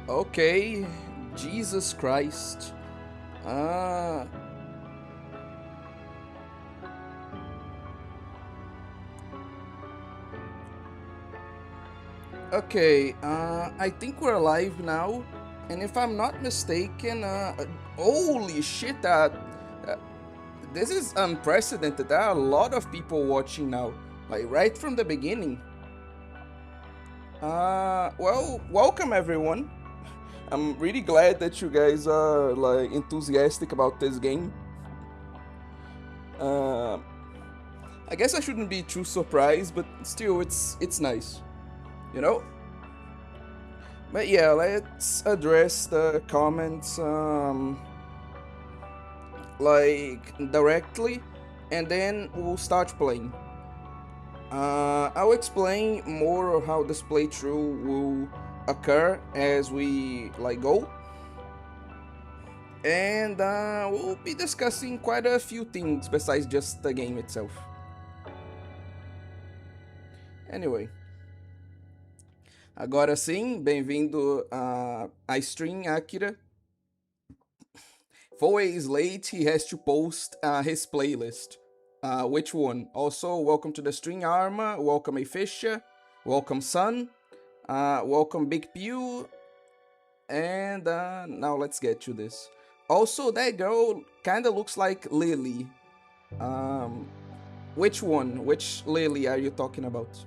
Okay, Jesus Christ. Uh, okay, I think we're live now. And if I'm not mistaken, holy shit, uh, this is unprecedented. There are a lot of people watching now, like right from the beginning. Well, welcome everyone. I'm really glad that you guys are like enthusiastic about this game. Uh, I guess I shouldn't be too surprised, but still, it's nice, you know. But yeah, let's address the comments like directly, and then we'll start playing. I'll explain more of how this playthrough will occur as we like go, and we'll be discussing quite a few things besides just the game itself. Anyway, agora sim, bem-vindo à stream, Akira. 4 days late, he has to post his playlist. Which one? Also, welcome to the stream, Arma. Welcome, Efisha. Welcome, Sun. Welcome, Big Pew. And now let's get to this. Also, that girl kind of looks like Lily. Um, which one? Which Lily are you talking about?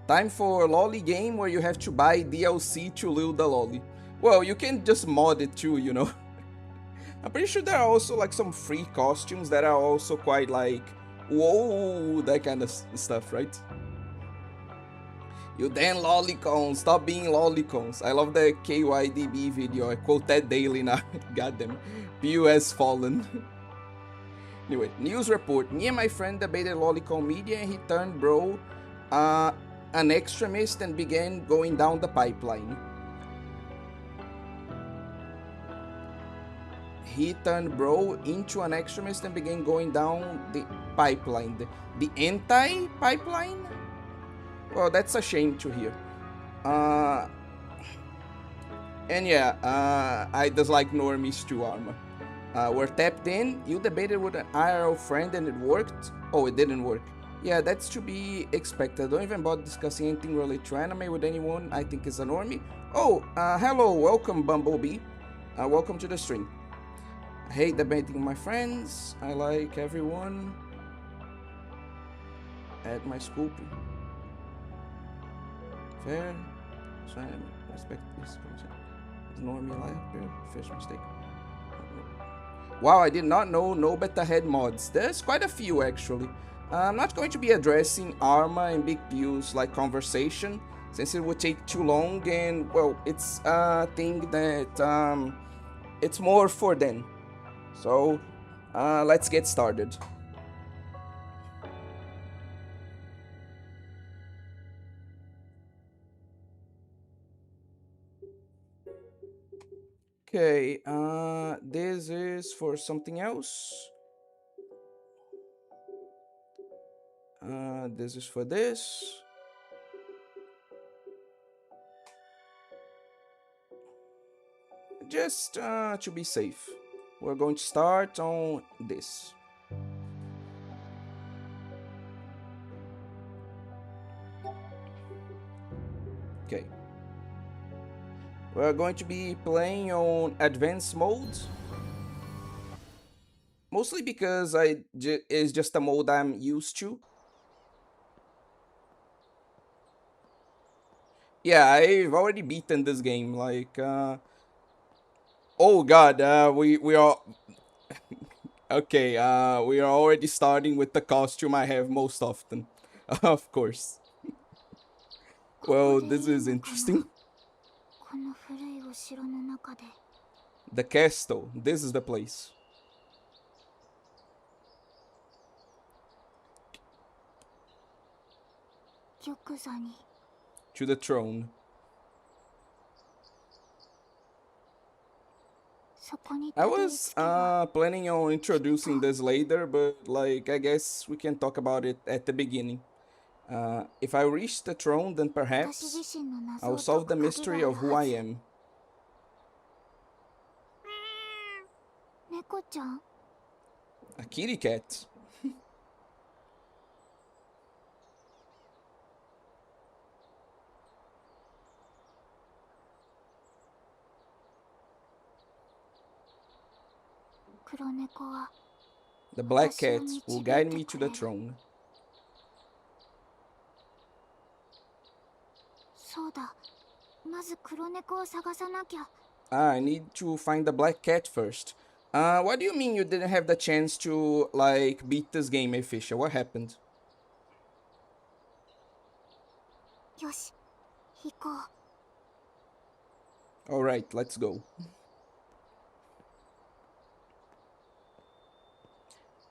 Time for Loli game where you have to buy DLC to Lil the Loli. Well, you can just mod it too, you know. I'm pretty sure there are also like some free costumes that are also quite like, whoa, that kind of stuff, right? You damn Lolicons, stop being Lolicons. I love the KYDB video, I quote that daily now. Goddamn, Pew has fallen. Anyway, news report. Me and my friend debated Lolicon media and he turned bro an extremist and began going down the pipeline. He turned bro into an extremist and began going down the pipeline. The anti-pipeline? Well, that's a shame to hear. And yeah, I dislike normies too, Arma. We're tapped in. You debated with an IRL friend and it worked? Oh, it didn't work. Yeah, that's to be expected. Don't even bother discussing anything related to anime with anyone I think is a normie. Oh, hello, welcome Bumblebee. Welcome to the stream. I hate debating with my friends. I like everyone at my school. Fair. So I respect this concept. Normie life, fish mistake. Wow, I did not know Nobeta had mods. There's quite a few actually. I'm not going to be addressing Arma and Big Pew's like conversation since it would take too long and well, it's a thing that it's more for them. So let's get started. Okay, this is for something else. This is for this. Just to be safe, we're going to start on this. Okay. We're going to be playing on advanced mode. Mostly because it's just a mode I'm used to. Yeah, I've already beaten this game. Like, oh god, we are okay. We are already starting with the costume I have most often, of course. Well, this is interesting. The castle. This is the place. To the throne. I was planning on introducing this later, but like I guess we can talk about it at the beginning. If I reach the throne, then perhaps I'll solve the mystery of who I am. A kitty cat. 黒猫は The black cat will guide me to the throne. そうだ。まず黒猫を探さなきゃ。 I need to find the black cat first. What do you mean you didn't have the chance to, like, beat this game, Fisher? What happened? よし、行こう。 Alright, let's go.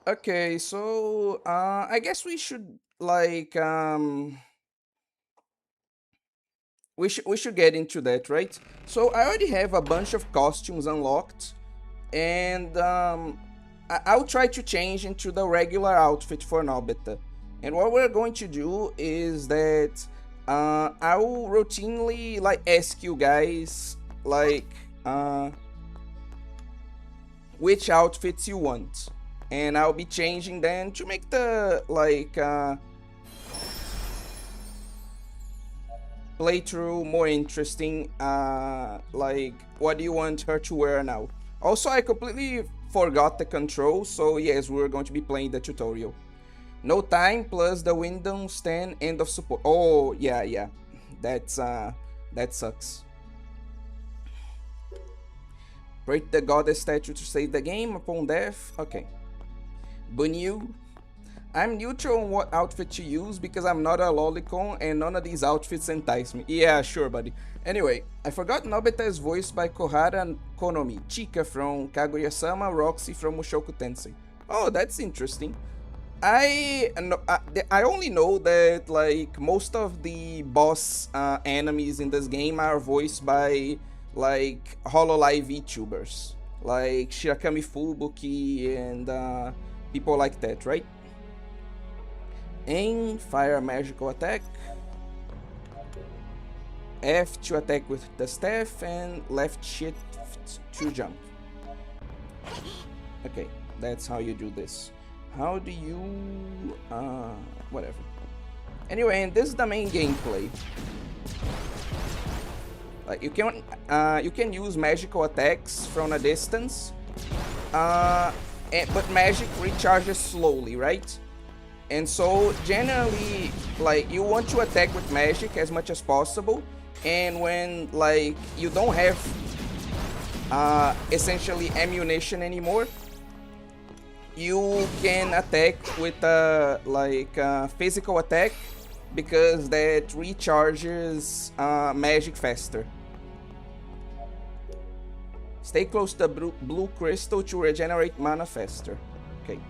Okay, so, I guess we should, like, we should get into that, right? So I already have a bunch of costumes unlocked, and I'll try to change into the regular outfit for Nobeta. And what we're going to do is that I will routinely like ask you guys like which outfits you want, and I'll be changing them to make the like playthrough more interesting. Like, what do you want her to wear now? Also, I completely forgot the controls, so yes, we're going to be playing the tutorial. No time plus the Windows 10 end of support. Oh yeah, that's that sucks. Break the goddess statue to save the game upon death. Okay. Bunyu. I'm neutral on what outfit to use because I'm not a Lolicon and none of these outfits entice me. Yeah, sure, buddy. Anyway, I forgot Nobeta is voiced by Kohara Konomi, Chika from Kaguya-sama, Roxy from Mushoku Tensei. Oh, that's interesting. I only know that like most of the boss enemies in this game are voiced by like Hololive VTubers, like Shirakami Fubuki and people like that, right? Aim, fire magical attack, F to attack with the staff, and left shift to jump. Okay, that's how you do this. How do you... whatever. Anyway, and this is the main gameplay. Like, you can use magical attacks from a distance, but magic recharges slowly, right? And so, generally, like, you want to attack with magic as much as possible, and when, like, you don't have, essentially, ammunition anymore, you can attack with, physical attack, because that recharges, magic faster. Stay close to the blue crystal to regenerate mana faster. Okay.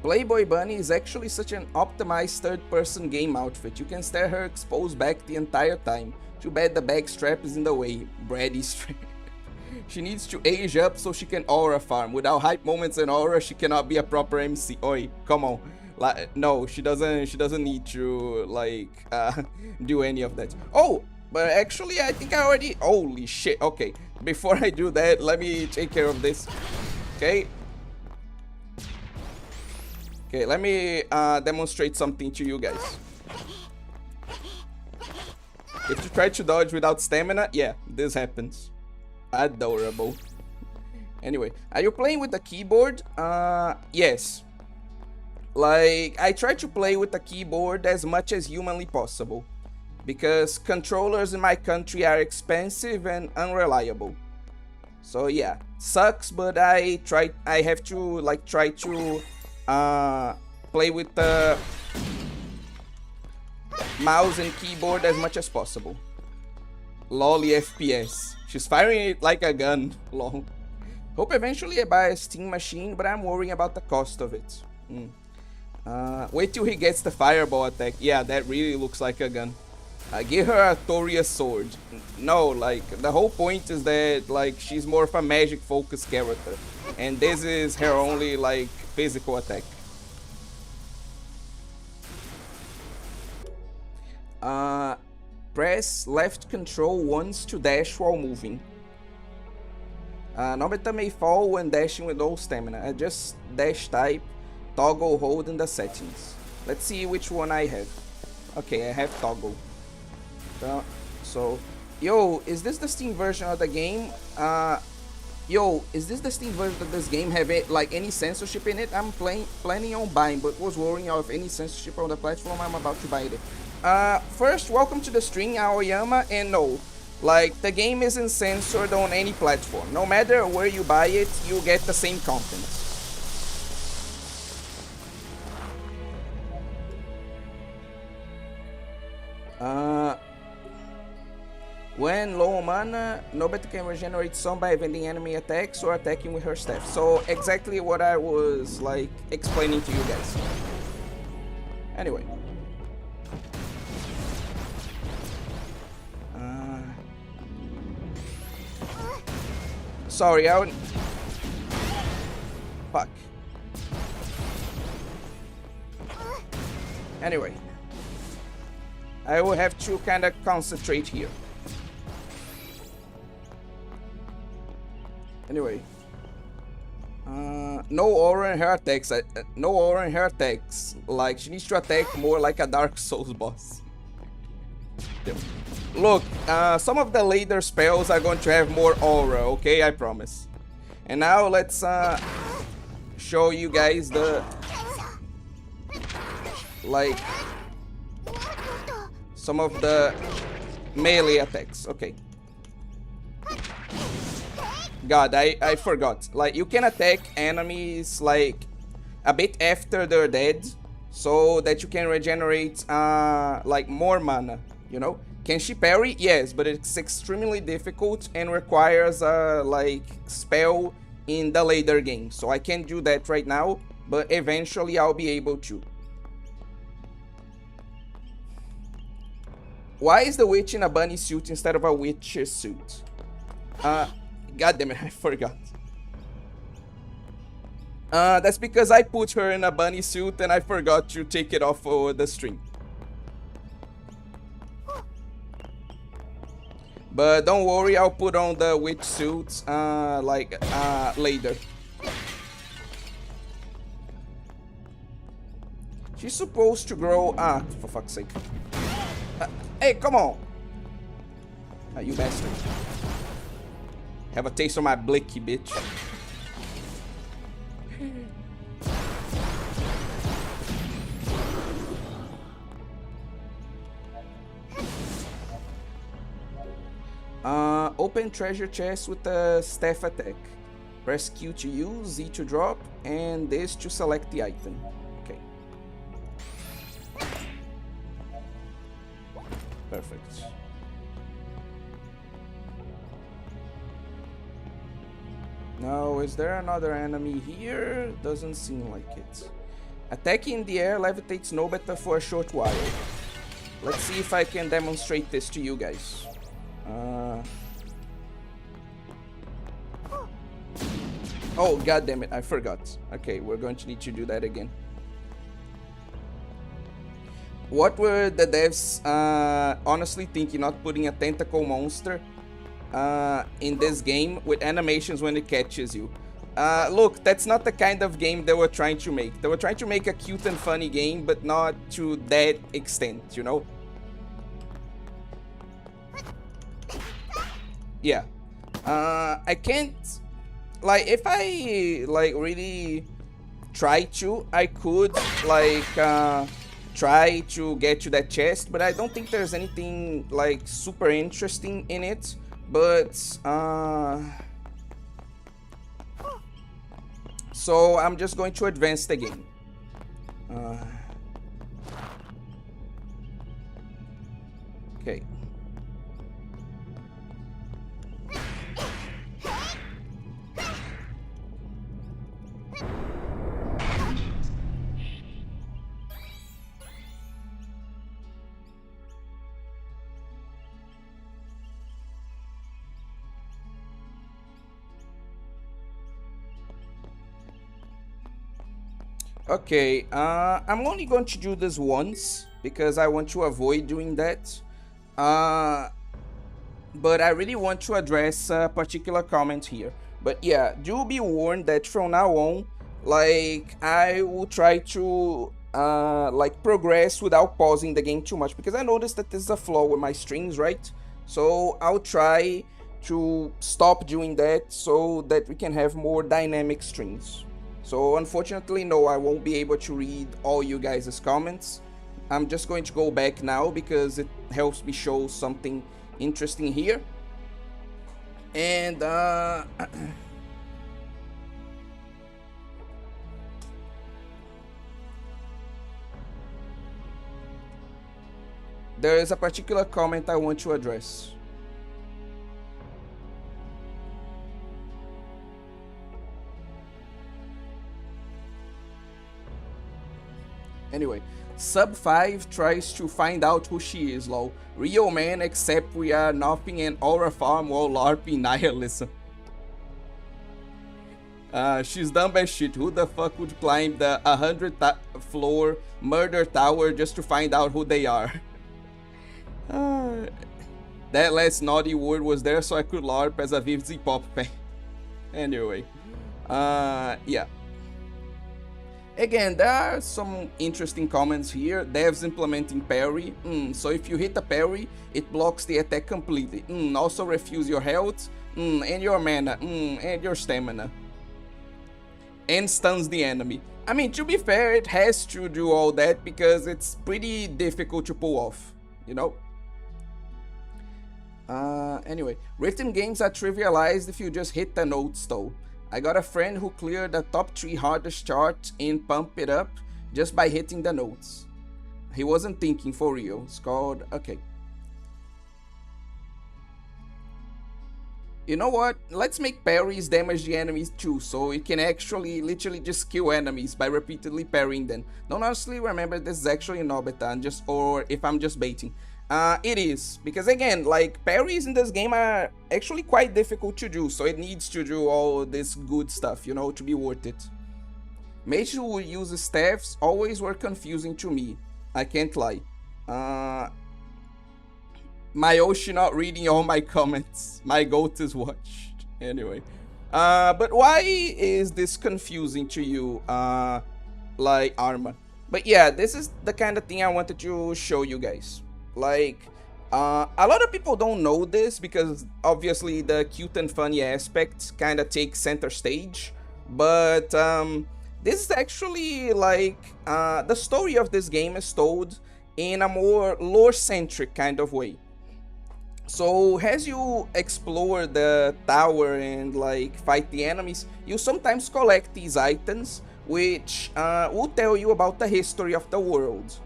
Playboy Bunny is actually such an optimized third-person game outfit. You can stare her exposed back the entire time. Too bad the back strap is in the way. Bratty strap. She needs to age up so she can aura farm. Without hype moments and aura, she cannot be a proper MC. Oi, come on. Like, no, she doesn't need to like do any of that. Oh, but actually I think I already... Holy shit. Okay, before I do that, let me take care of this. Okay. Okay, let me demonstrate something to you guys. If you try to dodge without stamina, yeah, this happens. Adorable. Anyway, are you playing with the keyboard? Yes. Like, I try to play with the keyboard as much as humanly possible, because controllers in my country are expensive and unreliable. So yeah, sucks, but I have to like try to play with the mouse and keyboard as much as possible. Loli FPS. She's firing it like a gun. Lol. Hope eventually I buy a Steam machine, but I'm worrying about the cost of it. Wait till he gets the fireball attack. Yeah, that really looks like a gun. Give her a Thoria sword. No, like, the whole point is that, like, she's more of a magic-focused character. And this is her only, like, physical attack. Press left control once to dash while moving. Nobeta may fall when dashing with low stamina. Adjust dash type, toggle hold in the settings. Let's see which one I have. Okay, I have toggle. So, yo, is this the Steam version of the game? Yo, is this the Steam version of this game have it, like any censorship in it? I'm planning on buying, but was worrying of any censorship on the platform. I'm about to buy it. First, welcome to the stream, Aoyama, and no, like the game isn't censored on any platform. No matter where you buy it, you get the same content. When low on mana, Nobeta can regenerate some by evading enemy attacks or attacking with her staff. So exactly what I was like explaining to you guys. Anyway. Sorry, I would... Fuck. Anyway. I will have to kind of concentrate here. Anyway. No aura in her attacks. No aura in her attacks. Like, she needs to attack more like a Dark Souls boss. Look, some of the later spells are going to have more aura, okay? I promise. And now let's show you guys the... like... some of the melee attacks. Okay. God, I forgot. Like, you can attack enemies, like, a bit after they're dead, so that you can regenerate, like, more mana, you know? Can she parry? Yes, but it's extremely difficult and requires a, like, spell in the later game. So I can't do that right now, but eventually I'll be able to. Why is the witch in a bunny suit instead of a witch's suit? God damn it, I forgot. That's because I put her in a bunny suit and I forgot to take it off for the stream. But don't worry, I'll put on the witch suit, later. She's supposed to grow... for fuck's sake. Hey, come on! You bastard. Have a taste of my blicky, bitch. Open treasure chest with a staff attack. Press Q to use, Z to drop, and this to select the item. Okay. Perfect. Now, is there another enemy here? Doesn't seem like it. Attacking in the air levitates Nobeta for a short while. Let's see if I can demonstrate this to you guys. Oh, god damn it, I forgot. Okay, we're going to need to do that again. What were the devs honestly thinking, not putting a tentacle monster in this game with animations when it catches you? Look, that's not the kind of game they were trying to make. They were trying to make a cute and funny game, but not to that extent, you know? Yeah. I can't... like, if I, like, really try to, I could, like, try to get to that chest, but I don't think there's anything, like, super interesting in it. But, so I'm just going to advance the game. Okay. Okay, I'm only going to do this once because I want to avoid doing that. But I really want to address a particular comment here. But yeah, do be warned that from now on, like, I will try to like progress without pausing the game too much, because I noticed that there's a flaw with my streams, right? So I'll try to stop doing that so that we can have more dynamic streams. So unfortunately, no, I won't be able to read all you guys' comments. I'm just going to go back now because it helps me show something interesting here. And there is a particular comment I want to address. Anyway, Sub 5 tries to find out who she is, lol. Real man, except we are nothing and aura farm while LARPing nihilism. She's dumb as shit. Who the fuck would climb the 100th floor murder tower just to find out who they are? That last naughty word was there so I could LARP as a Vivzy Pop fan. Anyway, yeah. Again, there are some interesting comments here. Devs implementing parry. So if you hit a parry, it blocks the attack completely. Also refuse your health. And your mana. And your stamina. And stuns the enemy. I mean, to be fair, it has to do all that because it's pretty difficult to pull off, you know? Anyway, rhythm games are trivialized if you just hit the notes though. I got a friend who cleared the top 3 hardest charts in Pump It Up just by hitting the notes. He wasn't thinking for real. It's called... okay. You know what? Let's make parries damage the enemies too, so it can actually literally just kill enemies by repeatedly parrying them. Don't honestly remember this is actually Nobeta, or if I'm just baiting. It is, because again, like, parries in this game are actually quite difficult to do, so it needs to do all this good stuff, you know, to be worth it. Mages who use staffs always were confusing to me, I can't lie. My Oshi not reading all my comments, my goat is watched. Anyway, but why is this confusing to you, like, Arma? But yeah, this is the kind of thing I wanted to show you guys. Like, a lot of people don't know this because obviously the cute and funny aspect kind of takes center stage, but this is actually like the story of this game is told in a more lore-centric kind of way. So as you explore the tower and like fight the enemies, you sometimes collect these items which will tell you about the history of the world.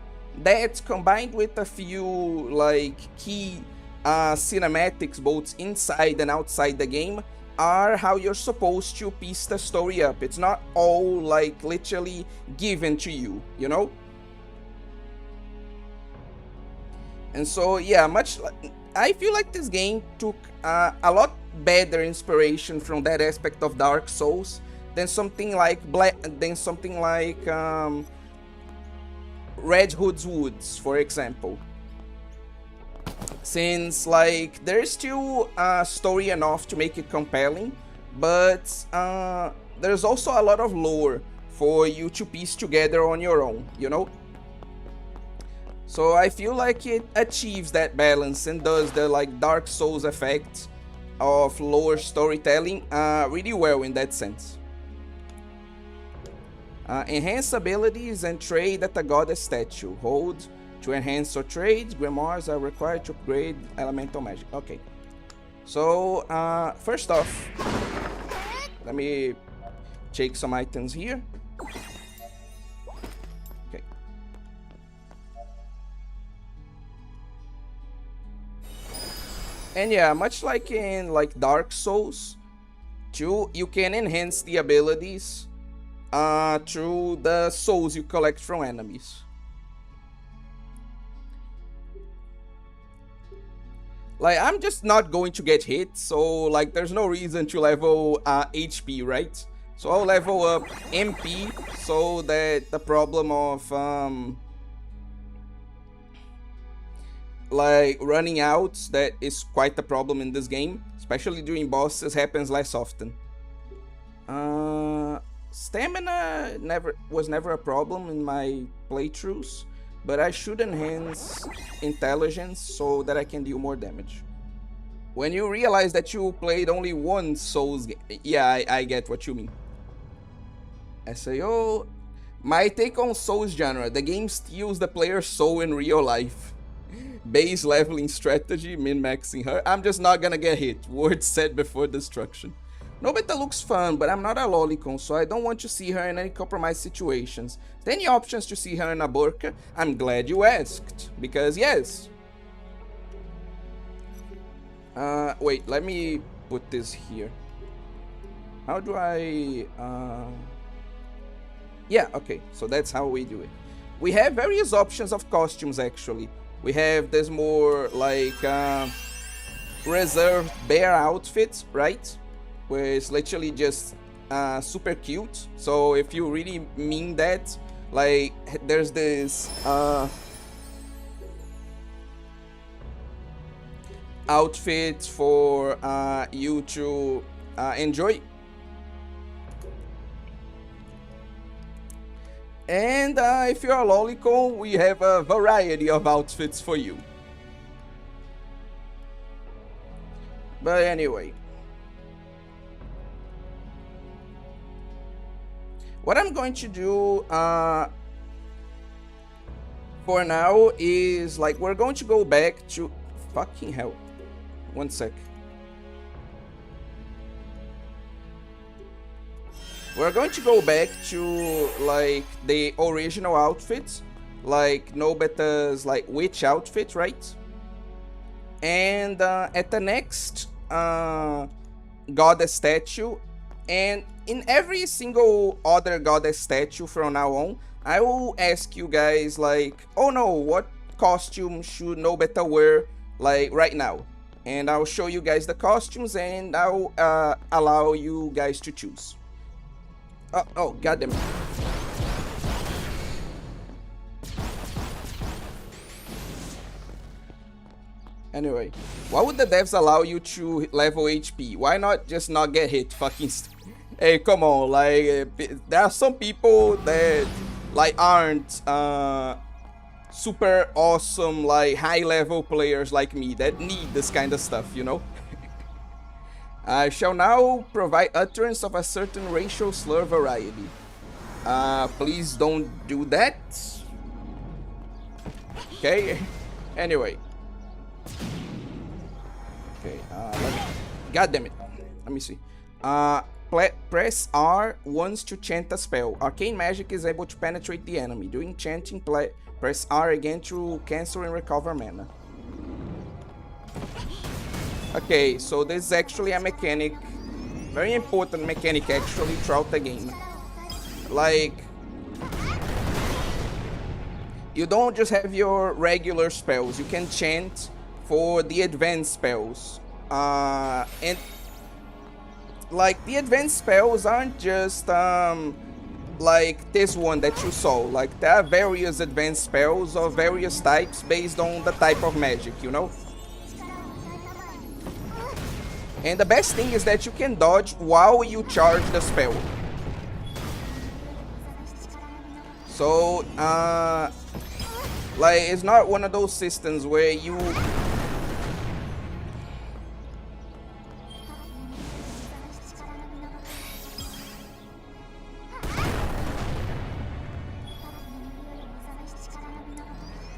That, combined with a few like key cinematics both inside and outside the game, are how you're supposed to piece the story up. It's not all like literally given to you, you know? And so yeah, I feel like this game took a lot better inspiration from that aspect of Dark Souls than something like Red Hood's Woods, for example. Since like there's still story enough to make it compelling, but there's also a lot of lore for you to piece together on your own, you know? So I feel like it achieves that balance and does the like Dark Souls effect of lore storytelling really well in that sense. Enhance abilities and trade at the goddess statue. Hold to enhance or trade. Grimoires are required to upgrade elemental magic. Okay. So, first off, let me take some items here. Okay. And yeah, much like in like Dark Souls 2, you can enhance the abilities through the souls you collect from enemies. Like, I'm just not going to get hit, so like there's no reason to level HP, right? So I'll level up MP so that the problem of like running out, that is quite a problem in this game, especially during bosses, happens less often. Stamina was never a problem in my playthroughs, but I should enhance intelligence so that I can deal more damage. When you realize that you played only one Souls game, yeah, I get what you mean. SAO, my take on Souls genre: the game steals the player's soul in real life. Base leveling strategy, min-maxing her. I'm just not gonna get hit. Words said before destruction. Nobeta looks fun, but I'm not a Lolicon, so I don't want to see her in any compromised situations. Is there any options to see her in a burqa? I'm glad you asked, because yes. Wait, let me put this here. How do I... Yeah, okay, so that's how we do it. We have various options of costumes, actually. We have this more, like, reserved bear outfits, right? Where it's literally just super cute. So if you really mean that, like, there's this outfit for you to enjoy. And if you're a Lolicon, we have a variety of outfits for you. But anyway, what I'm going to do for now is, like, we're going to go back to... Fucking hell. One sec. We're going to go back to, like, the original outfits, like Nobeta's, like, witch outfit, right? And at the next goddess statue, and in every single other goddess statue from now on, I will ask you guys, like, oh no, what costume should Nobeta wear, like, right now? And I'll show you guys the costumes, and I'll allow you guys to choose. Oh, goddamn it. Anyway, why would the devs allow you to level HP? Why not just not get hit? Fucking hey, come on, like, there are some people that, like, aren't super awesome, like, high level players like me that need this kind of stuff, you know? I shall now provide utterance of a certain racial slur variety. Please don't do that. Okay, anyway. Okay, God damn it. Let me see. Press R once to chant a spell. Arcane magic is able to penetrate the enemy. During chanting, press R again to cancel and recover mana. Okay, so this is actually a mechanic, very important mechanic actually throughout the game. Like, you don't just have your regular spells, you can chant for the advanced spells. And like, the advanced spells aren't just like this one that you saw. Like, there are various advanced spells of various types based on the type of magic, you know? And the best thing is that you can dodge while you charge the spell. So, like, it's not one of those systems where you...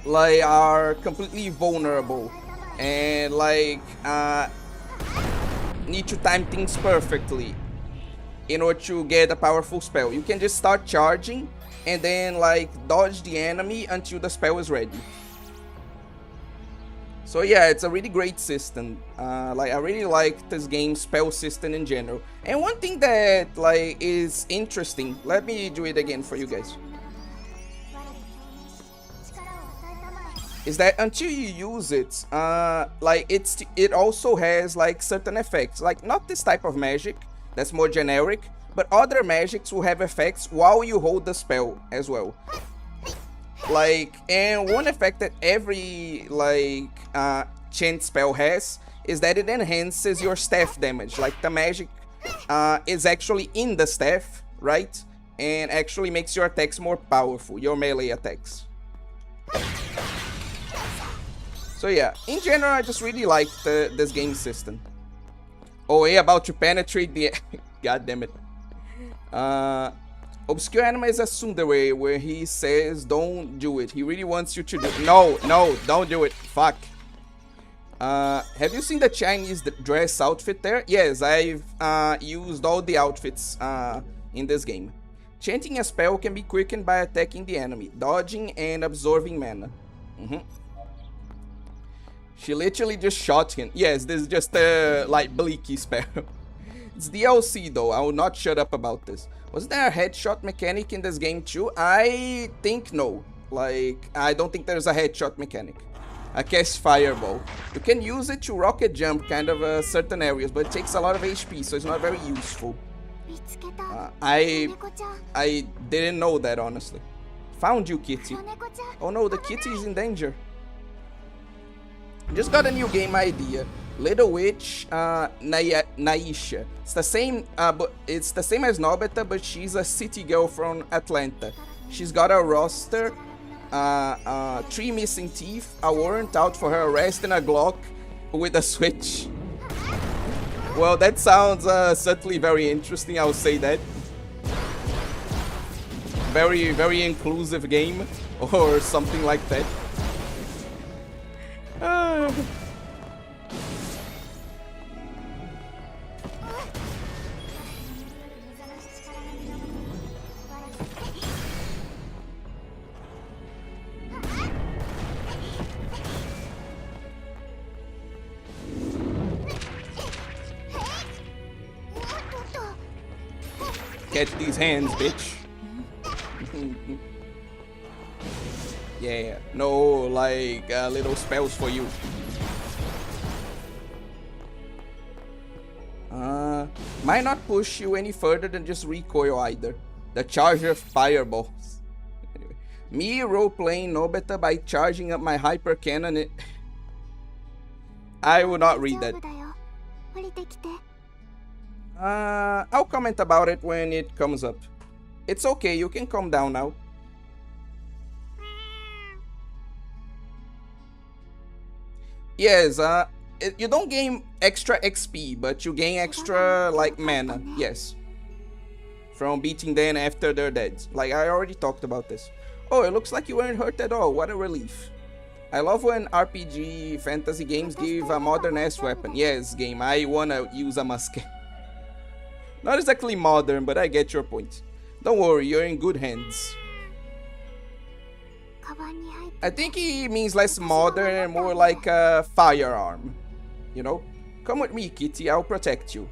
like, are completely vulnerable and, like, need to time things perfectly in order to get a powerful spell. You can just start charging and then, like, dodge the enemy until the spell is ready. So yeah, it's a really great system. Like, I really like this game's spell system in general. And one thing that, like, is interesting, let me do it again for you guys, is that until you use it, like, it also has, like, certain effects. Like, not this type of magic, that's more generic, but other magics will have effects while you hold the spell as well. Like, and one effect that every, like, chant spell has is that it enhances your staff damage. Like, the magic is actually in the staff, right? And actually makes your attacks more powerful, your melee attacks. So yeah, in general, I just really liked this game system. Oh, hey, about to penetrate the... God damn it. Obscure Anime is a tsundere where he says don't do it. He really wants you to do it. No, don't do it. Fuck. Have you seen the Chinese dress outfit there? Yes, I've used all the outfits in this game. Chanting a spell can be quickened by attacking the enemy, dodging and absorbing mana. She literally just shot him. Yes, this is just a, like, bleaky spell. It's DLC though, I will not shut up about this. Was there a headshot mechanic in this game too? I think no. Like, I don't think there's a headshot mechanic. I cast Fireball. You can use it to rocket jump kind of certain areas, but it takes a lot of HP, so it's not very useful. I didn't know that, honestly. Found you, kitty. Oh no, the kitty is in danger. Just got a new game idea. Little Witch Naisha. It's the same, but it's the same as Nobeta, but she's a city girl from Atlanta. She's got a roster, 3 missing teeth, a warrant out for her arrest, and a Glock with a switch. Well, that sounds certainly very interesting. I'll say that. Very, very inclusive game, or something like that. Catch these hands, bitch. Yeah, no, like, little spells for you. Might not push you any further than just recoil either. The charger of fireballs. Anyway, me role-playing Nobeta by charging up my hyper cannon. I will not read that. I'll comment about it when it comes up. It's okay, you can calm down now. Yes, you don't gain extra XP, but you gain extra, like, mana. Yes. From beating them after they're dead. Like, I already talked about this. Oh, it looks like you weren't hurt at all. What a relief. I love when RPG fantasy games give a modern-ass weapon. Yes, game, I wanna use a musket. Not exactly modern, but I get your point. Don't worry, you're in good hands. I think he means less modern and more like a firearm. You know? Come with me, kitty, I'll protect you.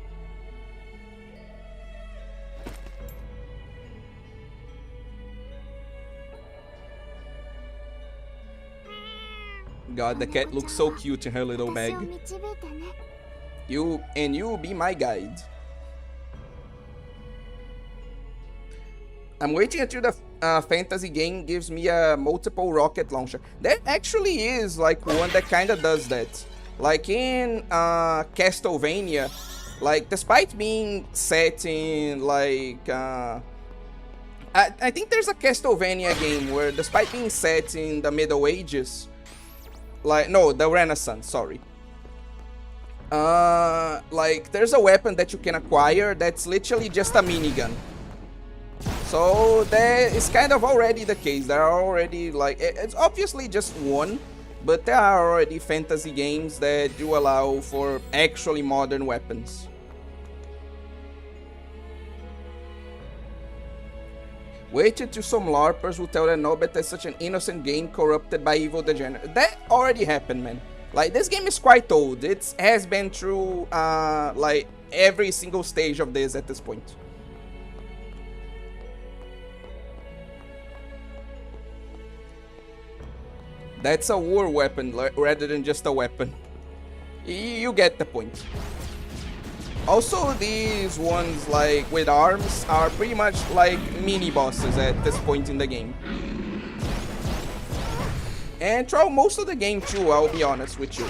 God, the cat looks so cute in her little bag. You'll be my guide. I'm waiting until the fantasy game gives me a multiple rocket launcher. There actually is like one that kind of does that. Like in Castlevania, like despite being set in like I think there's a Castlevania game where despite being set in the Middle Ages, like no, the Renaissance, sorry. Like there's a weapon that you can acquire that's literally just a minigun. So that is kind of already the case. There are already like it's obviously just one, but there are already fantasy games that do allow for actually modern weapons. Wait until some LARPers will tell that Nobeta is such an innocent game corrupted by evil degenerate. That already happened, man. Like this game is quite old. It has been through like every single stage of this at this point. That's a war weapon rather than just a weapon. You get the point. Also, these ones like with arms are pretty much like mini bosses at this point in the game. And throughout most of the game too, I'll be honest with you.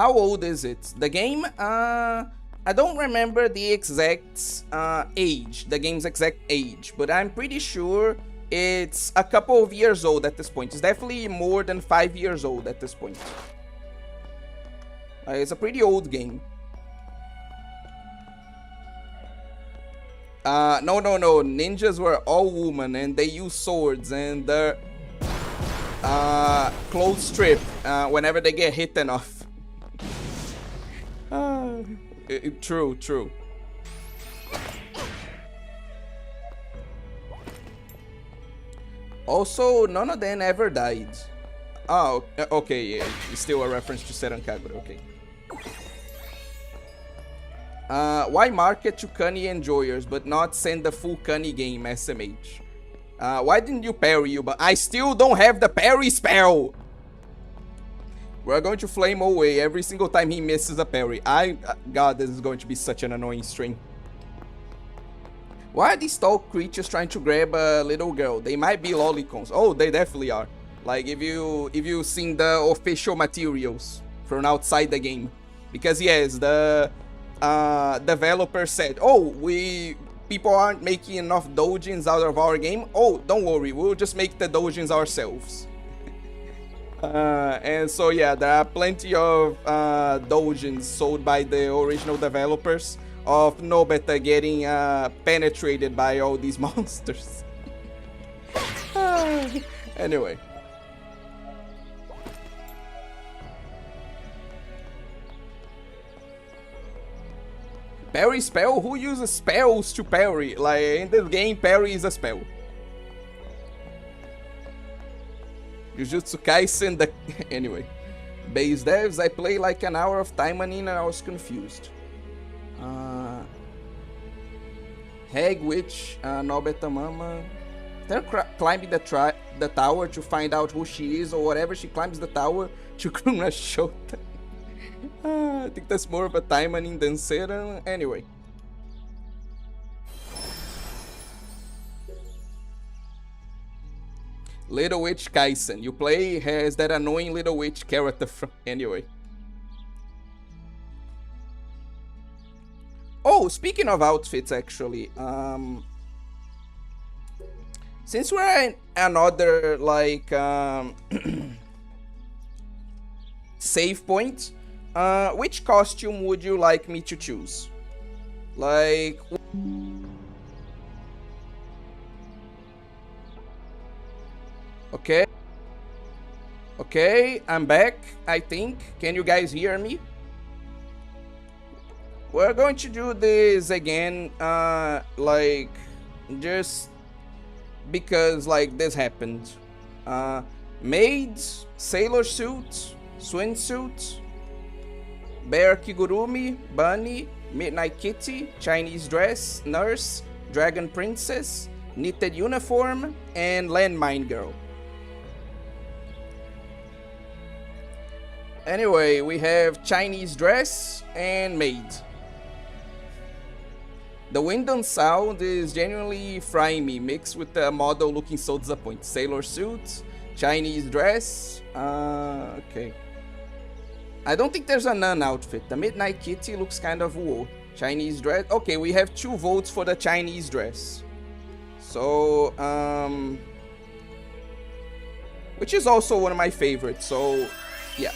how old is it? The game, I don't remember the exact age, the game's exact age, but I'm pretty sure it's a couple of years old at this point. It's definitely more than 5 years old at this point. It's a pretty old game. No. Ninjas were all women and they use swords and their clothes strip whenever they get hit enough. True. Also, none of them ever died. Oh, okay, yeah, it's still a reference to Seren Kagura, okay. Why market to Kani enjoyers but not send the full Kani game SMH? Why didn't you parry you? But I still don't have the parry spell! We're going to flame away every single time he misses a parry. God, this is going to be such an annoying string. Why are these tall creatures trying to grab a little girl? They might be lolicons. Oh, they definitely are. Like, if you've seen the official materials from outside the game. Because yes, the developer said, oh, people aren't making enough doujins out of our game. Oh, don't worry, we'll just make the doujins ourselves. And so yeah, there are plenty of doujins sold by the original developers of Nobeta getting penetrated by all these monsters. Anyway. Parry spell? Who uses spells to parry? Like, in this game, parry is a spell. Jujutsu Kaisen, anyway. Base devs, I play like an hour of Taimanin and I was confused. Hag Witch, Nobeta Mama. They're climbing the tower to find out who she is or whatever. She climbs the tower to Kruna Shota. I think that's more of a Taimanin than Seren. Anyway. Little Witch Kaisen. You play has that annoying Little Witch character from... Anyway. Oh, speaking of outfits, actually. Since we're in another, like, save point, which costume would you like me to choose? Like... Okay, I'm back, I think. Can you guys hear me? We're going to do this again, like, just because, like, this happened. Maids, sailor suits, swimsuits, bear kigurumi, bunny, midnight kitty, Chinese dress, nurse, dragon princess, knitted uniform, and landmine girl. Anyway, we have Chinese dress and maid. The wind and sound is genuinely frying me, mixed with the model looking so disappointed. Sailor suit, Chinese dress, okay. I don't think there's a nun outfit. The Midnight Kitty looks kind of wool. Chinese dress, okay, we have 2 votes for the Chinese dress. So, which is also one of my favorites, so, yeah.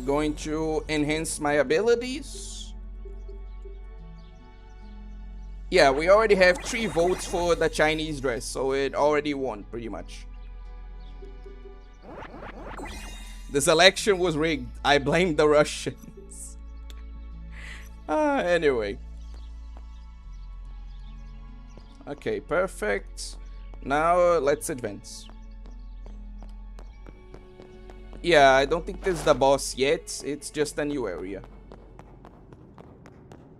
Going to enhance my abilities. Yeah, we already have 3 votes for the Chinese dress, so it already won, pretty much. This election was rigged. I blame the Russians. Anyway. Okay, perfect. Now, let's advance. Yeah, I don't think this is the boss yet. It's just a new area.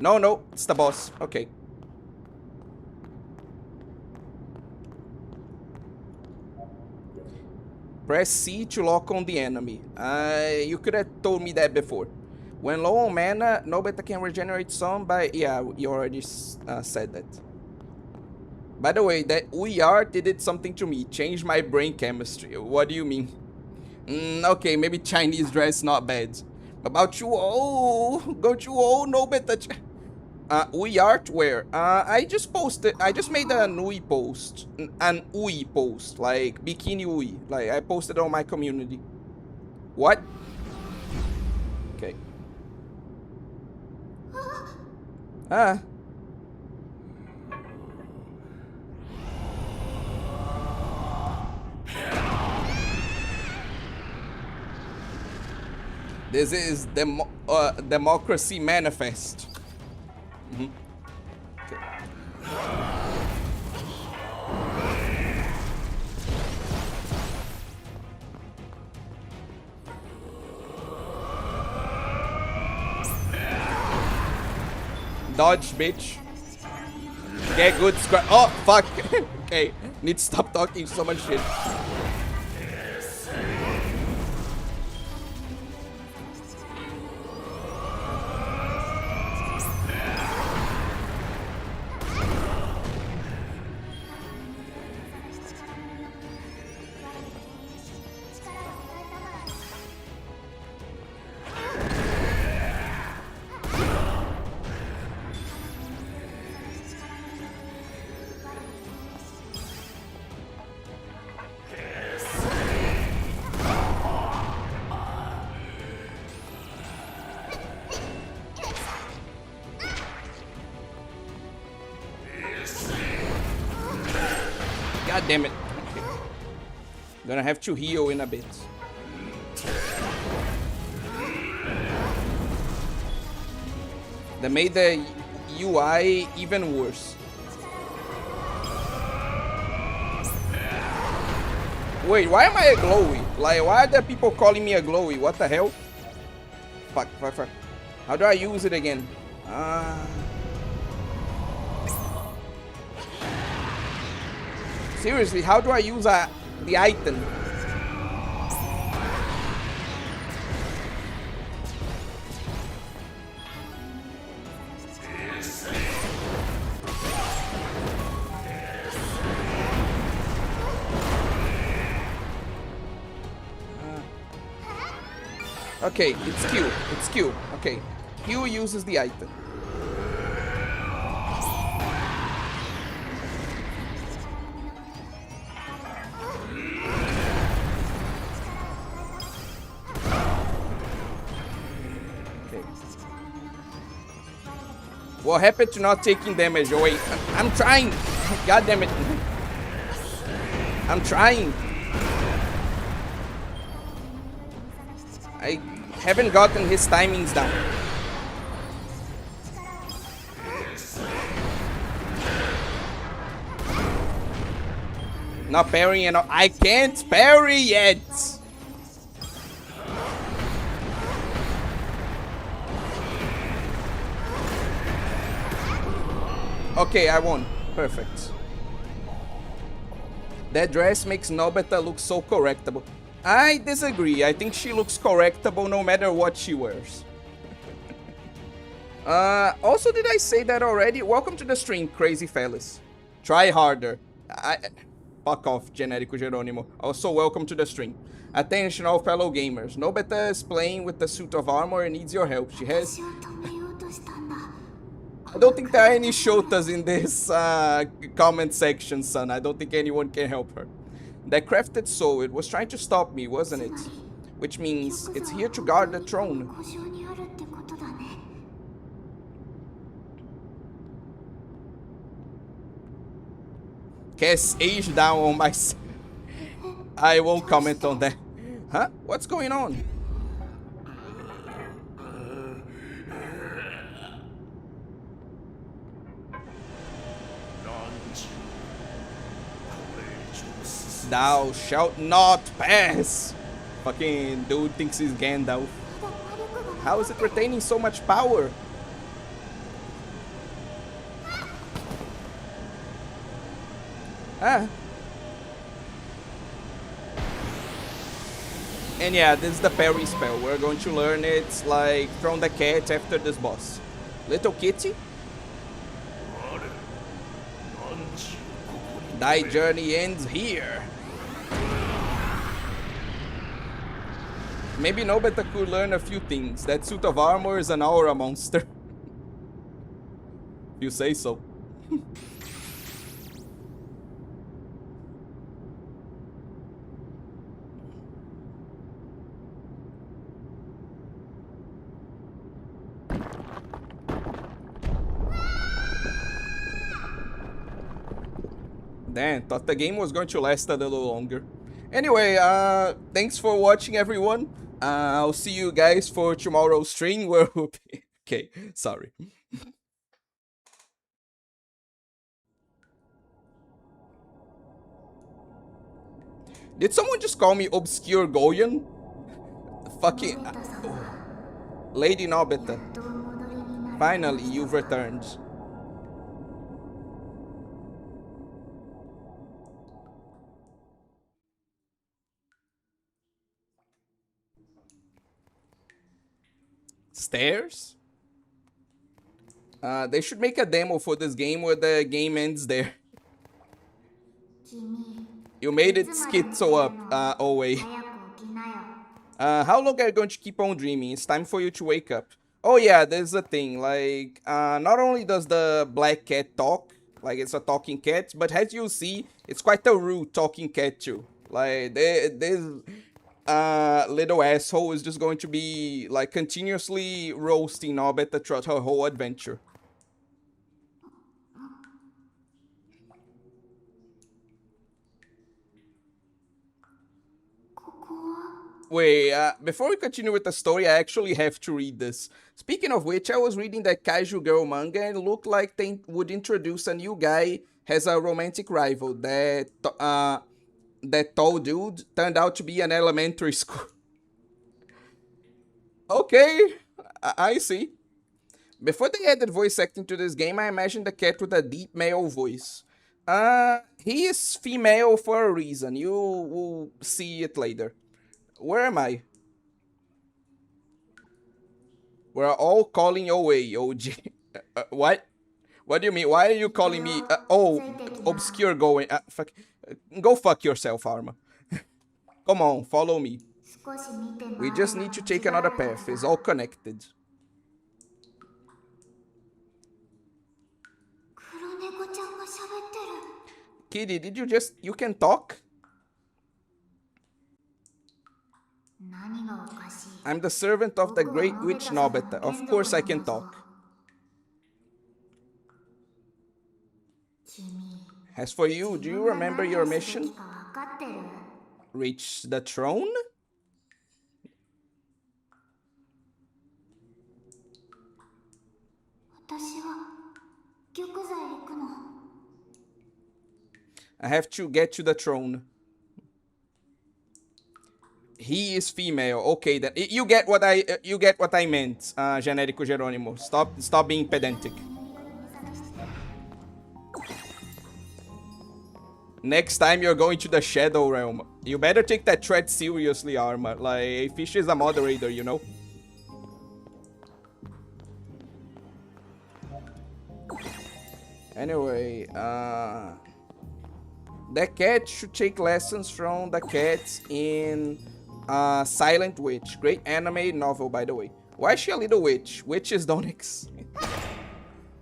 No, it's the boss. Okay. Press C to lock on the enemy. You could have told me that before. When low on mana, Nobeta can regenerate some by... Yeah, you already said that. By the way, that we art did something to me. Changed my brain chemistry. What do you mean? Okay, maybe Chinese dress not bad. About you all, got you all Nobeta. We art where? I just posted. I just made an UI post, an UI post, like bikini UI. Like I posted on my community. What? Okay. Ah. This is Democracy Manifest. Okay. Dodge, bitch. Get good scratch. Oh, fuck. Okay. Need to stop talking so much shit. God damn it. Okay. Gonna have to heal in a bit. They made the UI even worse. Wait, why am I a glowy? Like, why are there people calling me a glowy? What the hell? Fuck. How do I use it again? Seriously, how do I use the item? Okay, it's Q. It's Q. Okay. Q uses the item. What happened to not taking damage? Oh, wait. I'm trying. God damn it. I'm trying. I haven't gotten his timings down. Not parrying and I can't parry yet. Okay, I won. Perfect. That dress makes Nobeta look so correctable. I disagree. I think she looks correctable no matter what she wears. Also, did I say that already? Welcome to the stream, crazy fellas. Try harder. Fuck off, Genérico Jerônimo. Also, welcome to the stream. Attention, all fellow gamers. Nobeta is playing with the suit of armor and needs your help. She has... I don't think there are any Shotas in this comment section, son. I don't think anyone can help her. That crafted soul, it was trying to stop me, wasn't it? Which means it's here to guard the throne. Cast age down on my... I won't comment on that. Huh? What's going on? Thou shalt not pass! Fucking dude thinks he's Gandalf. How is it retaining so much power? Ah. And yeah, this is the parry spell. We're going to learn it like from the cat after this boss. Little kitty? Thy journey ends here. Maybe Nobeta could learn a few things. That suit of armor is an aura monster. You say so. Damn, thought the game was going to last a little longer. Anyway, thanks for watching, everyone. I'll see you guys for tomorrow's stream where we'll be... Okay, sorry. Did someone just call me Obscure Goyen? Fucking... Lady Nobeta. Finally, you've returned. Stairs? They should make a demo for this game where the game ends there. You made it schizo up, Owe. How long are you going to keep on dreaming? It's time for you to wake up. Oh yeah, there's a thing, like, not only does the black cat talk, like it's a talking cat, but as you see, it's quite a rude talking cat too. Like, this little asshole is just going to be, like, continuously roasting Nobeta throughout her whole adventure. Wait, before we continue with the story, I actually have to read this. Speaking of which, I was reading that Kaiju Girl manga and it looked like they would introduce a new guy as a romantic rival. That tall dude turned out to be an elementary school. Okay, I see. Before they added voice acting to this game, I imagined a cat with a deep male voice. He is female for a reason. You will see it later. Where am I? We're all calling your way, OG. What? What do you mean? Why are you calling me? Obscure going. Fuck. Go fuck yourself, Arma. Come on, follow me. We just need to take another path. It's all connected. Kitty, did you just... You can talk? I'm the servant of the great witch Nobeta. Of course I can talk. As for you, do you remember your mission? Reach the throne? I have to get to the throne. He is female. Okay, then you get what I meant, Genérico Jerônimo. Stop being pedantic. Next time you're going to the Shadow Realm, you better take that threat seriously, Arma. Like, Fish is a moderator, you know. Anyway, that cat should take lessons from the cats in Silent Witch. Great anime novel, by the way. Why is she a little witch? Witches don't exist.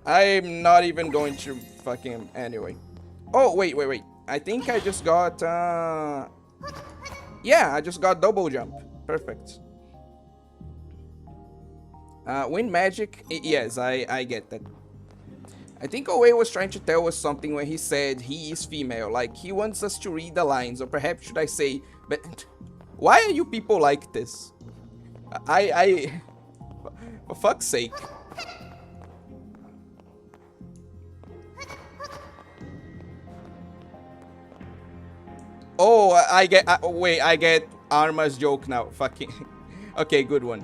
I'm not even going to fucking... Anyway. Oh, wait. I think I just got... Yeah, I just got double jump. Perfect. Wind magic. Yes, I get that. I think Owe was trying to tell us something when he said he is female. Like, he wants us to read the lines. Or perhaps should I say... But why are you people like this? For fuck's sake. Oh, I get... wait, I get Arma's joke now. Fucking... Okay, good one.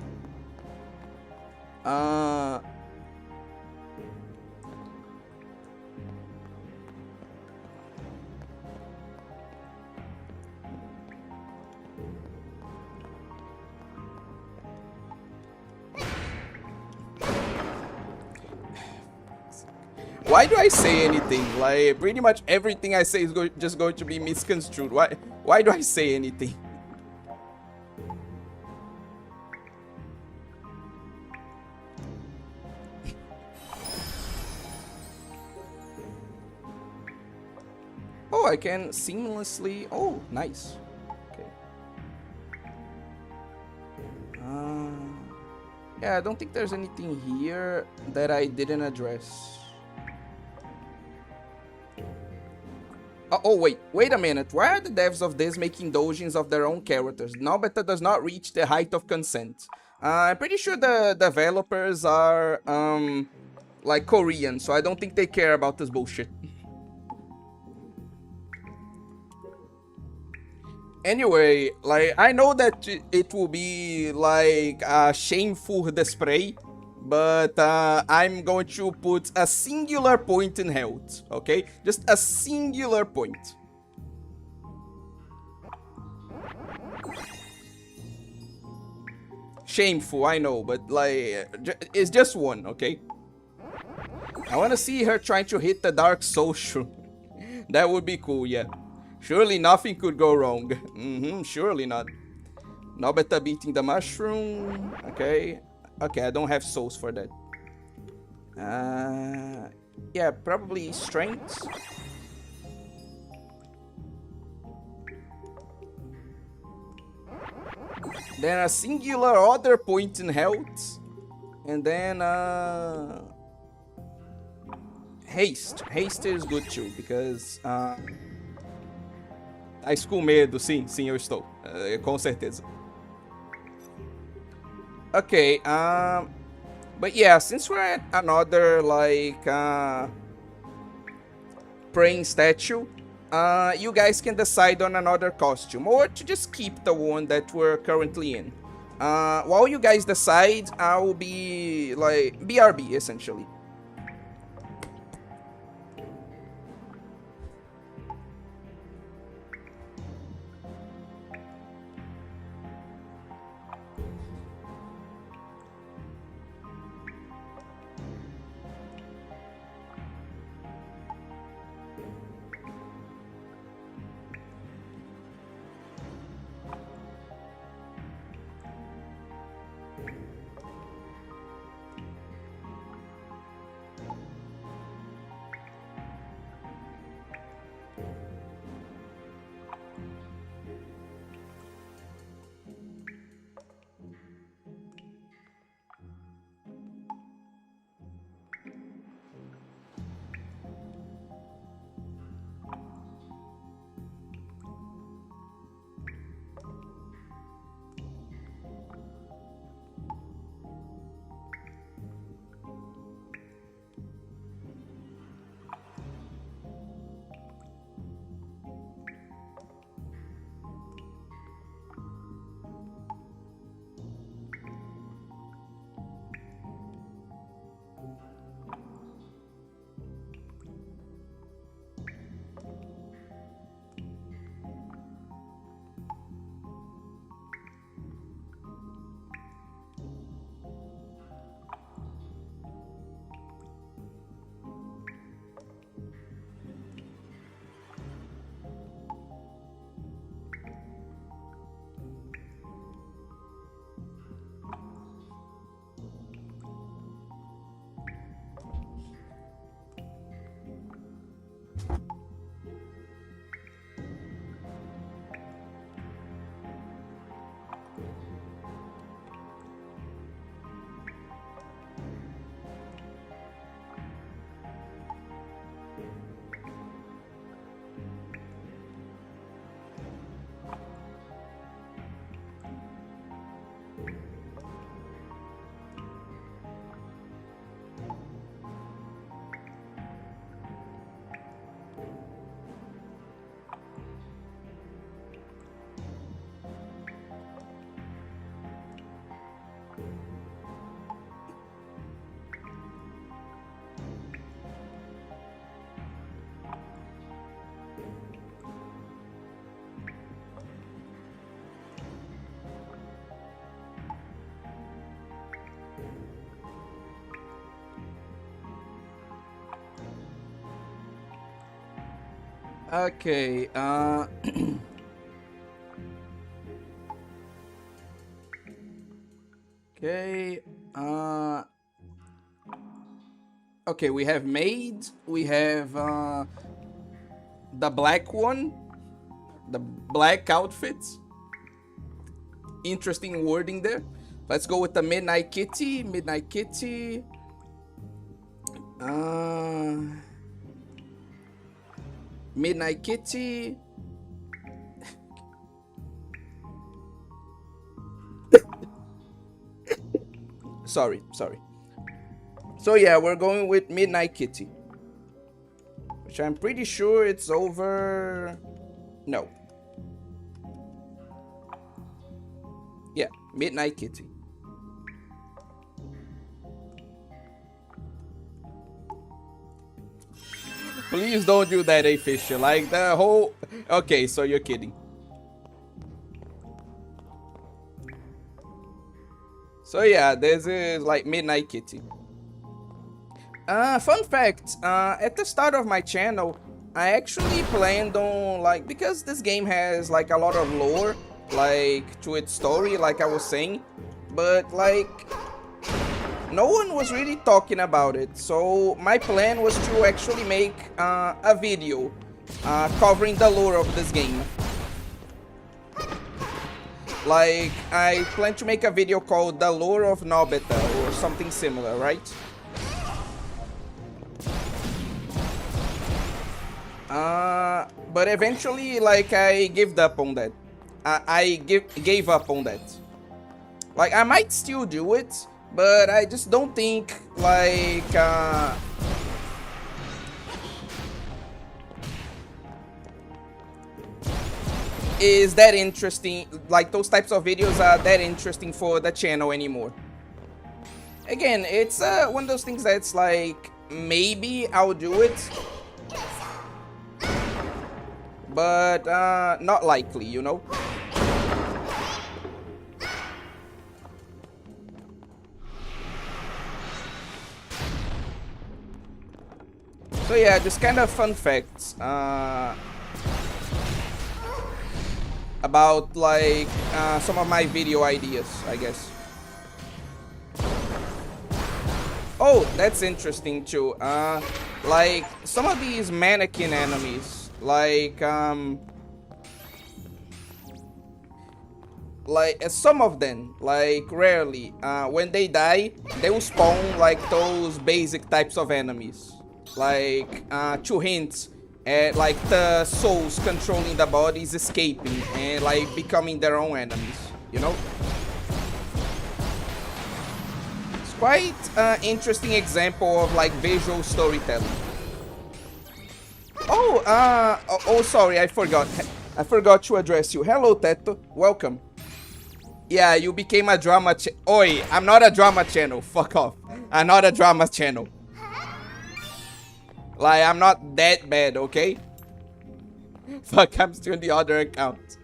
Why do I say anything? Like, pretty much everything I say is just going to be misconstrued. Why do I say anything? Oh, I can seamlessly... Oh, nice. Okay. Yeah, I don't think there's anything here that I didn't address. Oh, wait a minute. Why are the devs of this making doujins of their own characters? Nobeta does not reach the height of consent. I'm pretty sure the developers are, like Korean, so I don't think they care about this bullshit. Anyway, like, I know that it will be, like, a shameful display, but I'm going to put a singular point in health, okay? Just a singular point. Shameful, I know, but, like, it's just one, okay? I want to see her trying to hit the Dark Social. That would be cool, yeah. Surely nothing could go wrong. Surely not. Nobeta beating the mushroom. Okay. Okay, I don't have souls for that. Yeah, probably strength. Then a singular other point in health. And then, haste. Haste is good too, because, Tá com medo, sim, eu estou. Com certeza. Okay, but yeah, since we're at another, like, praying statue, you guys can decide on another costume, or to just keep the one that we're currently in. While you guys decide, I will be, like, BRB, essentially. Okay, okay, okay, we have maid, we have, the black one, the black outfits. Interesting wording there. Let's go with the Midnight Kitty, Midnight Kitty. Midnight Kitty. Sorry. So yeah, we're going with Midnight Kitty, which I'm pretty sure it's over. No. Yeah, Midnight Kitty. Please don't do that, Fisher. Like the whole. Okay, so you're kidding. So yeah, this is like Midnight Kitty. Fun fact, at the start of my channel, I actually planned on, like, because this game has like a lot of lore, like, to its story, like I was saying, but like, no one was really talking about it, so my plan was to actually make a video covering the lore of this game. Like, I plan to make a video called The Lore of Nobeta, or something similar, right? But eventually, like, I gave up on that. I gave up on that. Like, I might still do it, but I just don't think, like, is that interesting, like, those types of videos are that interesting for the channel anymore. Again, it's one of those things that's like, maybe I'll do it, but not likely, you know? So yeah, just kind of fun facts about, like, some of my video ideas, I guess. Oh, that's interesting too. Like, some of these mannequin enemies, like some of them, like, rarely, when they die, they will spawn like those basic types of enemies. Like, to hint at, like, the souls controlling the bodies escaping and, like, becoming their own enemies, you know? It's quite an interesting example of, like, visual storytelling. Oh, sorry, I forgot to address you. Hello, Teto. Welcome. Yeah, you became a drama Oi, I'm not a drama channel. Fuck off. I'm not a drama channel. Like, I'm not that bad, okay? Fuck, I'm still in the other account.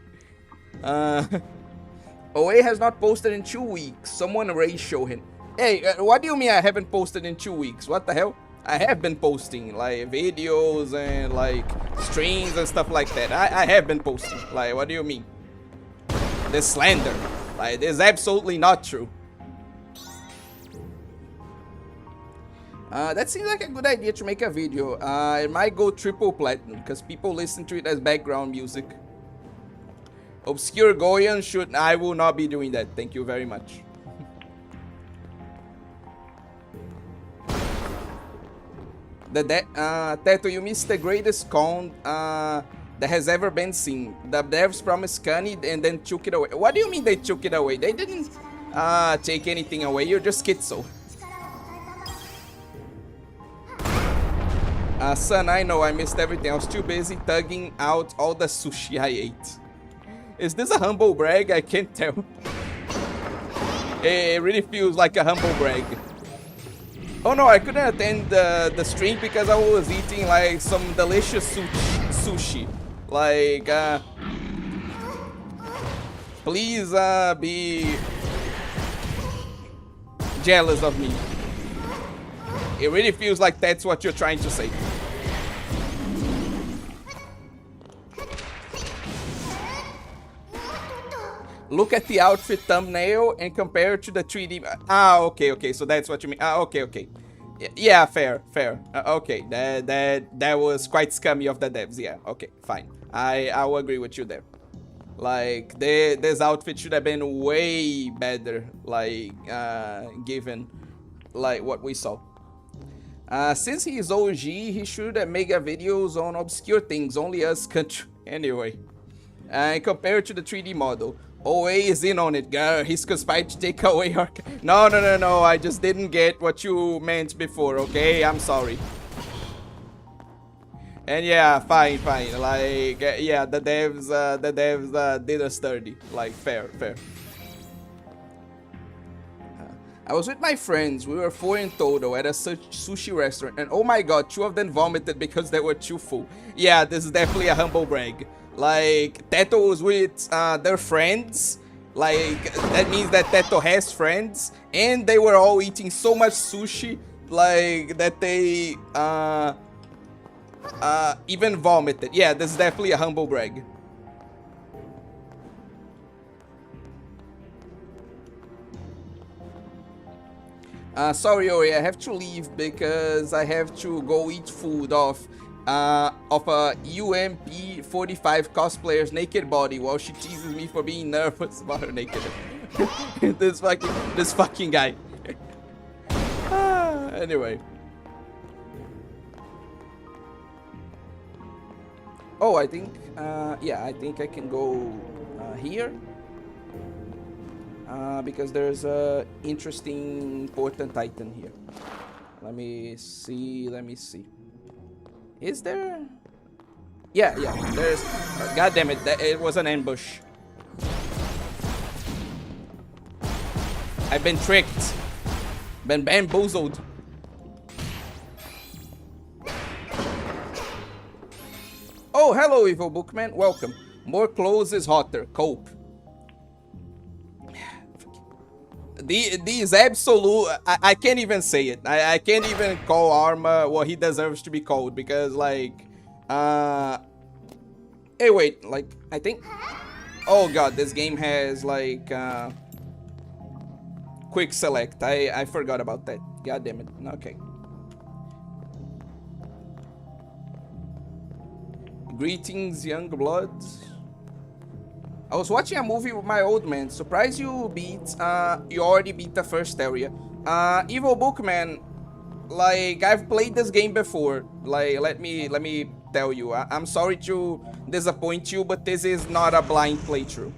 OA has not posted in 2 weeks. Someone ratio him. Hey, what do you mean I haven't posted in 2 weeks? What the hell? I have been posting, like, videos and, like, streams and stuff like that. I have been posting. Like, what do you mean? This slander. Like, this is absolutely not true. That seems like a good idea to make a video. It might go triple platinum because people listen to it as background music. Obscure Goyan should... I will not be doing that. Thank you very much. Teto, you missed the greatest con that has ever been seen. The devs promised Kani and then took it away. What do you mean they took it away? They didn't take anything away. You're just schizo. Son, I know I missed everything. I was too busy thugging out all the sushi I ate. Is this a humble brag? I can't tell. It really feels like a humble brag. Oh no, I couldn't attend the stream because I was eating, like, some delicious sushi. Like, please be jealous of me. It really feels like that's what you're trying to say. Look at the outfit thumbnail and compare it to the 3D. Ah, okay, so that's what you mean. Ah, okay. Yeah, fair. Okay, that was quite scummy of the devs. Yeah, okay, fine. I will agree with you there. Like, this outfit should have been way better, like, given, like, what we saw. Since he is OG, he should have made videos on obscure things, only us country. Anyway, compared to the 3D model, OA is in on it, girl. He's conspired to take away our... No, I just didn't get what you meant before, okay? I'm sorry. And yeah, fine. Like, yeah, the devs did us dirty. Like, fair. I was with my friends. We were 4 in total at a sushi restaurant, and oh my god, 2 of them vomited because they were too full. Yeah, this is definitely a humble brag. Like, Teto was with their friends. Like, that means that Teto has friends, and they were all eating so much sushi, like, that they even vomited. Yeah, this is definitely a humble brag. Sorry, Ori, I have to leave because I have to go eat food of a UMP 45 cosplayer's naked body while she teases me for being nervous about her naked. this fucking guy. Anyway. Oh, I think, yeah, I think I can go here. Because there's a interesting important item here. Let me see. Is there? Yeah, there's... God damn it, it was an ambush. I've been tricked. Been bamboozled. Oh, hello, Evil Bookman. Welcome. More clothes is hotter. Cope. These absolute... I can't even say it. I can't even call Arma what he deserves to be called, because, like... Hey, wait, like, I think... Oh god, this game has, like, quick select. I forgot about that. God damn it. Okay. Greetings, young bloods. I was watching a movie with my old man. Surprised you already beat the first area. Evil Bookman, like, I've played this game before. Like, let me tell you. I'm sorry to disappoint you, but this is not a blind playthrough.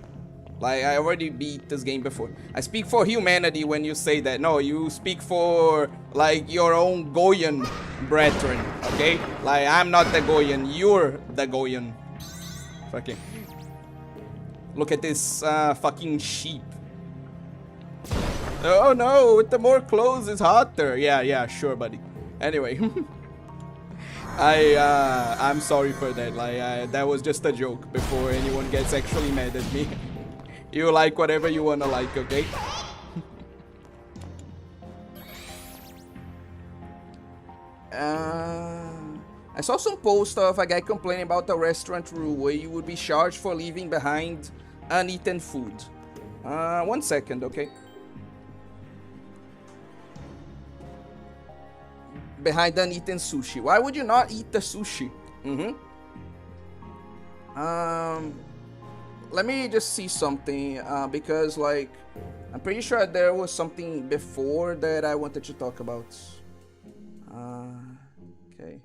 Like, I already beat this game before. I speak for humanity when you say that. No, you speak for, like, your own Goyan brethren, okay? Like, I'm not the Goyan, you're the Goyan. Fucking... Look at this fucking sheep. Oh no, with the more clothes it's hotter. Yeah, sure, buddy. Anyway. I'm sorry for that. Like, that was just a joke before anyone gets actually mad at me. You like whatever you wanna like, okay? I saw some post of a guy complaining about the restaurant rule where you would be charged for leaving behind uneaten food. 1 second, okay? Behind uneaten sushi. Why would you not eat the sushi? Let me just see something, because, like, I'm pretty sure there was something before that I wanted to talk about. Okay.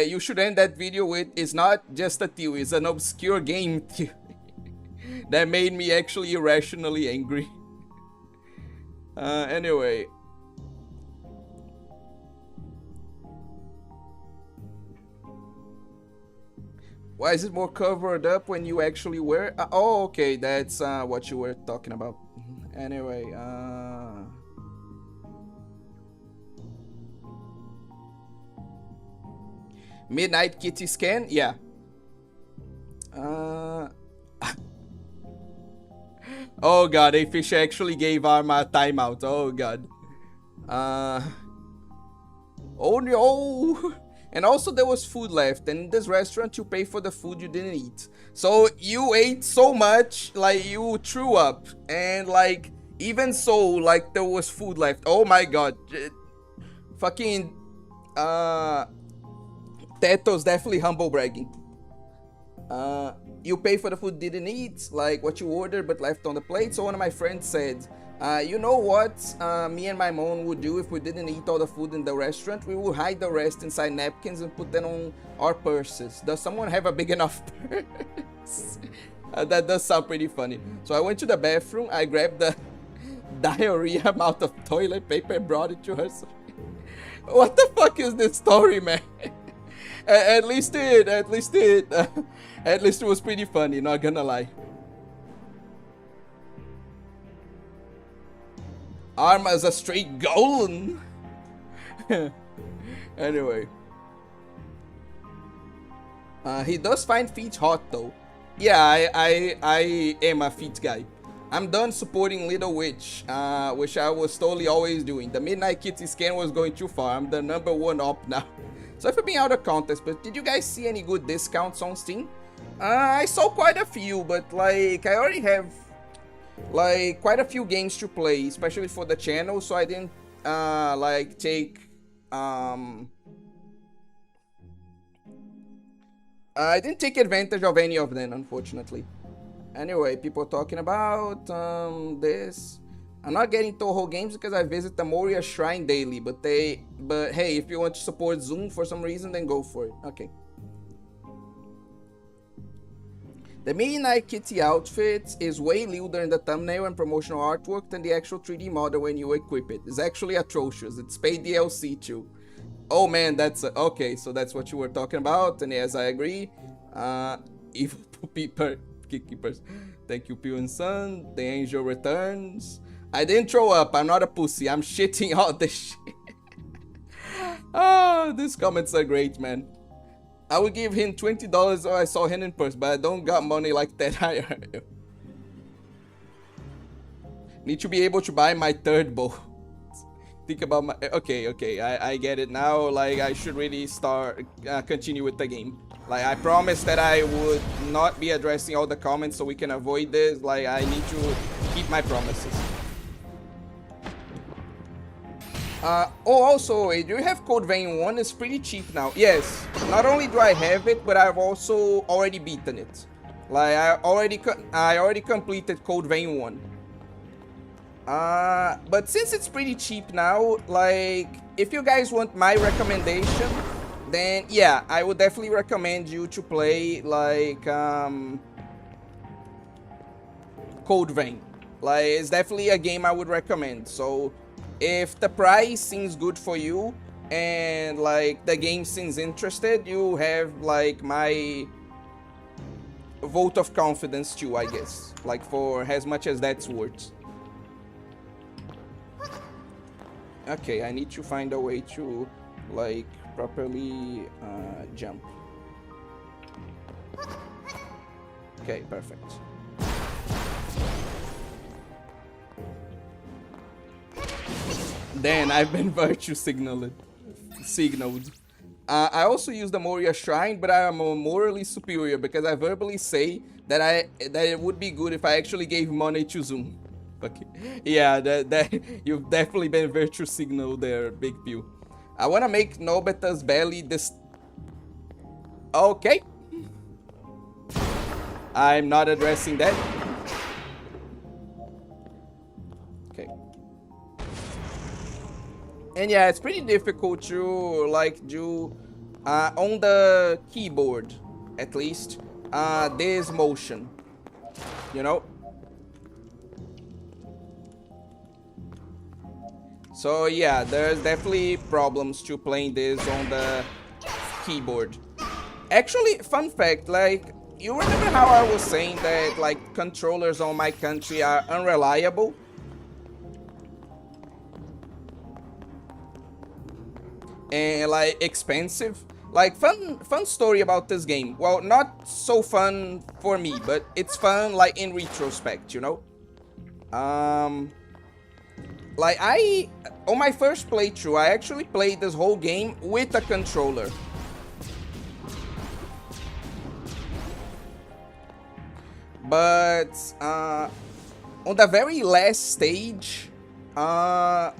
You should end that video with, it's not just a theory, it's an obscure game theory. That made me actually irrationally angry. Anyway. Why is it more covered up when you actually wear? Oh, okay, that's what you were talking about. Anyway, Midnight Kitty Scan? Yeah. Oh god, a fish actually gave Arma a timeout. Oh god. Oh no! And also there was food left, and in this restaurant you pay for the food you didn't eat. So you ate so much, like you threw up, and like even so, like there was food left. Oh my god. Fucking Teto's definitely humble bragging. You pay for the food didn't eat, like what you ordered but left on the plate. So one of my friends said, you know what me and my mom would do if we didn't eat all the food in the restaurant? We would hide the rest inside napkins and put them on our purses. Does someone have a big enough purse? That does sound pretty funny. So I went to the bathroom, I grabbed the diarrhea amount of toilet paper and brought it to her. What the fuck is this story, man? At least it was pretty funny, not gonna lie. Arma's a straight golem. Anyway. He does find feet hot though. Yeah, I am a feet guy. I'm done supporting Little Witch, which I was totally always doing. The Midnight Kitty scan was going too far. I'm the #1 op now. So for being out of contest, but did you guys see any good discounts on Steam? I saw quite a few, but like I already have like quite a few games to play, especially for the channel, so I didn't like take I didn't take advantage of any of them, unfortunately. Anyway, people talking about this. I'm not getting Toho games because I visit the Moria Shrine daily, but hey, if you want to support Zoom for some reason, then go for it. Okay. The Midnight Kitty outfit is way lewder in the thumbnail and promotional artwork than the actual 3D model when you equip it. It's actually atrocious. It's paid DLC too. Oh man, that's okay, so that's what you were talking about, and yes, I agree. Evil Keepers. Thank you, Pew and Son. The Angel returns. I didn't throw up. I'm not a pussy. I'm shitting all this shit. These comments are great, man. I would give him $20 if I saw him in person, but I don't got money like that. Need to be able to buy my third bow. Think about my... Okay, I get it now. Like, I should really start... continue with the game. Like, I promised that I would not be addressing all the comments so we can avoid this. Like, I need to keep my promises. Also, do you have Code Vein 1? It's pretty cheap now. Yes, not only do I have it, but I've also already beaten it. Like, I already completed Code Vein 1. But since it's pretty cheap now, like, if you guys want my recommendation, then yeah, I would definitely recommend you to play, like, Code Vein. Like, it's definitely a game I would recommend. So if the price seems good for you and like the game seems interested, you have like my vote of confidence too, I guess, like for as much as that's worth. Okay, I need to find a way to like properly jump. Okay, perfect. Then I've been virtue signaled. I also use the Moria Shrine, but I am morally superior because I verbally say that it would be good if I actually gave money to Zoom. Okay. Yeah, that you've definitely been virtue signaled there, Big Pew. I wanna make Nobeta's belly this. Okay. I'm not addressing that. Okay. And yeah, it's pretty difficult to like do on the keyboard, at least, this motion, you know. So yeah, there's definitely problems to playing this on the keyboard. Actually, fun fact, like, you remember how I was saying that like controllers on my country are unreliable? And like expensive? Like, fun story about this game. Well, not so fun for me, but it's fun like in retrospect, you know? Like on my first playthrough, I actually played this whole game with a controller. But on the very last stage, the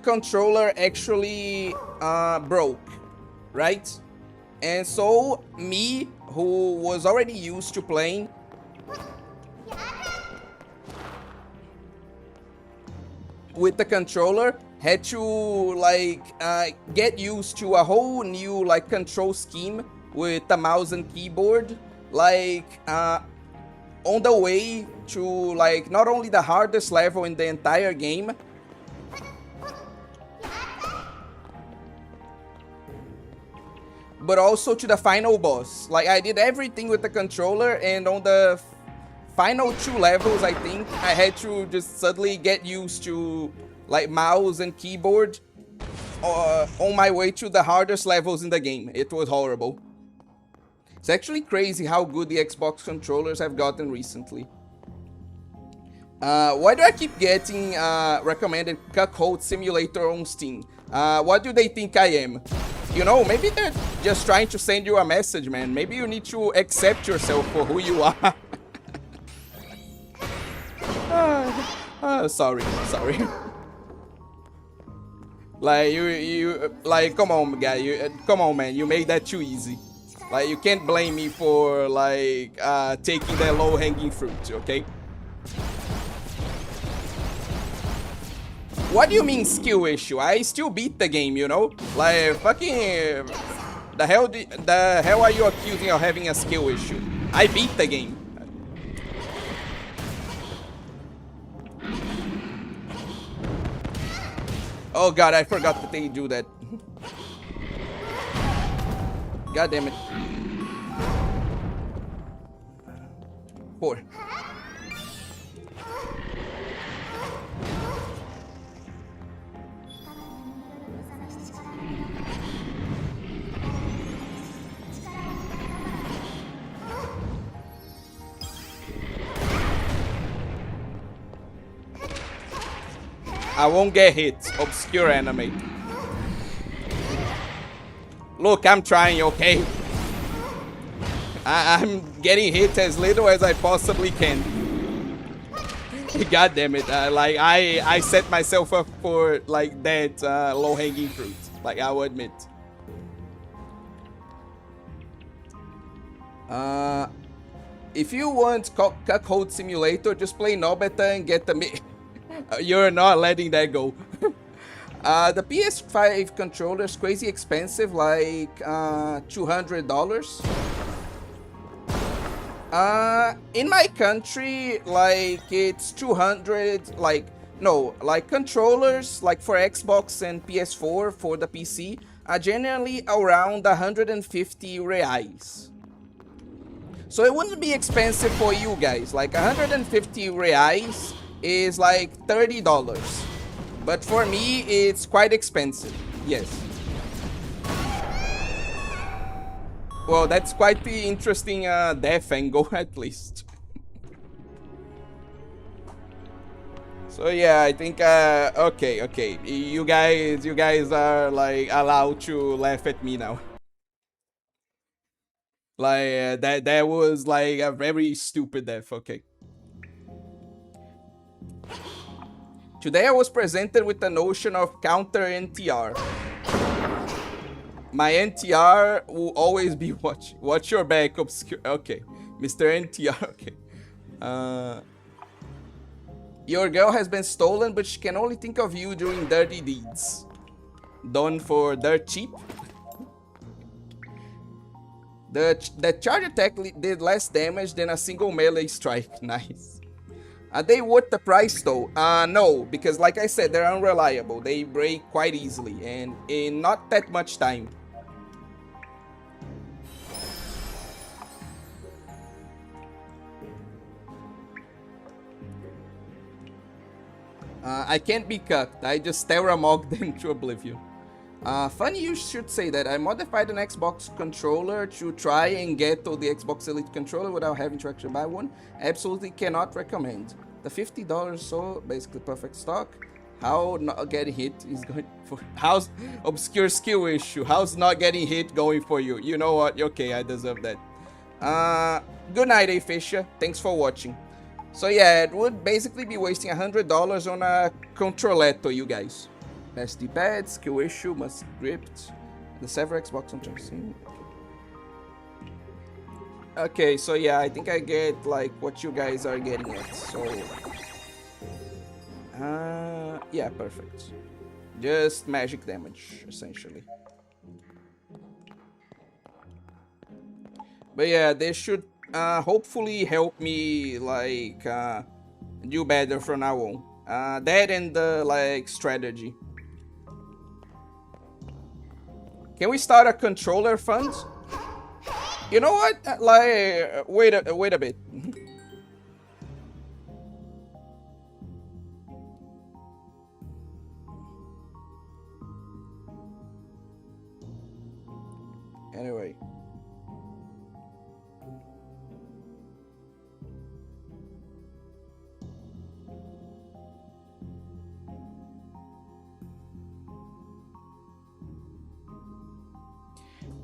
controller actually broke, right? And so me, who was already used to playing, with the controller, had to like get used to a whole new like control scheme with the mouse and keyboard, like on the way to like not only the hardest level in the entire game, but also to the final boss. Like I did everything with the controller, and on the final 2 levels, I think I had to just suddenly get used to like mouse and keyboard on my way to the hardest levels in the game. It was horrible. It's actually crazy how good the Xbox controllers have gotten recently. Why do I keep getting recommended Cuckold Simulator on Steam? What do they think I am? You know, maybe they're just trying to send you a message, man. Maybe you need to accept yourself for who you are. Sorry. Like like come on, guy. Come on, man. You made that too easy. Like you can't blame me for like taking that low-hanging fruit, okay? What do you mean skill issue? I still beat the game, you know? Like fucking the hell are you accusing of having a skill issue? I beat the game. Oh god, I forgot that they do that. God damn it. 4. I won't get hit. Obscure enemy. Look, I'm trying, okay? I'm getting hit as little as I possibly can. God damn it. Like, I set myself up for, like, that low-hanging fruit. Like, I will admit. If you want Cuckold Simulator, just play Nobeta and get the... You're not letting that go. The PS5 controller is crazy expensive, like $200. In my country, like it's 200. Like no, like controllers, like for Xbox and PS4 for the PC, are generally around 150 reais. So it wouldn't be expensive for you guys. Like 150 reais is like $30, but for me it's quite expensive. Yes. Well, that's quite the interesting death angle, at least. So yeah, I think okay. You guys are like allowed to laugh at me now. Like that was like a very stupid death. Okay. Today I was presented with the notion of counter NTR. My NTR will always be watch your back, obscure. Okay, Mr. NTR. Okay. Your girl has been stolen, but she can only think of you doing dirty deeds. Done for dirt cheap. The charge attack did less damage than a single melee strike. Nice. Are they worth the price though? No, because like I said, they're unreliable. They break quite easily and in not that much time. I can't be cucked. I just terramog them to oblivion. Funny you should say that. I modified an Xbox controller to try and get to the Xbox Elite controller without having to actually buy one. Absolutely cannot recommend. The $50 so basically perfect stock. How not getting hit is going for... How's obscure skill issue? How's not getting hit going for you? You know what? Okay, I deserve that. Good night, Fisher. Thanks for watching. So yeah, it would basically be wasting $100 on a controletto, you guys. SD pad, skill issue, must script. The server Xbox on Chelsea. Okay, so yeah, I think I get like what you guys are getting at. So yeah, perfect. Just magic damage, essentially. But yeah, this should hopefully help me like do better from now on. That and the like strategy. Can we start a controller fund? You know what? Like, wait a bit. Anyway.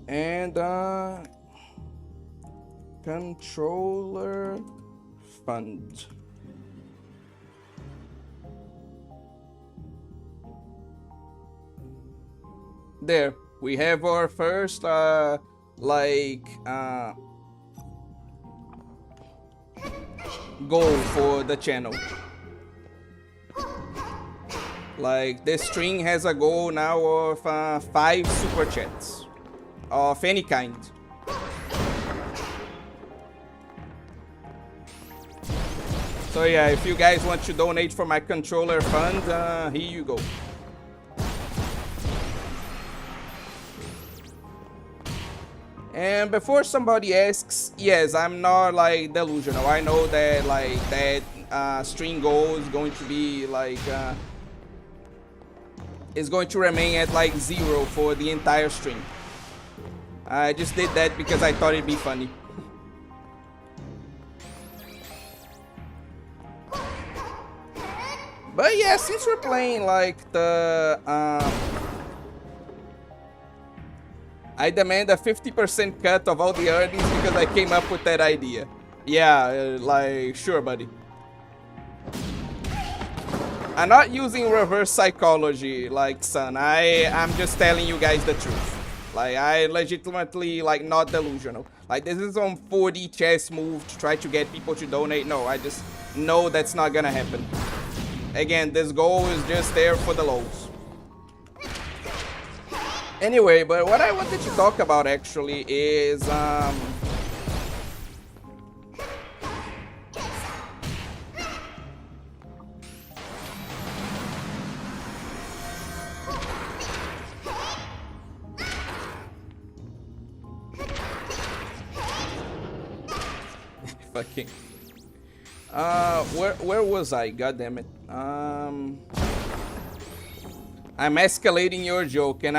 And controller fund. There, we have our first like goal for the channel. Like this string has a goal now of 5 super chats of any kind. So yeah, if you guys want to donate for my controller fund, here you go. And before somebody asks, yes, I'm not like delusional. I know that like that string goal is going to be like is going to remain at like 0 for the entire string. I just did that because I thought it'd be funny. But yeah, since we're playing like the I demand a 50% cut of all the earnings because I came up with that idea. Yeah, like sure, buddy. I'm not using reverse psychology like son. I'm just telling you guys the truth. Like I legitimately like not delusional. Like this is some 4D chess move to try to get people to donate. No, I just know that's not gonna happen. Again, this goal is just there for the lows. Anyway, but what I wanted to talk about actually is fucking where was I? God damn it. I'm escalating your joke and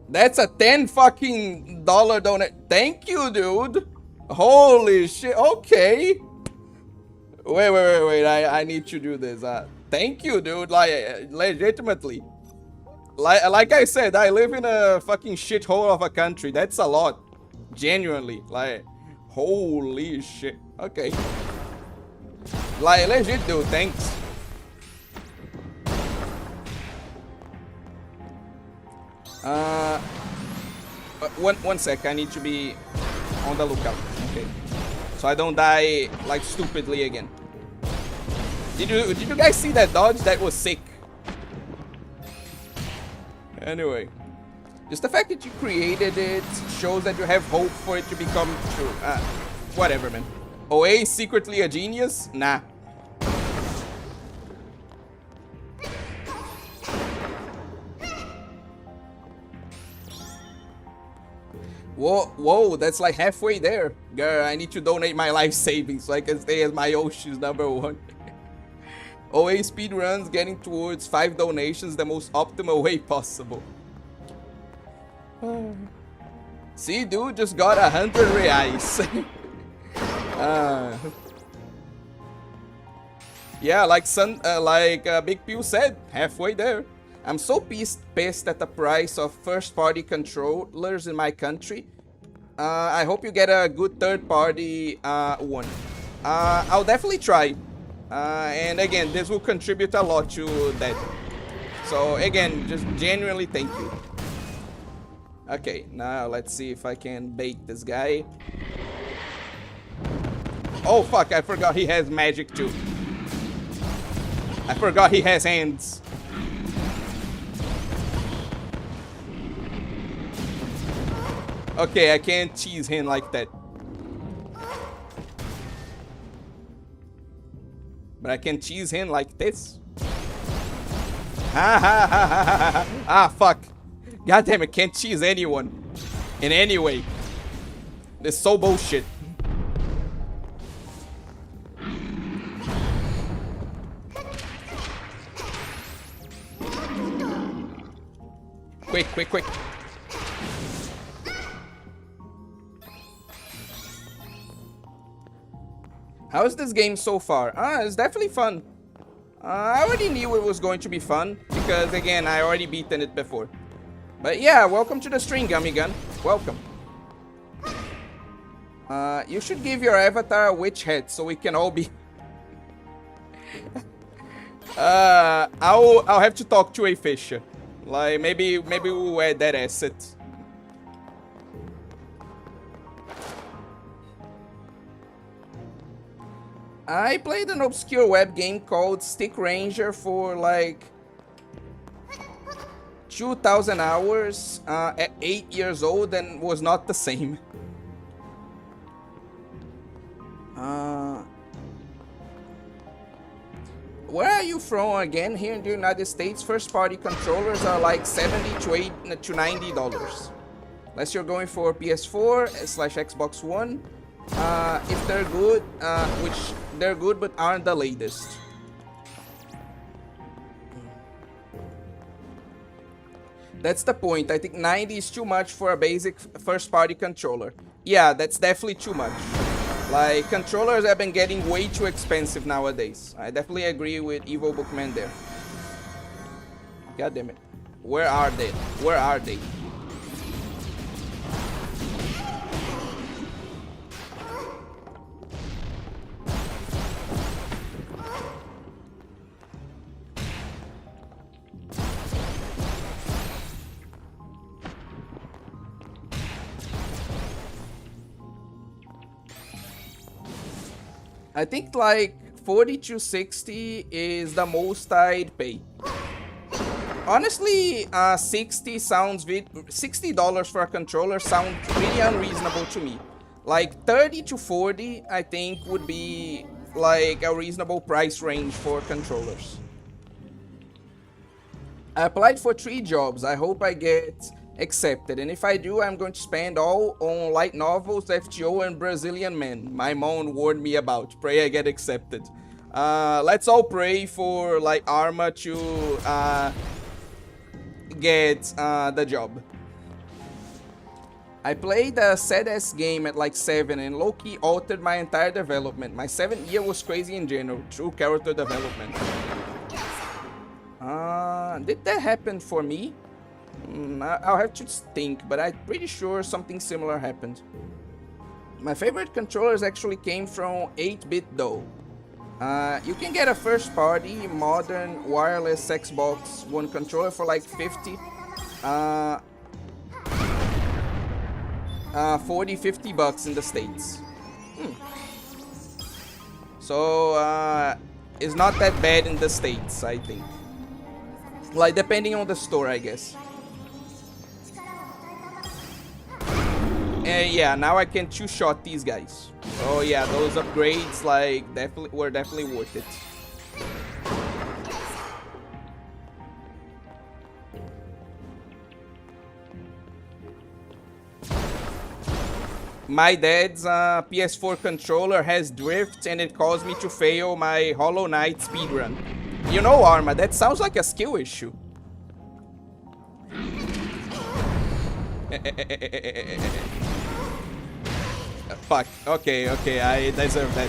that's a $10 fucking donate. Thank you, dude. Holy shit. Okay. Wait. I need to do this. Thank you, dude. Like, legitimately. Like I said, I live in a fucking shithole of a country. That's a lot. Genuinely. Like, holy shit. Okay. Like, legit, dude. Thanks. One sec, I need to be on the lookout. Okay. So I don't die like stupidly again. Did you guys see that dodge? That was sick. Anyway. Just the fact that you created it shows that you have hope for it to become true. Whatever, man. OA is secretly a genius? Nah. Whoa, that's like halfway there. Girl, I need to donate my life savings so I can stay as my Yoshi's #1. OA speedruns getting towards 5 donations the most optimal way possible. See, dude, just got 100 reais. Yeah, like Big Pew said, halfway there. I'm so pissed at the price of first-party controllers in my country. I hope you get a good third-party one. I'll definitely try. And again, this will contribute a lot to that. So again, just genuinely thank you. Okay, now let's see if I can bait this guy. Oh fuck, I forgot he has magic too. I forgot he has hands. Okay, I can't cheese him like that. But I can cheese him like this. Ha ha ha ha ha ha. Ah, fuck. God damn it, can't cheese anyone. In any way. This is so bullshit. Quick, quick, quick. How is this game so far? It's definitely fun. I already knew it was going to be fun because, again, I already beaten it before. But yeah, welcome to the stream, Gummy Gun. Welcome. You should give your avatar a witch hat so we can all be... I'll have to talk to a fisher. Like, maybe we'll add that asset. I played an obscure web game called Stick Ranger for like 2,000 hours at 8 years old and was not the same. Where are you from again? Here in the United States, first party controllers are like $70 to $90. Unless you're going for PS4/Xbox One. If they're good, which they're good but aren't the latest. That's the point. I think 90 is too much for a basic first-party controller. Yeah, that's definitely too much. Like, controllers have been getting way too expensive nowadays. I definitely agree with Evil Bookman there. God damn it. Where are they? Where are they? I think like 40 to 60 is the most I'd pay. Honestly, $60 for a controller sounds pretty unreasonable to me. Like 30 to 40, I think would be like a reasonable price range for controllers. I applied for 3 jobs. I hope I get accepted, and if I do, I'm going to spend all on light novels, FGO, and Brazilian men. My mom warned me about. Pray I get accepted. Let's all pray for like Arma to get the job. I played a sad-ass game at like 7 and low-key altered my entire development. My 7th year was crazy in general. True character development. Did that happen for me? I'll have to think, but I'm pretty sure something similar happened. My favorite controllers actually came from 8-bit though. You can get a first-party, modern, wireless Xbox One controller for like 50, 40, 50 bucks in the States. So, it's not that bad in the States, I think. Like, depending on the store, I guess. And yeah, now I can two-shot these guys. Oh yeah, those upgrades like were definitely worth it. My dad's PS4 controller has drift and it caused me to fail my Hollow Knight speedrun. You know, Arma, that sounds like a skill issue. Fuck. Okay, I deserve that.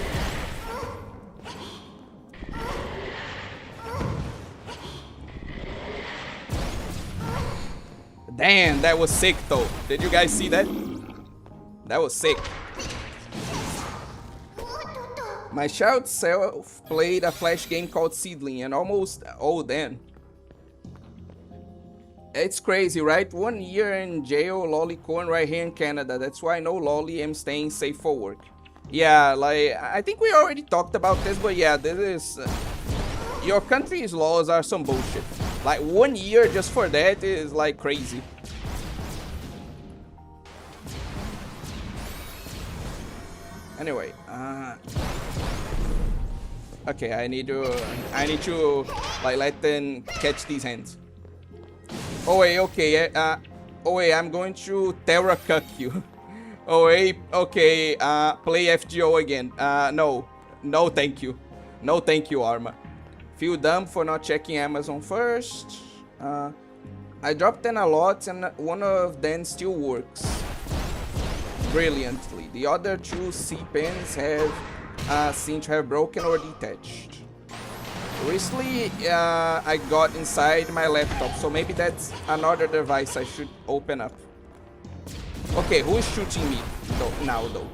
Damn, that was sick though. Did you guys see that? That was sick. My child self played a flash game called Seedling and almost... Oh, damn. It's crazy, right? 1 year in jail, Lolicon right here in Canada. That's why no Loli, I'm staying safe for work. Yeah, like, I think we already talked about this, but yeah, this is... your country's laws are some bullshit. Like, 1 year just for that is, like, crazy. Anyway, okay, I need to, like, let them catch these hands. Oh wait, okay, oh wait, I'm going to Terra cuck you. Oh wait, okay, play FGO again. No thank you. No thank you, Arma. Feel dumb for not checking Amazon first. I dropped them a lot and one of them still works brilliantly. The other two C-pens have seem to have broken or detached. Recently, I got inside my laptop, so maybe that's another device I should open up. Okay, who is shooting me now, though?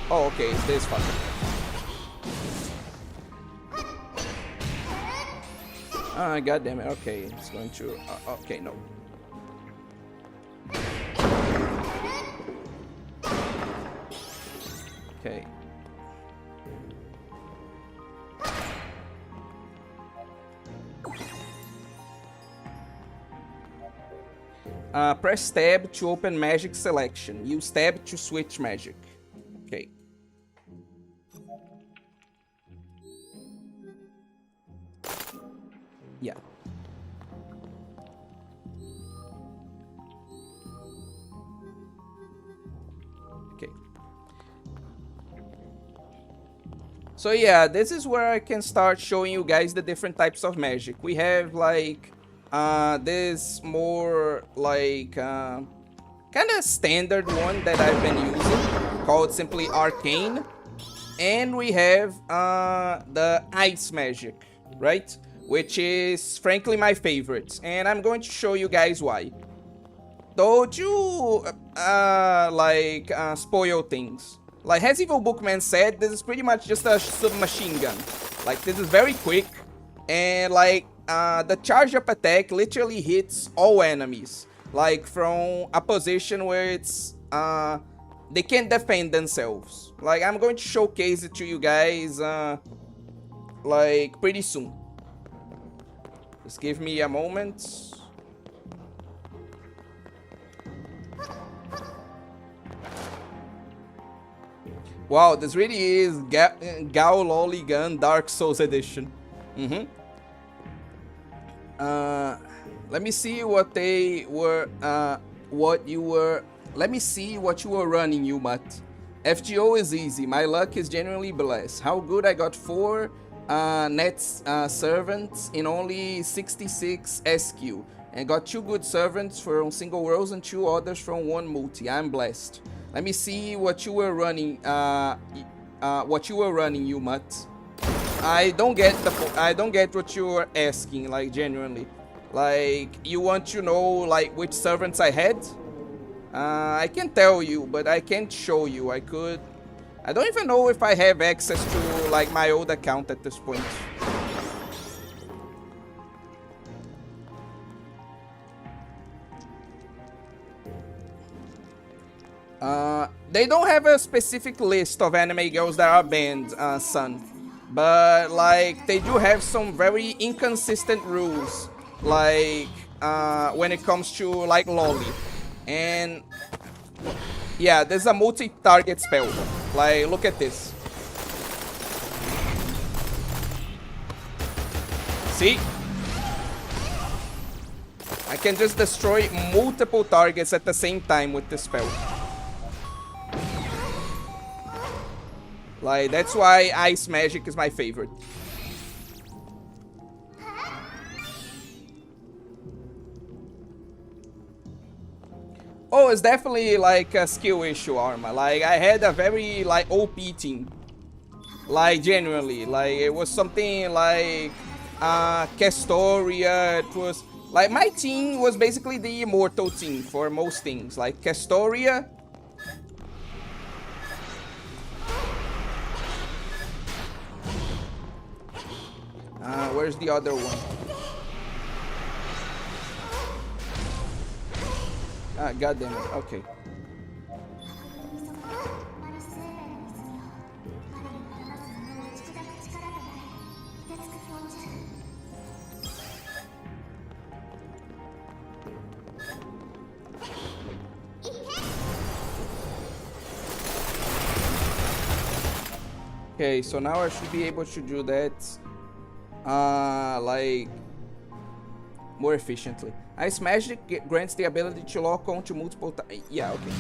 Oh, okay, it's this fucker. God damn it. Okay, it's going to... okay, no. Okay. Press tab to open magic selection. Use tab to switch magic. Okay. Yeah. Okay. So yeah, this is where I can start showing you guys the different types of magic. We have like this more like kind of standard one that I've been using called simply Arcane, and we have the ice magic, right, which is frankly my favorite, and I'm going to show you guys why. Don't you spoil things. Like as Evil Bookman said, this is pretty much just a submachine gun. Like this is very quick, and like the charge up attack literally hits all enemies, like from a position where it's they can't defend themselves. Like I'm going to showcase it to you guys like pretty soon. Just give me a moment. Wow, this really is Gao Loli Gun Dark Souls Edition. Let me see what they were, let me see what you were running, you mutt. FGO is easy, my luck is genuinely blessed. How good, I got 4 net servants in only 66 SQ. And got 2 good servants from single worlds and 2 others from 1 multi. I'm blessed. Let me see what you were running, you mutt. I don't get what you're asking, like genuinely. Like you want to know like which servants I had? I can tell you, but I can't show you. I don't even know if I have access to like my old account at this point. They don't have a specific list of anime girls that are banned, son. But like they do have some very inconsistent rules, like when it comes to like Loli. And yeah, there's a multi-target spell. Like look at this. See? I can just destroy multiple targets at the same time with this spell. Like, that's why ice magic is my favorite. Oh, it's definitely like a skill issue, Arma. Like, I had a very, like, OP team. Like, genuinely. Like, it was something like, Castoria. It was, like, my team was basically the immortal team for most things. Like, Castoria. where's the other one? Ah, god damn it. Okay. Okay, so now I should be able to do that, like, more efficiently. Ice Magic grants the ability to lock onto multiple times. Yeah, okay.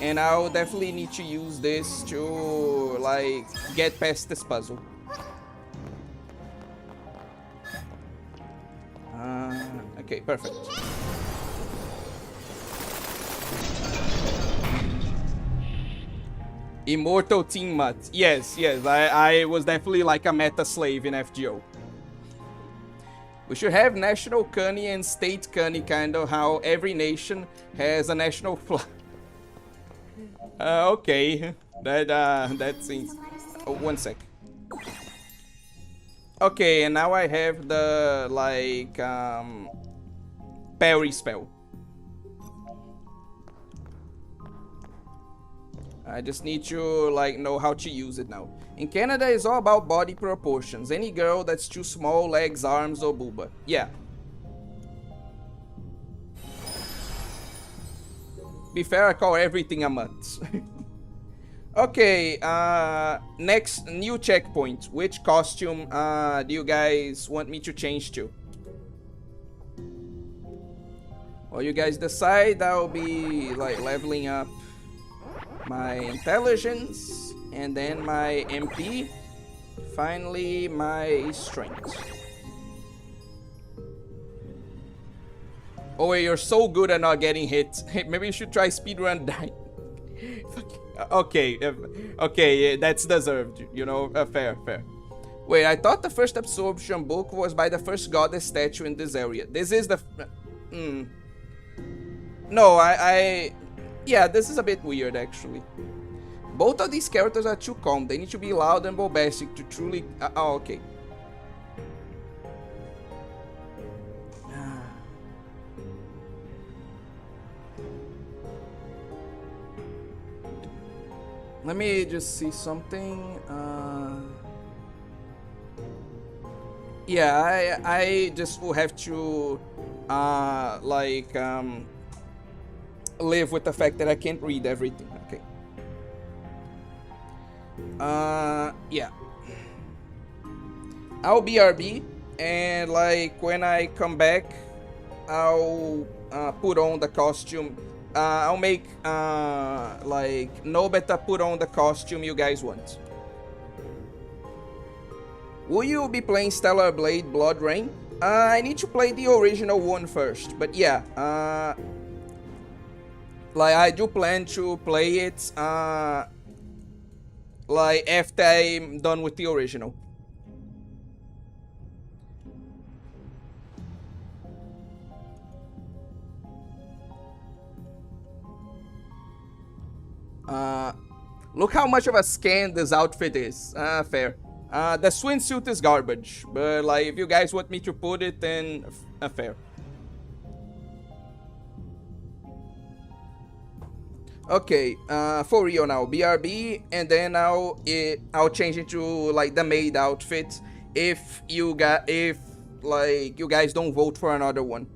And I'll definitely need to use this to, like, get past this puzzle. Okay, perfect. Immortal Team Mutt. Yes, I was definitely like a meta slave in FGO. We should have National Cunny and State Cunny, kind of how every nation has a national flag. Okay. That seems... Oh, one sec. Okay, and now I have the, like, parry spell. I just need to, like, know how to use it now. In Canada, it's all about body proportions. Any girl that's too small, legs, arms, or booba. Yeah. Be fair, I call everything a mutt. Okay, next new checkpoint. Which costume do you guys want me to change to? Well, you guys decide. I'll be, like, leveling up my intelligence, and then my MP, finally my strength. Oh, you're so good at not getting hit. Maybe you should try speedrun dying. Okay, okay, that's deserved, you know, fair. Wait, I thought the first absorption book was by the first goddess statue in this area. This is the... No, yeah, this is a bit weird, actually. Both of these characters are too calm. They need to be loud and bombastic to truly... oh, okay. Let me just see something. Yeah, I just will have to, like, live with the fact that I can't read everything. Okay. Yeah. I'll BRB, and, like, when I come back, I'll put on the costume. I'll make, like, Nobeta put on the costume you guys want. Will you be playing Stellar Blade Blood Rain? I need to play the original one first, but yeah, like, I do plan to play it, like, after I'm done with the original. Look how much of a scan this outfit is. Fair. The swimsuit is garbage, but, like, if you guys want me to put it, then fair. Okay, for real now, BRB, and then I'll change it to, like, the maid outfit if you guys don't vote for another one.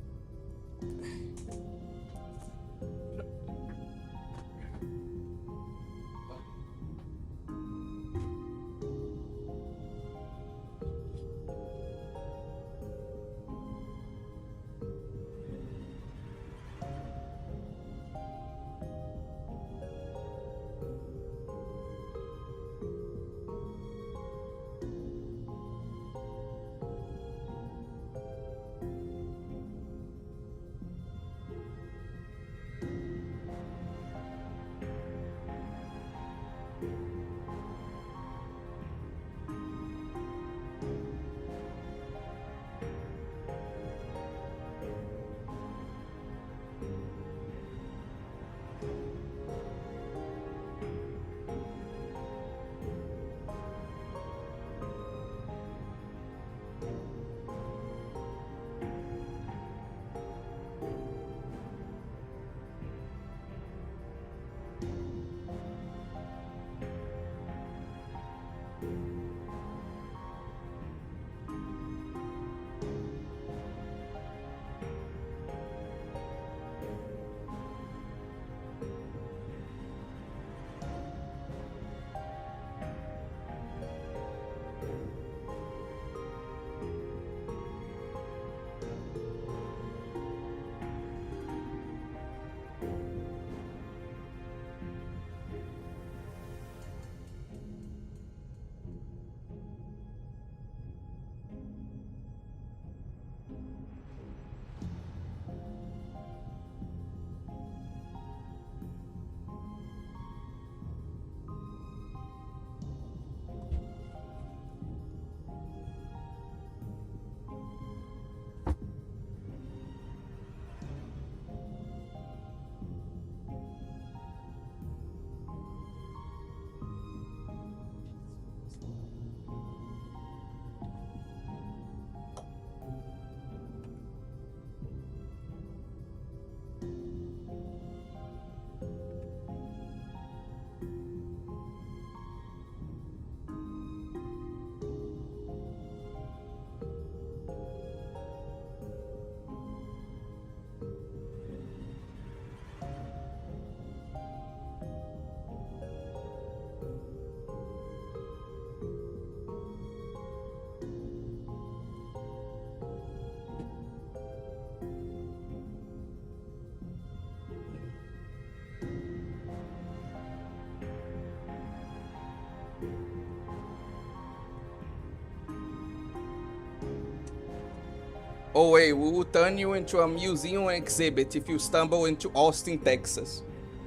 Oh wait, we will turn you into a museum exhibit if you stumble into Austin, Texas.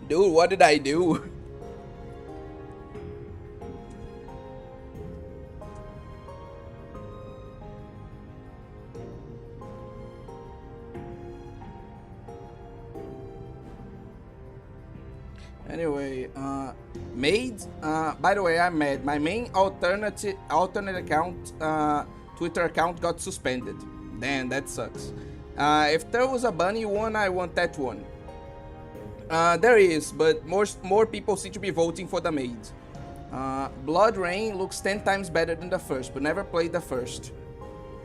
Dude, what did I do? Anyway, maid. By the way, I'm mad. My main alternate account, Twitter account, got suspended. Damn, that sucks. If there was a bunny one, I want that one. There is, but more people seem to be voting for the maid. Blood Rain looks 10 times better than the first, but never played the first.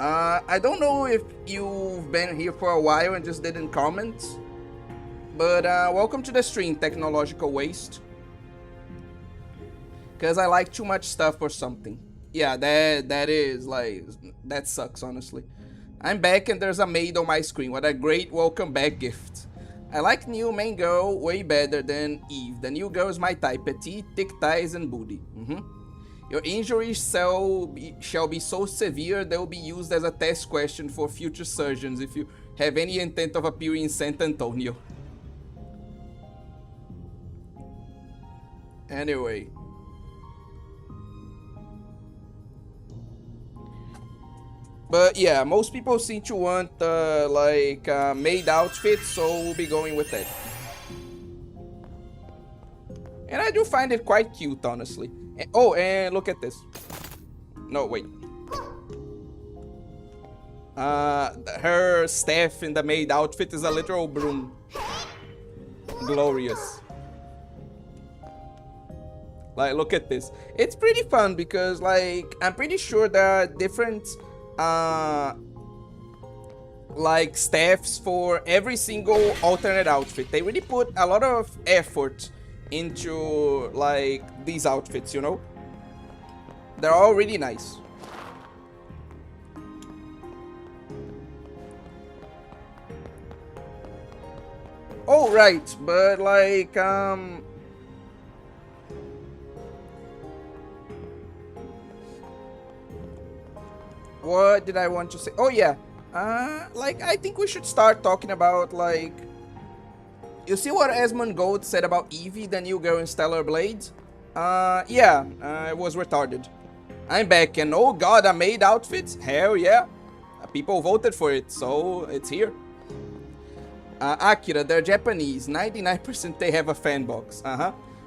I don't know if you've been here for a while and just didn't comment. But welcome to the stream, Technological Waste. Because I like too much stuff or something. Yeah, that is, like, that sucks, honestly. I'm back and there's a maid on my screen. What a great welcome back gift. I like new main girl way better than Eve. The new girl is my type, petite, thick thighs, and booty. Your injuries shall be so severe they will be used as a test question for future surgeons if you have any intent of appearing in San Antonio. Anyway. But yeah, most people seem to want maid outfits, so we'll be going with that. And I do find it quite cute, honestly. Oh, and look at this. No, wait. Her staff in the maid outfit is a literal broom. Glorious. Like, look at this. It's pretty fun because, like, I'm pretty sure there are different, like, staffs for every single alternate outfit. They really put a lot of effort into, like, these outfits, you know? They're all really nice. Oh, right, but, like, what did I want to say? Oh, yeah. Like, I think we should start talking about, like... You see what Esmond Gold said about Eevee, the new girl in Stellar Blade? Yeah, it was retarded. I'm back, and oh god, I made outfits? Hell yeah. People voted for it, so it's here. Akira, they're Japanese. 99% they have a fan box.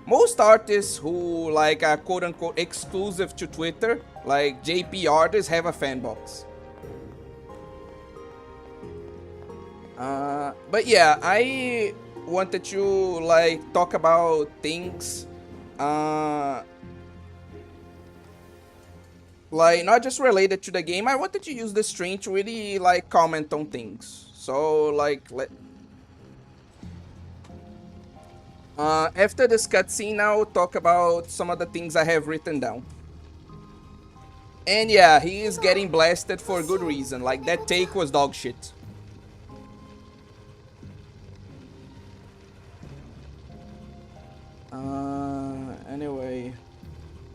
Most artists who, like, are quote-unquote exclusive to Twitter, like JP artists, have a fan box. But yeah, I wanted to, like, talk about things like not just related to the game. I wanted to use the stream to really like comment on things. So like after this cutscene, I'll talk about some of the things I have written down. And yeah, he is getting blasted for good reason. Like that take was dog shit. Anyway.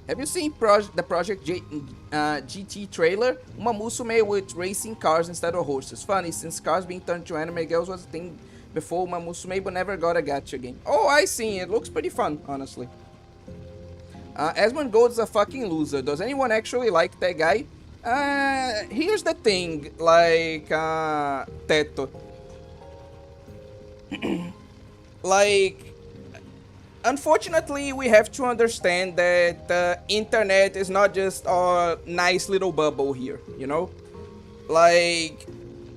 Have you seen the Project GT trailer? Uma musume with racing cars instead of horses. Funny, since cars being turned to anime girls was a thing before Uma musume, but never got a gacha game. Oh, I see. It looks pretty fun, honestly. Asmongold is a fucking loser. Does anyone actually like that guy? Here's the thing, like, Teto. Like, unfortunately, we have to understand that the internet is not just a nice little bubble here, you know? Like,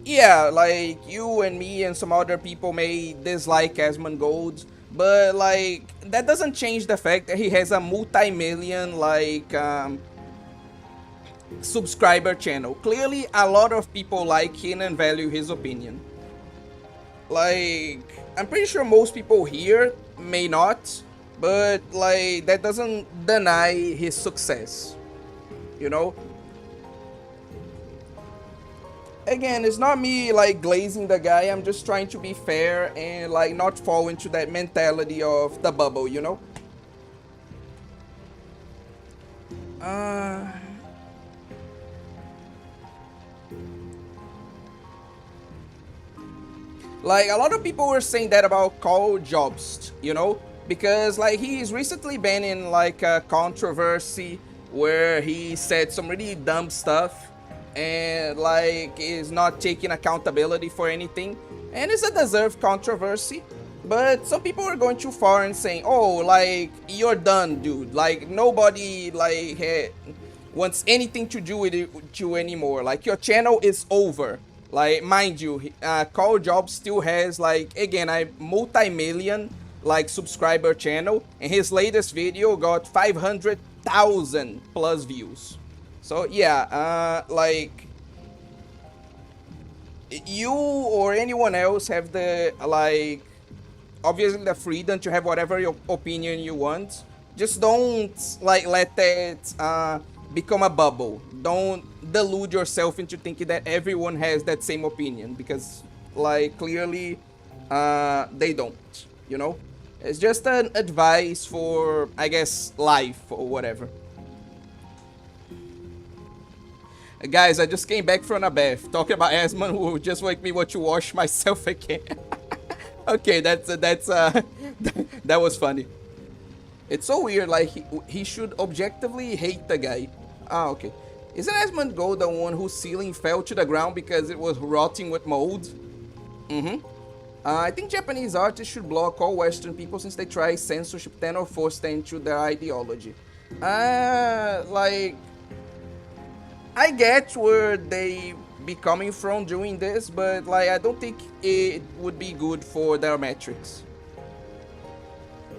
yeah, like, you and me and some other people may dislike Asmongold, but, like, that doesn't change the fact that he has a multi-million, like, subscriber channel. Clearly, a lot of people like him and value his opinion. Like, I'm pretty sure most people here may not, but, like, that doesn't deny his success, you know? Again, it's not me, like, glazing the guy. I'm just trying to be fair and, like, not fall into that mentality of the bubble, you know? Like, a lot of people were saying that about Carl Jobst, you know? Because, like, he's recently been in, like, a controversy where he said some really dumb stuff and, like, is not taking accountability for anything. And it's a deserved controversy. But some people are going too far and saying, oh, like, you're done, dude. Like, nobody, like, wants anything to do with you anymore. Like, your channel is over. Like, mind you, Carl Jobs still has, like, again, a multi-million, like, subscriber channel. And his latest video got 500,000 plus views. So, yeah, like, you or anyone else have the, like, obviously the freedom to have whatever your opinion you want. Just don't, like, let that become a bubble. Don't delude yourself into thinking that everyone has that same opinion, because, like, clearly they don't, you know? It's just an advice for, I guess, life or whatever. Guys, I just came back from a bath. Talking about Asmon who just wake me want to wash myself again. Okay, that's that was funny. It's so weird, like, he should objectively hate the guy. Ah, okay. Isn't Asmongold the one whose ceiling fell to the ground because it was rotting with mold? I think Japanese artists should block all Western people since they try censorship then or force them into their ideology. Like, I get where they be coming from doing this, but, like, I don't think it would be good for their metrics.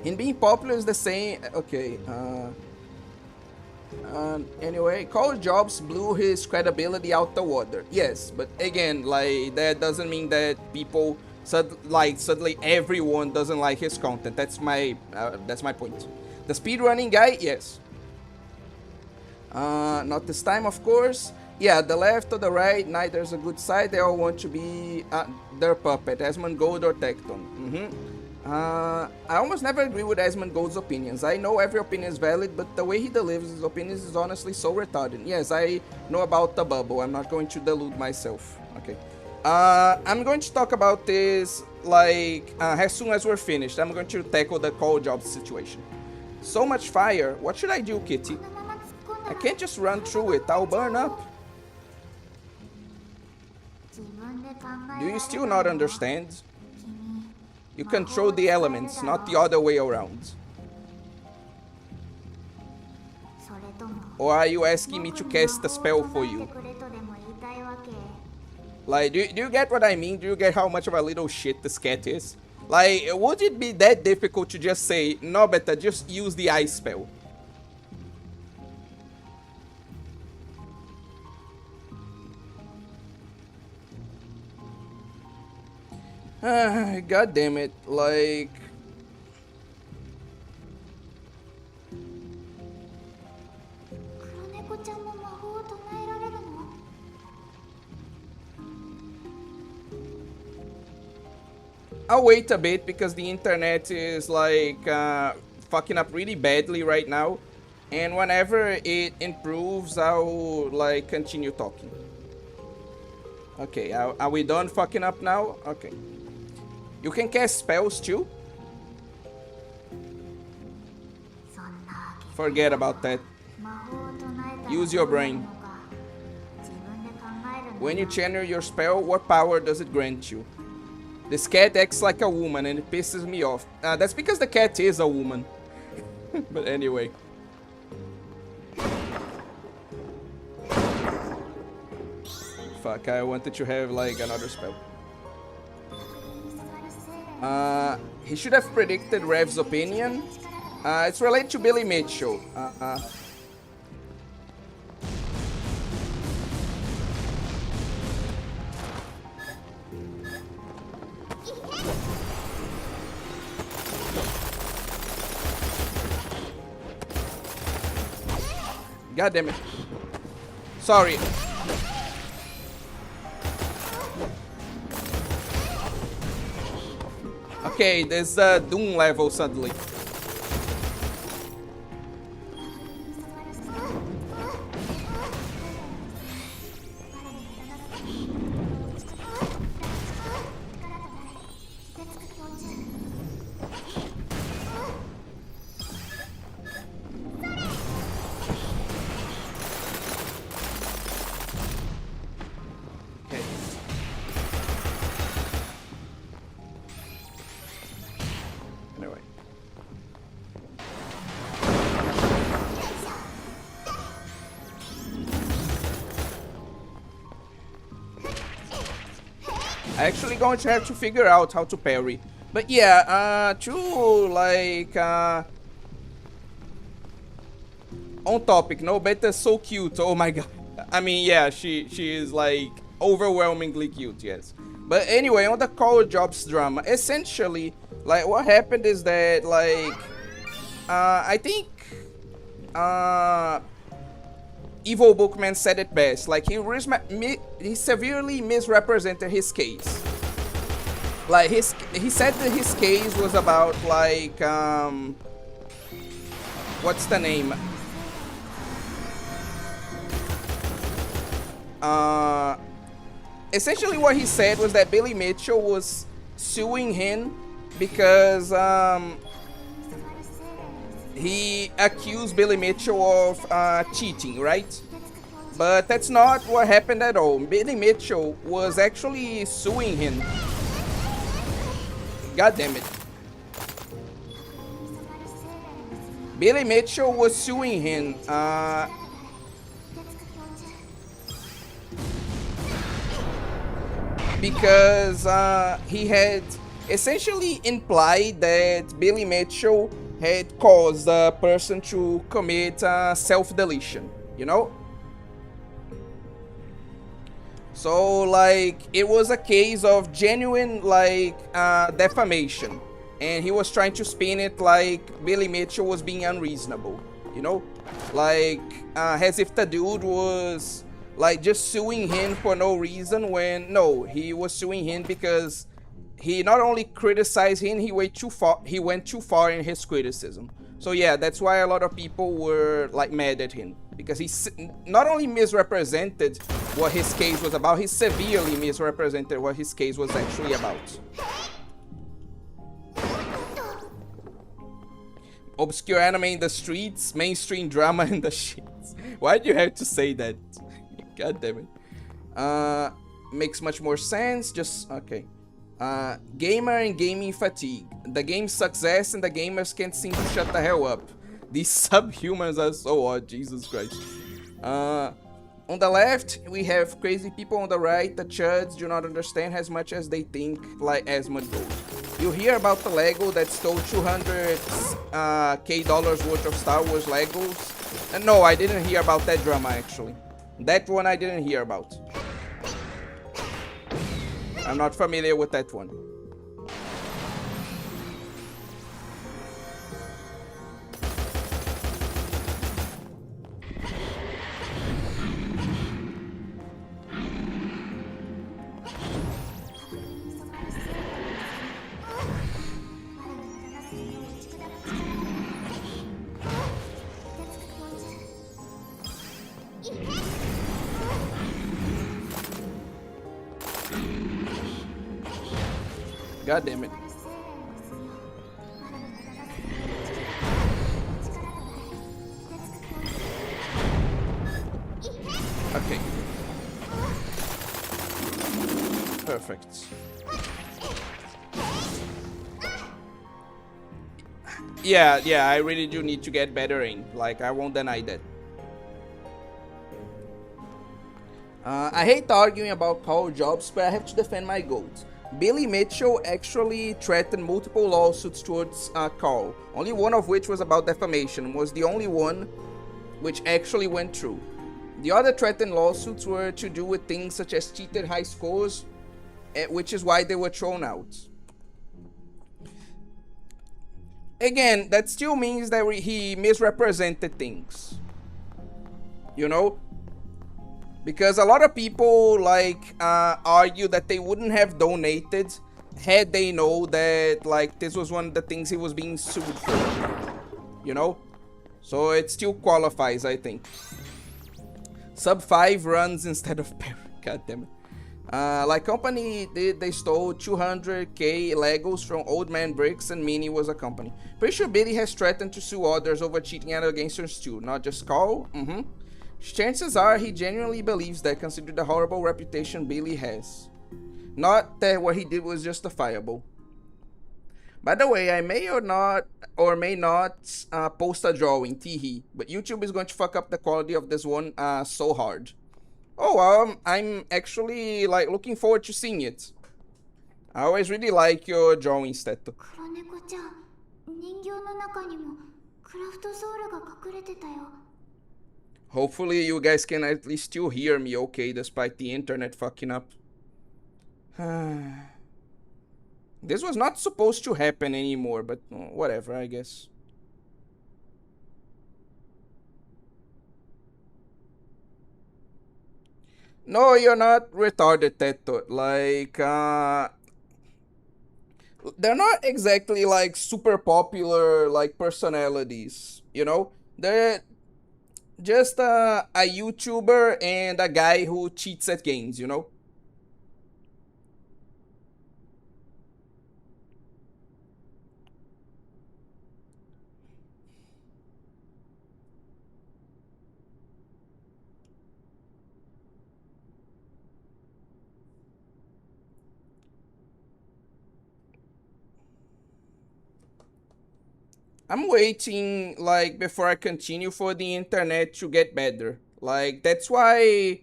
In being popular is the same. Okay, anyway, Carl Jobs blew his credibility out the water. Yes, but again, like, that doesn't mean that people suddenly everyone doesn't like his content. That's my point. The speedrunning guy, yes. Not this time, of course. Yeah, the left or the right, neither's a good side. They all want to be their puppet, Asmongold or Tecton. I almost never agree with Asmongold's opinions. I know every opinion is valid, but the way he delivers his opinions is honestly so retarded. Yes, I know about the bubble. I'm not going to delude myself. Okay. I'm going to talk about this, like, as soon as we're finished. I'm going to tackle the Carl Jobs situation. So much fire. What should I do, Kitty? I can't just run through it. I'll burn up. Do you still not understand? You control the elements, not the other way around. Or are you asking me to cast a spell for you? Like, do you get what I mean? Do you get how much of a little shit this cat is? Like, would it be that difficult to just say, Nobeta, just use the ice spell? God damn it, like... I'll wait a bit because the internet is like fucking up really badly right now. And whenever it improves, I'll like continue talking. Okay, are we done fucking up now? Okay. You can cast spells too? Forget about that. Use your brain. When you channel your spell, what power does it grant you? This cat acts like a woman and it pisses me off. That's because the cat is a woman. But anyway. Fuck, I wanted to have like another spell. He should have predicted Rev's opinion. It's related to Billy Mitchell. God damn it. Sorry. Okay, there's a Doom level suddenly. Actually going to have to figure out how to parry. But yeah, like on topic, Nobeta is so cute. Oh my god. I mean, yeah, she is like overwhelmingly cute, yes. But anyway, on the Call Jobs drama, essentially, like what happened is that like I think Evil Bookman said it best. Like he severely misrepresented his case. Like he said that his case was about like what's the name? Essentially what he said was that Billy Mitchell was suing him because he accused Billy Mitchell of cheating, right? But that's not what happened at all. Billy Mitchell was actually suing him. God damn it. Billy Mitchell was suing him because he had essentially implied that Billy Mitchell had caused a person to commit self-deletion, you know? So, like, it was a case of genuine, like, defamation. And he was trying to spin it like Billy Mitchell was being unreasonable, you know? Like, as if the dude was, like, just suing him for no reason when, no, he was suing him because he not only criticized him, he went too far in his criticism. So yeah, that's why a lot of people were like mad at him, because he not only misrepresented what his case was about, he severely misrepresented what his case was actually about. Obscure anime in the streets, mainstream drama in the shits. Why'd you have to say that? God damn it. Makes much more sense, just okay. Gamer and gaming fatigue. The game's success and the gamers can't seem to shut the hell up. These subhumans are so odd, Jesus Christ. On the left, we have crazy people. On the right, the chuds do not understand as much as they think like Asmod gold. You hear about the Lego that stole $200K worth of Star Wars Legos? No, I didn't hear about that drama actually. That one I didn't hear about. I'm not familiar with that one. God damn it. Okay. Perfect. Yeah, I really do need to get better aim. Like, I won't deny that. I hate arguing about call jobs, but I have to defend my goals. Billy Mitchell actually threatened multiple lawsuits towards Carl, only one of which was about defamation, was the only one which actually went through. The other threatened lawsuits were to do with things such as cheated high scores, which is why they were thrown out. Again, that still means that he misrepresented things. You know? Because a lot of people like argue that they wouldn't have donated had they know that like this was one of the things he was being sued for. You know? So it still qualifies, I think. Sub 5 runs instead of parry. God damn it. Like company, they stole 200k Legos from Old Man Bricks and Minnie was a company. Pretty sure Billy has threatened to sue others over cheating and gangsters too, not just Carl. Chances are he genuinely believes that, considering the horrible reputation Billy has. Not that what he did was justifiable. By the way, I may or may not post a drawing, teehee, but YouTube is going to fuck up the quality of this one so hard. Oh, I'm actually like looking forward to seeing it. I always really like your drawings, Teto. Hopefully you guys can at least still hear me okay, despite the internet fucking up. This was not supposed to happen anymore, but whatever, I guess. No, you're not retarded, Teto. Like, they're not exactly like super popular like personalities, you know? They're just a YouTuber and a guy who cheats at games, you know? I'm waiting, like, before I continue for the internet to get better. Like, that's why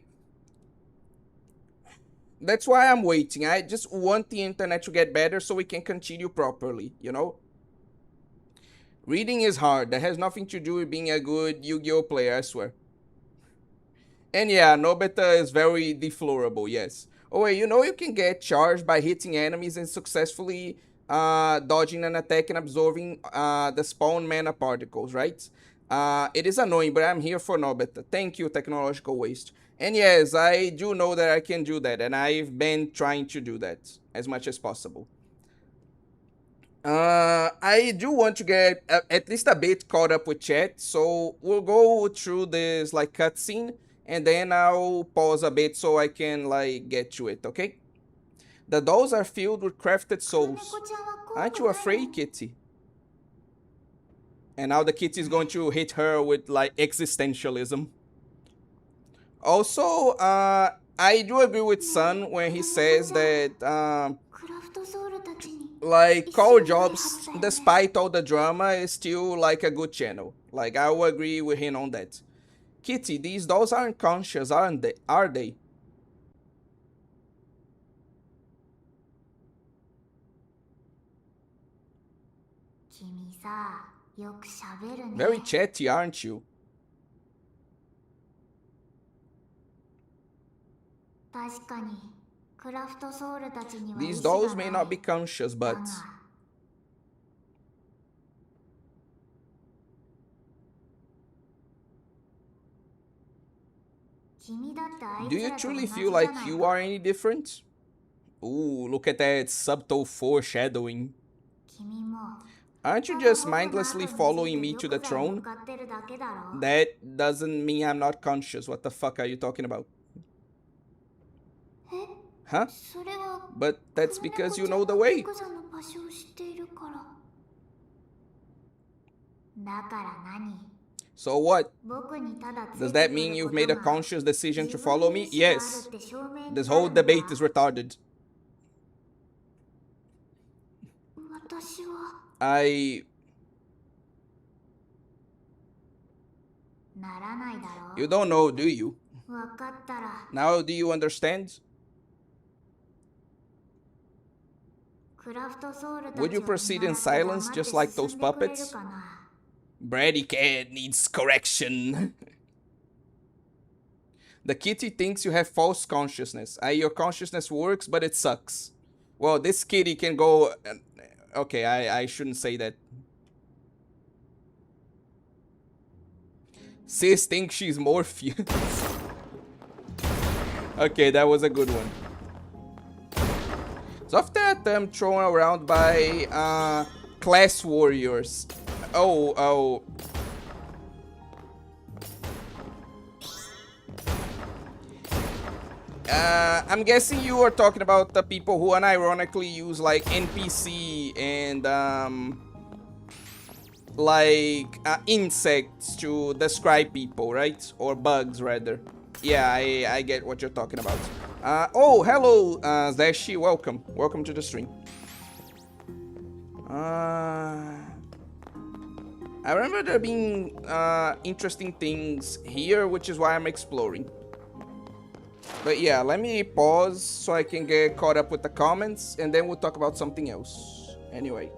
I'm waiting. I just want the internet to get better so we can continue properly, you know? Reading is hard. That has nothing to do with being a good Yu-Gi-Oh player, I swear. And yeah, Nobeta is very deflorable, yes. Oh wait, you know you can get charged by hitting enemies and successfully dodging an attack and absorbing the spawn mana particles, right? It is annoying, but I'm here for Nobeta. Thank you, Technological Waste. And yes, I do know that I can do that, and I've been trying to do that as much as possible. I do want to get at least a bit caught up with chat, so we'll go through this like cutscene, and then I'll pause a bit so I can like get to it, okay? The dolls are filled with crafted souls. Aren't you afraid, Kitty? And now the kitty is going to hit her with like existentialism. Also, I do agree with Sun when he says that like call jobs, despite all the drama, is still like a good channel. Like I will agree with him on that. Kitty, these dolls aren't conscious, aren't they? Are they? Very chatty, aren't you? These dolls may not be conscious, but... Do you truly feel like you are any different? Ooh, look at that subtle foreshadowing. Aren't you just mindlessly following me to the throne? That doesn't mean I'm not conscious. What the fuck are you talking about? Huh? But that's because you know the way. 場所を知っているから。だから何？ So what? 僕にただつ Does いて that く mean る you've こと made a が conscious decision to 自分 follow me? に意志がある Yes. って証明に This な whole るんだ。 debate is retarded. 私は I... ならないだろ You don't know, do you? う。わかったら Now do you understand? クラフトソウルたち Would you を proceed 見 in 習って silence 黙って just like 進 those んでくれる puppets? かな。 Brady cat needs correction. The kitty thinks you have false consciousness. Your consciousness works, but it sucks. Well, this kitty can go... Okay, I shouldn't say that. Sis thinks she's Morpheus. Okay, that was a good one. So after that term thrown around by class warriors. Oh. I'm guessing you are talking about the people who unironically use like NPC and like insects to describe people, right? Or bugs rather. Yeah, I get what you're talking about. Oh, hello, Zashi. Welcome to the stream. I remember there being interesting things here, which is why I'm exploring. But yeah, let me pause so I can get caught up with the comments, and then we'll talk about something else. Anyway.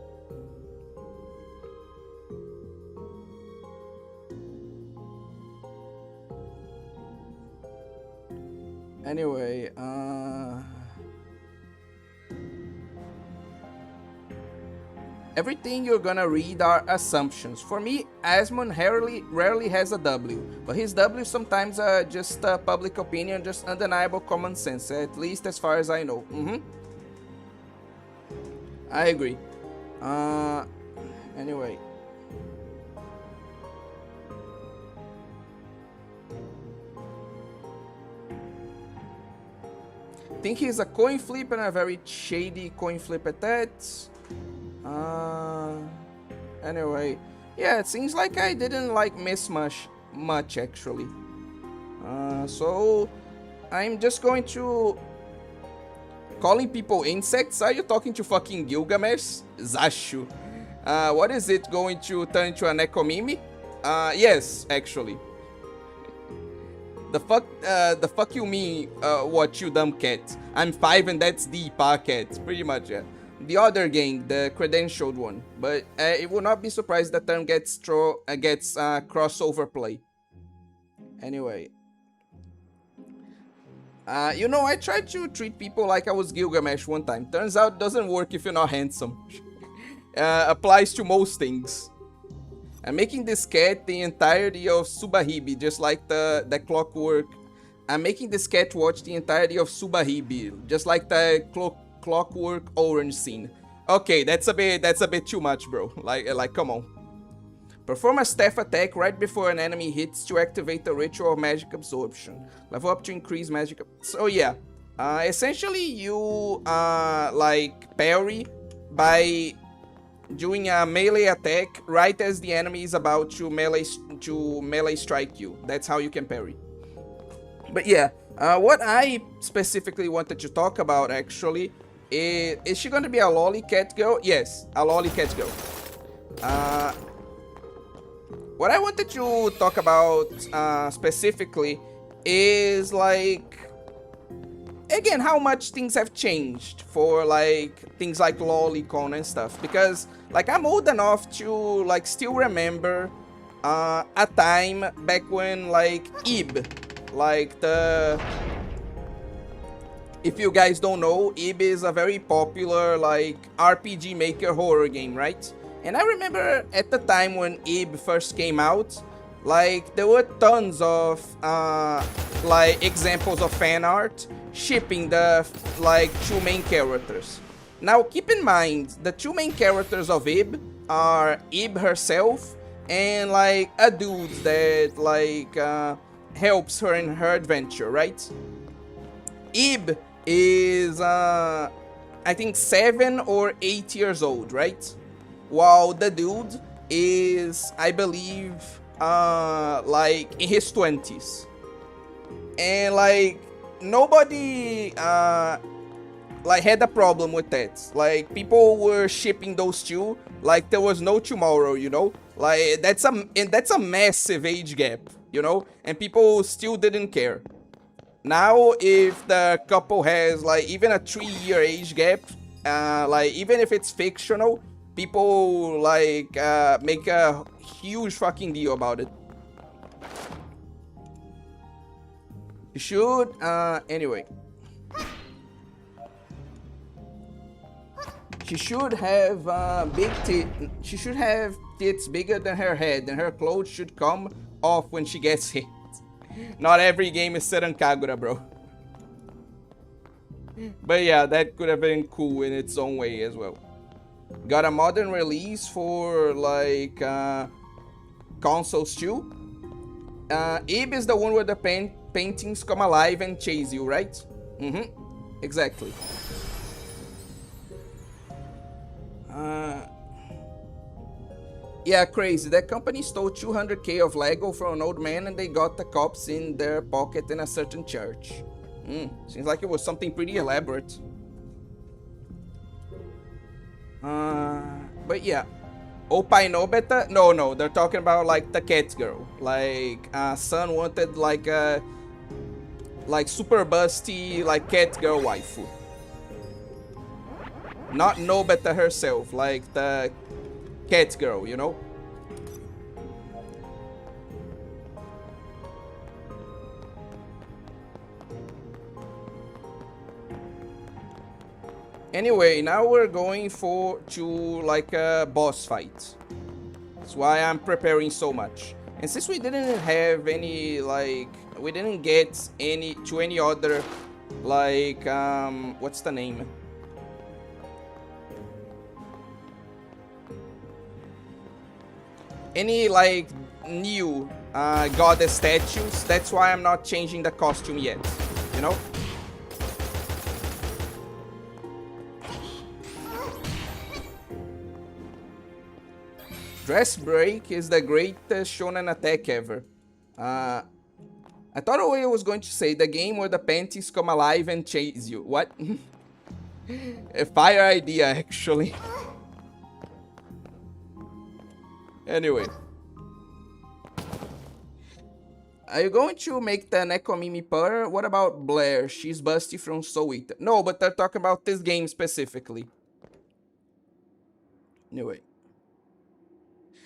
Everything you're gonna read are assumptions. For me, Asmund rarely has a W, but his W sometimes are just public opinion, just undeniable common sense, at least as far as I know. I agree. Anyway. Think he's a coin flip and a very shady coin flip at that. Anyway, yeah, it seems like I didn't like miss much actually. So I'm just going to calling people insects. Are you talking to fucking Gilgamesh? Zashu. What is it going to turn into a Nekomimi? Yes, actually. The fuck you mean, what, you dumb cat? I'm 5 and that's the cat. Pretty much, yeah. The other gang, the credentialed one. But it will not be surprised the term gets crossover play. Anyway. You know, I tried to treat people like I was Gilgamesh one time. Turns out it doesn't work if you're not handsome. Applies to most things. I'm making this cat the entirety of Subahibi, just like the clockwork. I'm making this cat watch the entirety of Subahibi, just like the clockwork orange scene. Okay, that's a bit too much, bro. Like come on. Perform a staff attack right before an enemy hits to activate the ritual of magic absorption. Level up to increase magic. So yeah, essentially you like parry by doing a melee attack right as the enemy is about to melee strike you. That's how you can parry. But yeah, what I specifically wanted to talk about actually is she gonna be a loli cat girl? Yes, a loli cat girl. What I wanted to talk about specifically is like, again, how much things have changed for like things like Lolicon and stuff, because like I'm old enough to like still remember a time back when like Ib, like if you guys don't know, Ib is a very popular like RPG maker horror game, right? And I remember at the time when Ib first came out, like there were tons of like examples of fan art shipping the like two main characters. Now keep in mind, the two main characters of Ib are Ib herself and like a dude that like helps her in her adventure, right? Ib is I think 7 or 8 years old, right? While the dude is, I believe, like in his 20s. And like nobody like had a problem with that. Like people were shipping those two like there was no tomorrow, you know? Like that's a massive age gap, you know? And people still didn't care. Now if the couple has like even a 3-year age gap, like even if it's fictional, people like make a huge fucking deal about it. You should anyway. She should have she should have tits bigger than her head, and her clothes should come off when she gets hit. Not every game is set on Kagura, bro. But yeah, that could have been cool in its own way as well. Got a modern release for like consoles too. Ib is the one where the paintings come alive and chase you, right? Mm-hmm. Exactly. Yeah, crazy. That company stole 200k of Lego from an old man and they got the cops in their pocket in a certain church. Seems like it was something pretty elaborate. But yeah. Opai Nobeta? No, they're talking about like the cat girl. Like, Sun wanted like a super busty like cat girl waifu. Not Nobeta herself, like the cat girl, you know? Anyway, now we're going to like a boss fight. That's why I'm preparing so much. And since we didn't have any like we didn't get any other like what's the name? Any like new goddess statues, that's why I'm not changing the costume yet, you know? Dress Break is the greatest shonen attack ever. I thought I was going to say the game where the panties come alive and chase you. What? A fire idea, actually. Anyway. Are you going to make the Nekomimi purr? What about Blair? She's busty from Soul Eater. No, but they're talking about this game specifically. Anyway.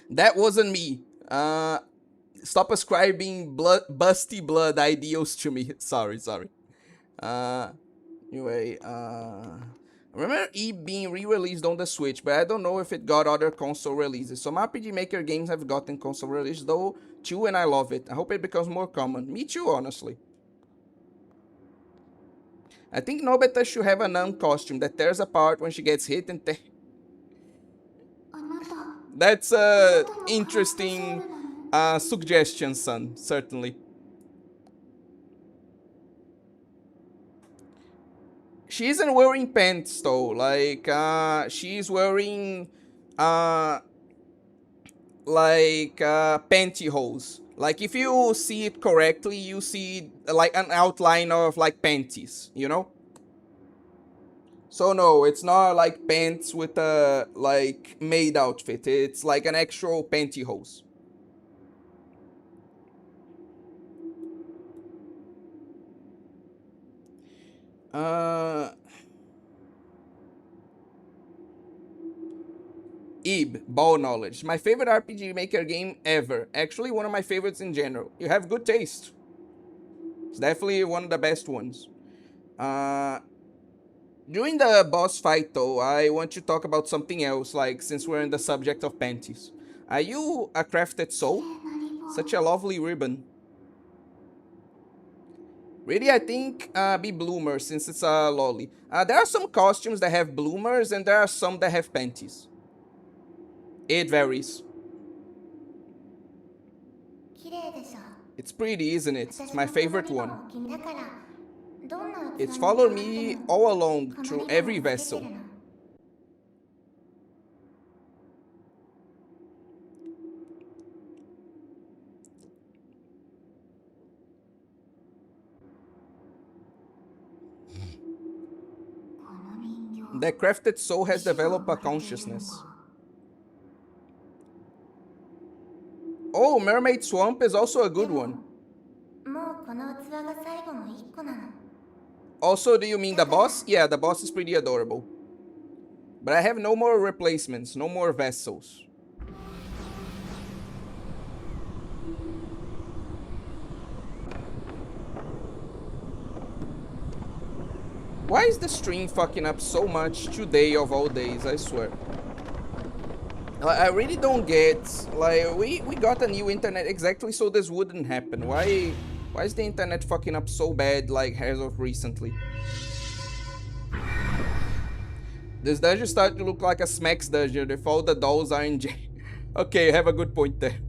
That wasn't me. Stop ascribing busty blood ideals to me. Sorry. Anyway, I remember Eve being re-released on the Switch, but I don't know if it got other console releases. Some RPG Maker games have gotten console releases though, too, and I love it. I hope it becomes more common. Me too, honestly. I think Nobeta should have a nun costume that tears apart when she gets hit and That's a interesting suggestion, son, certainly. She isn't wearing pants though, like she's wearing pantyhose. Like if you see it correctly, you see like an outline of like panties, you know? So no, it's not like pants with a like maid outfit. It's like an actual pantyhose. Ball Knowledge. My favorite RPG Maker game ever. Actually, one of my favorites in general. You have good taste. It's definitely one of the best ones. During the boss fight, though, I want to talk about something else, like, since we're in the subject of panties. Are you a crafted soul? Such a lovely ribbon. Really, I think be bloomer, since it's a loli. There are some costumes that have bloomers, and there are some that have panties. It varies. It's pretty, isn't it? It's my favorite one. It's followed me all along through every vessel. The crafted soul has developed a consciousness. Oh, Mermaid Swamp is also a good one. Also, do you mean the boss? Yeah, the boss is pretty adorable. But I have no more replacements, no more vessels. Why is the stream fucking up so much today of all days, I swear. I really don't get, like, we got a new internet exactly so this wouldn't happen. Why is the internet fucking up so bad, like, as of recently? This dungeon started to look like a Smacks dungeon if all the dolls are in jail. Okay, you have a good point there.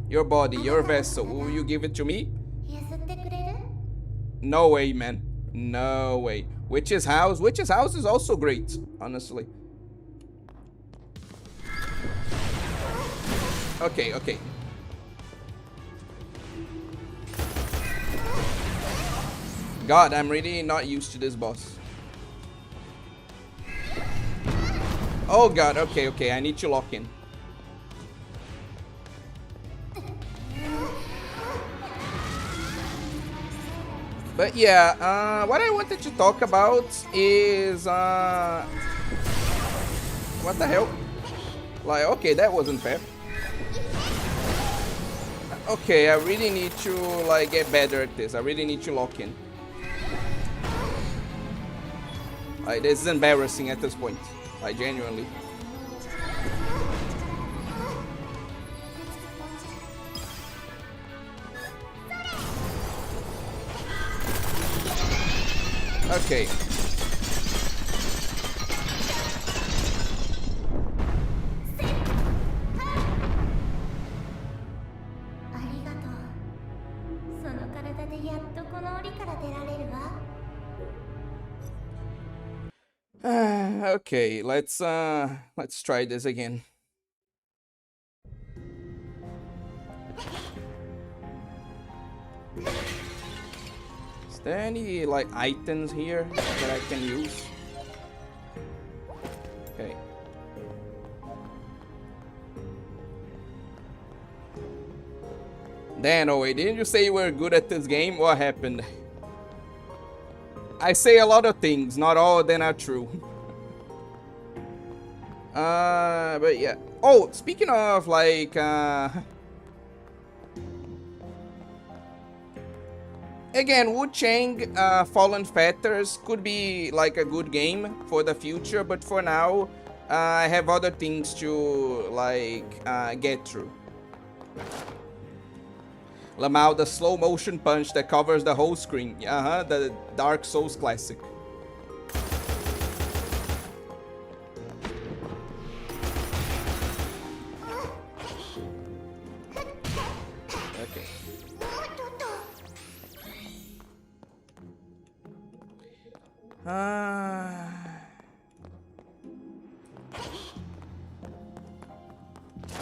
Your body, your vessel, will you give it to me? No way, man. No way. Witch's house is also great, honestly. Okay. God, I'm really not used to this boss. Oh god, okay, I need to lock in. But yeah, what I wanted to talk about is, what the hell? Like, okay, that wasn't fair. Okay, I really need to, like, get better at this. I really need to lock in. Like, this is embarrassing at this point. Like, genuinely. Okay. Okay, let's try this again. Is there any, like, items here that I can use? Okay. Dan, oh wait, didn't you say you were good at this game? What happened? I say a lot of things, not all of them are true. But yeah. Oh, speaking of, like, again, Wu Chang, Fallen Fetters could be, like, a good game for the future, but for now, I have other things to, like, get through. Lamau, the slow motion punch that covers the whole screen. The Dark Souls classic. Okay.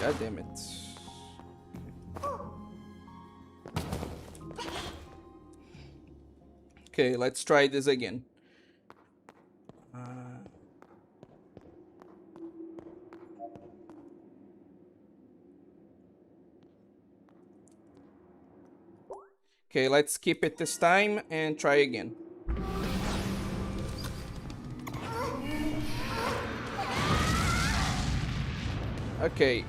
God damn it. Okay, let's try this again. Okay, let's skip it this time and try again. Okay.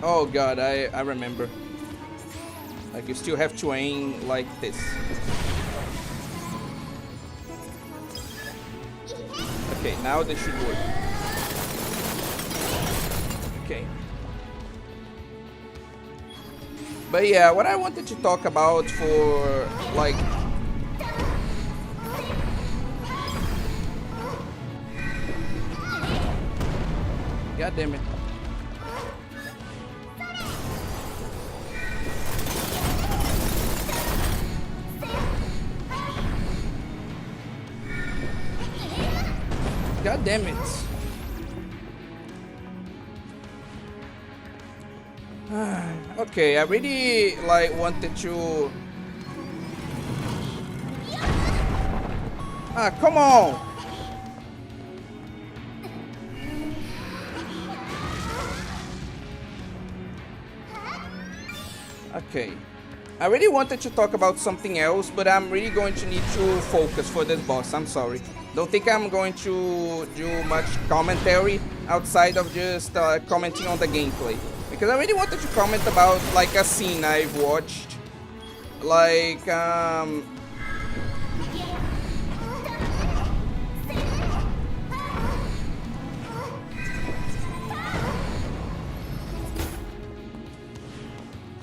Oh god, I remember. Like, you still have to aim like this. Okay, now this should work. Okay. But yeah, what I wanted to talk about for, like, God damn it. God damn it. Okay, I really like wanted to. Ah, come on. Okay. I really wanted to talk about something else, but I'm really going to need to focus for this boss. I'm sorry. Don't think I'm going to do much commentary outside of just commenting on the gameplay. Because I really wanted to comment about like a scene I've watched. Like,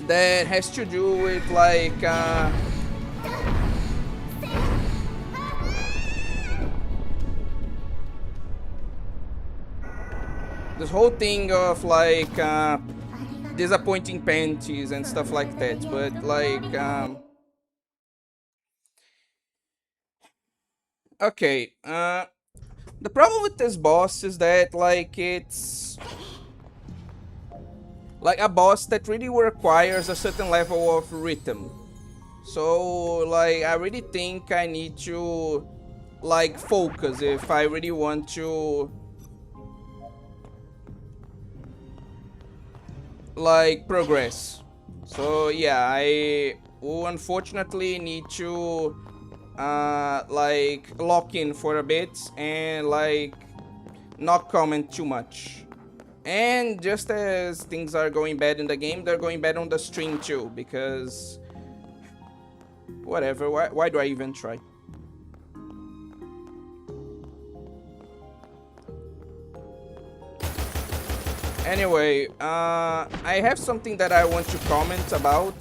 that has to do with like this whole thing of like disappointing panties and stuff like that, but like okay, the problem with this boss is that like it's like a boss that really requires a certain level of rhythm. So like I really think I need to like focus if I really want to like progress. So yeah, I will unfortunately need to like lock in for a bit and like not comment too much. And just as things are going bad in the game, they're going bad on the stream too, because whatever, why do I even try? Anyway, I have something that I want to comment about,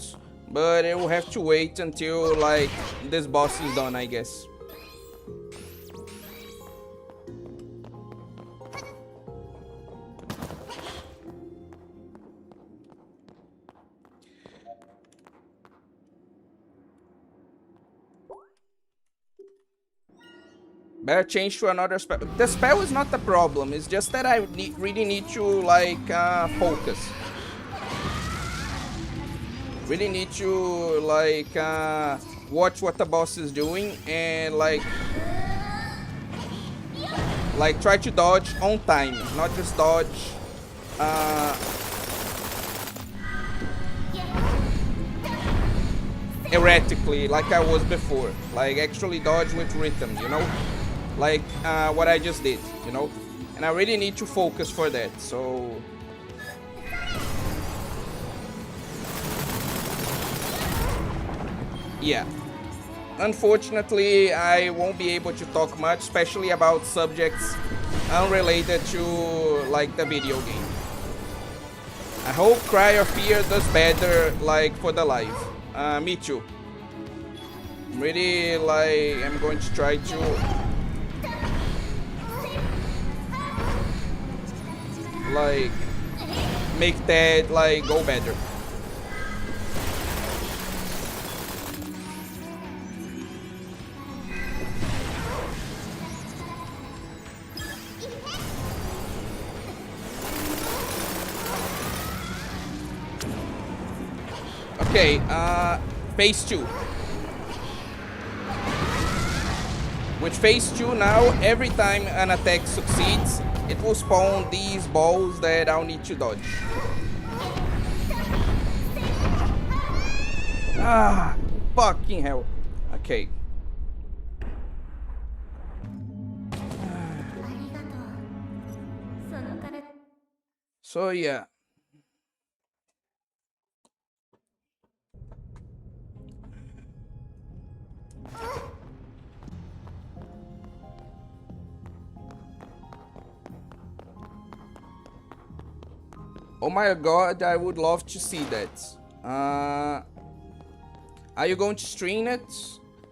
but it will have to wait until like this boss is done, I guess. Better change to another spell. The spell is not the problem. It's just that I really need to like focus. Really need to like watch what the boss is doing and like try to dodge on time, not just dodge erratically like I was before. Like actually dodge with rhythm, you know? Like what I just did, you know? And I really need to focus for that, so yeah. Unfortunately, I won't be able to talk much, especially about subjects unrelated to like the video game. I hope Cry of Fear does better like for the live. Me too. Really like I'm going to try to like make that like go better. Okay, phase 2. With phase 2 now, every time an attack succeeds, it will spawn these balls that I'll need to dodge. Ah, fucking hell. Okay. So yeah. Oh my god, I would love to see that. Are you going to stream it?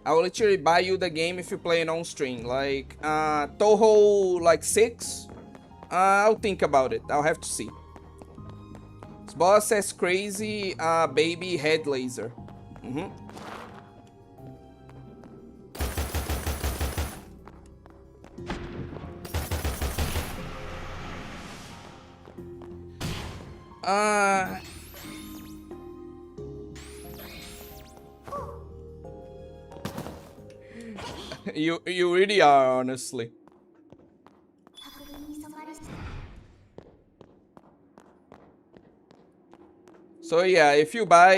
I will literally buy you the game if you play it on stream. Like, Toho like 6 I'll think about it. I'll have to see. This boss says crazy baby head laser. You really are, honestly. So yeah, if you buy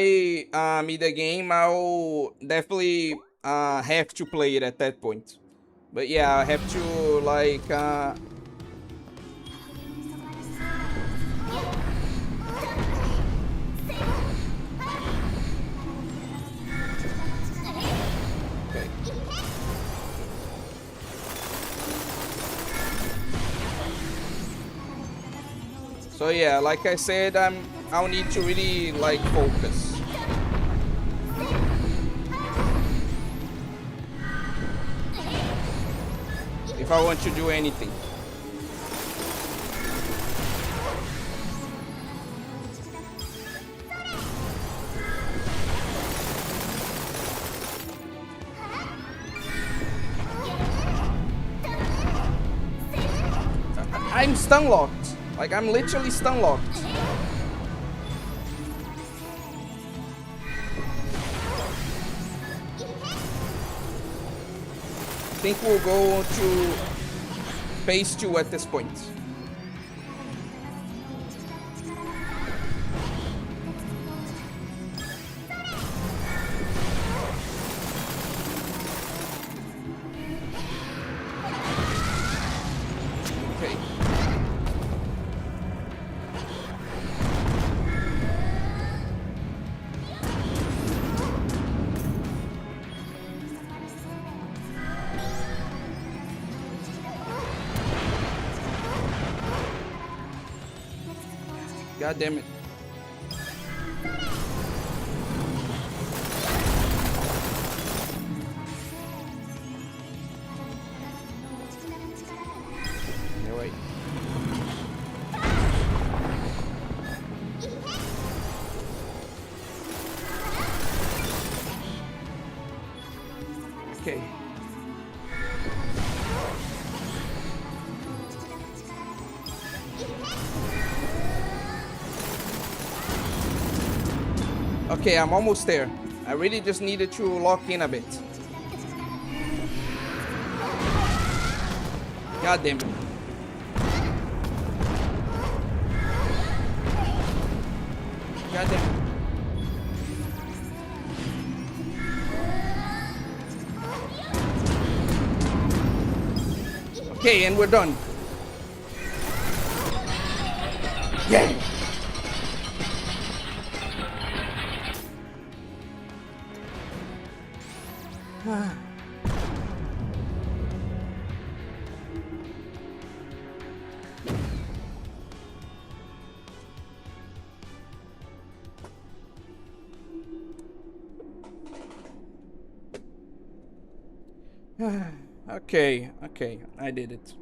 me the game, I'll definitely have to play it at that point. But yeah, I have to like okay. So yeah, like I said, I'll need to really like focus. If I want to do anything. I'm stun locked. Like, I'm literally stun locked. I think we'll go to phase 2 at this point. Okay. God damn it. Yeah, wait. Okay. Okay, I'm almost there. I really just needed to lock in a bit. God damn it. God damn it. Okay, and we're done. Yeah. Okay, I did it.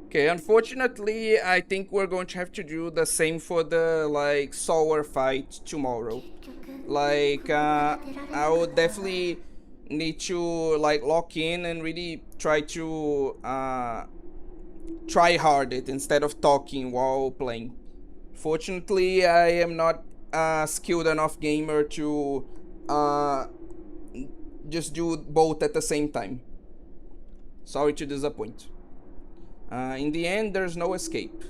Okay, unfortunately, I think we're going to have to do the same for the, like, sour fight tomorrow. Like, I would definitely need to, like, lock in and really try to, try hard it instead of talking while playing. Fortunately, I am not a skilled enough gamer to, just do both at the same time. Sorry to disappoint. In the end, there's no escape.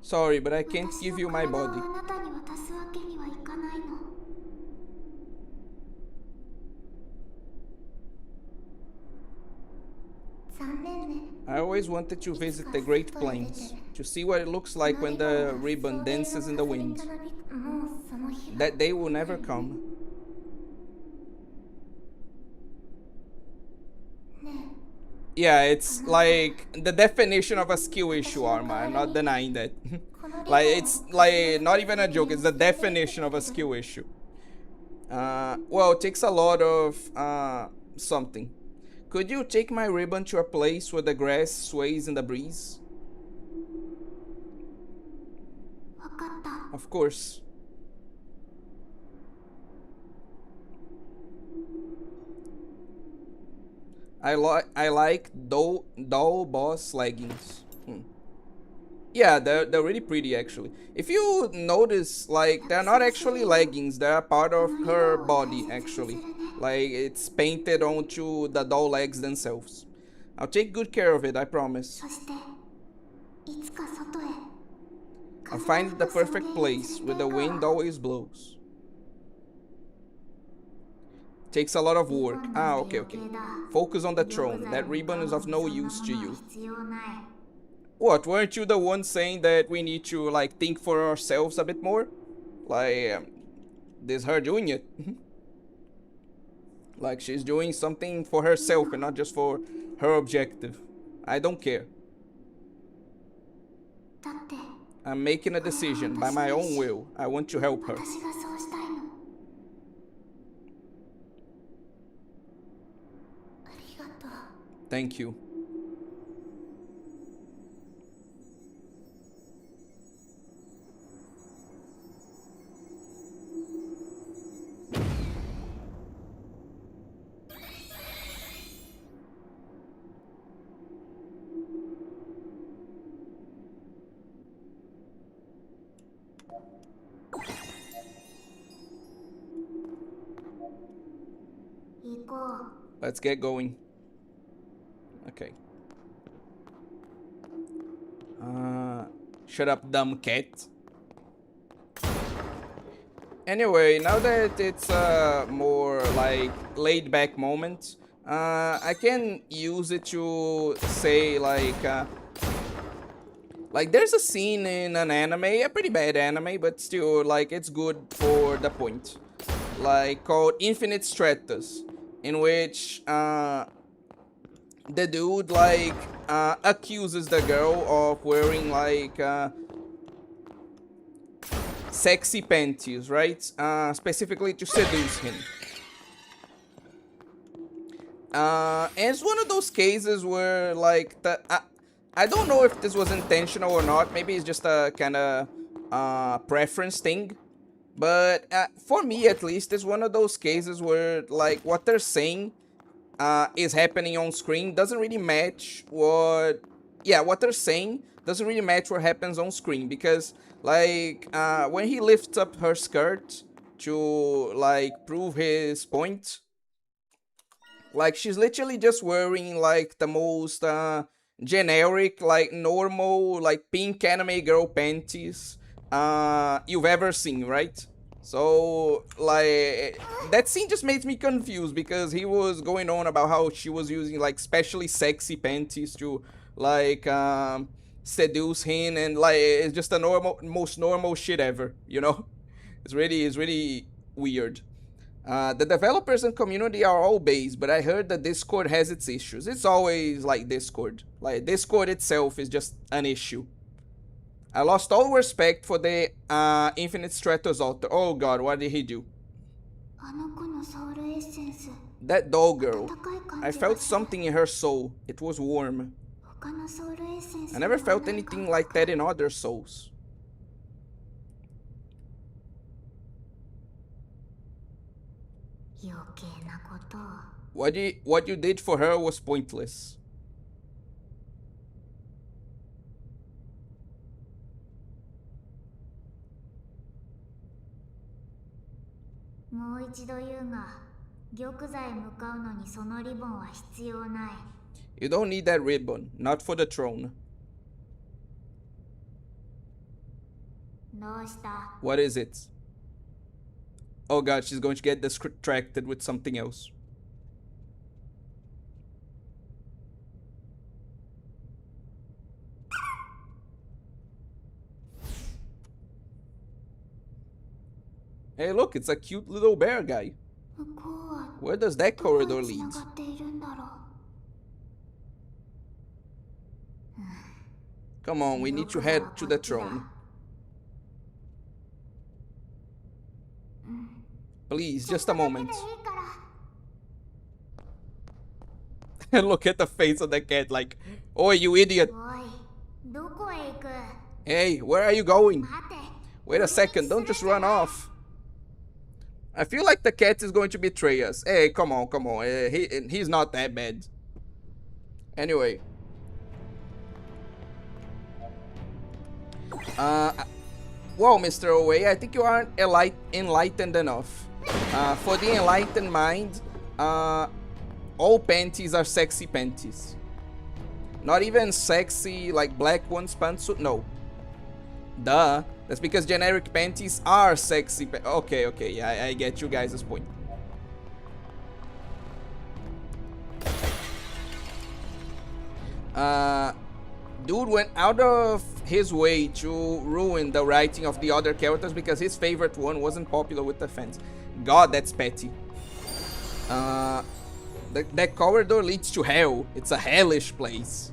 Sorry, but I can't give you my body. I always wanted to visit the Great Plains, to see what it looks like when the ribbon dances in the wind. That day will never come. Yeah, it's like the definition of a skill issue, Arma. I'm not denying that. Like, it's like not even a joke, it's the definition of a skill issue. Well, it takes a lot of something. Could you take my ribbon to a place where the grass sways in the breeze? わかった。 Of course. I like doll boss leggings. Yeah, they're really pretty actually. If you notice, like, they're not actually leggings, they're a part of her body actually. Like, it's painted onto the doll legs themselves. I'll take good care of it, I promise. そしていつか外へ I'll find the perfect place where the wind always blows. Takes a lot of work. Ah, okay. Focus on the throne. That ribbon is of no use to you. What, weren't you the one saying that we need to, like, think for ourselves a bit more? Like, this her doing it. Like, she's doing something for herself and not just for her objective. I don't care. だって I'm making a decision by my own will. I want to help her. 私がそうしたいの。ありがとう。 Thank you. Let's get going. Okay. Shut up, dumb cat. Anyway, now that it's a more like laid back moment, I can use it to say like there's a scene in an anime, a pretty bad anime, but still like it's good for the point, like called Infinite Stratus, in which the dude like accuses the girl of wearing like sexy panties, right? Specifically to seduce him. And it's one of those cases where like I don't know if this was intentional or not. Maybe it's just a kind of preference thing. But for me, at least, it's one of those cases where, like, what they're saying is happening on screen doesn't really match what... Yeah, what they're saying doesn't really match what happens on screen. Because, like, when he lifts up her skirt to, like, prove his point, like, she's literally just wearing, like, the most generic, like, normal, like, pink anime girl panties you've ever seen, right? So, like, that scene just makes me confused because he was going on about how she was using, like, specially sexy panties to, like, seduce him, and, like, it's just the most normal shit ever, you know? It's really weird. The developers and community are all based, but I heard that Discord has its issues. It's always like Discord. Like, Discord itself is just an issue. I lost all respect for the Infinite Stratos altar. Oh god, what did he do? That doll girl. I felt something in her soul. It was warm. I never felt anything like that in other souls. What you did for her was pointless. You don't need that ribbon, not for the throne. What is it? Oh god, she's going to get distracted with something else. Hey look, it's a cute little bear guy. Where does that corridor lead? Come on, we need to head to the throne. Please, just a moment. And look at the face of the cat like, oh, you idiot. おい、どこへ行く？ Hey, where are you going? 待て。 Wait a second, don't just run off. I feel like the cat is going to betray us. Hey, come on, come on. He's not that bad. Anyway. Well, Mr. Owe, I think you aren't enlightened enough. For the enlightened mind, all panties are sexy panties. Not even sexy like black ones pantsuit, no. Duh. That's because generic panties are sexy. Okay, yeah, I get you guys' point. Dude went out of his way to ruin the writing of the other characters because his favorite one wasn't popular with the fans. God, that's petty. That corridor leads to hell. It's a hellish place.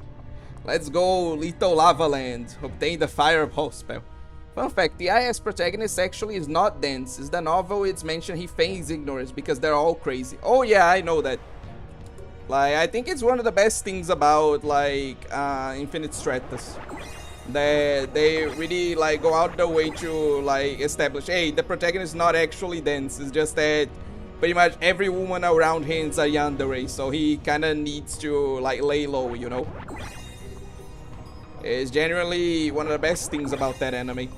Let's go, Little Lava Land. Obtain the Fireball spell. Fun fact, the IS protagonist actually is not dense. In the novel, it's mentioned he feigns ignorance because they're all crazy. Oh yeah, I know that. Like, I think it's one of the best things about, like, Infinite Stratus. That they really, like, go out their way to, like, establish, hey, the protagonist is not actually dense. It's just that pretty much every woman around him is a yandere, so he kind of needs to, like, lay low, you know? It's generally one of the best things about that anime.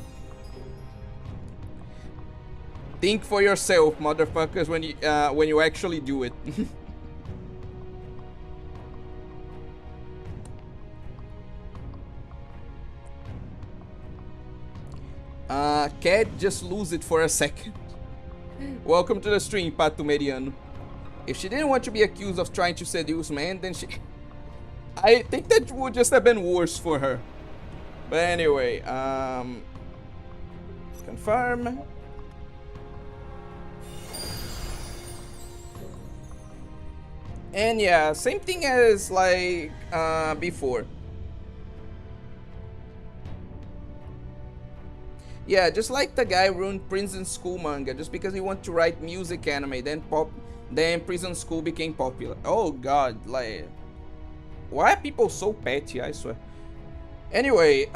Think for yourself, motherfuckers, when you actually do it. Cat, just lose it for a second. Welcome to the stream, Pato Meriano. If she didn't want to be accused of trying to seduce men, then she... I think that would just have been worse for her. But anyway, confirm. And yeah, same thing as like before. Yeah, just like the guy ruined Prison School manga just because he wanted to write music anime, then Prison School became popular. Oh god, like, why are people so petty, I swear. Anyway,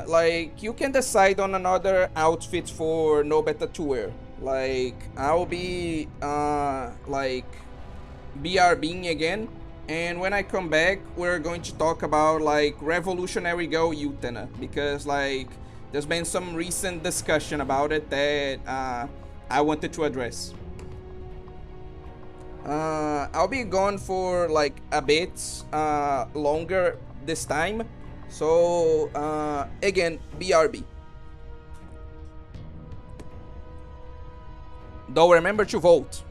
like, you can decide on another outfit for Nobeta to wear. Like, I'll be like BRBing again, and when I come back, we're going to talk about like Revolutionary Girl Utena, because like there's been some recent discussion about it that I wanted to address. I'll be gone for like a bit longer this time, so again, BRB. Though remember to vote.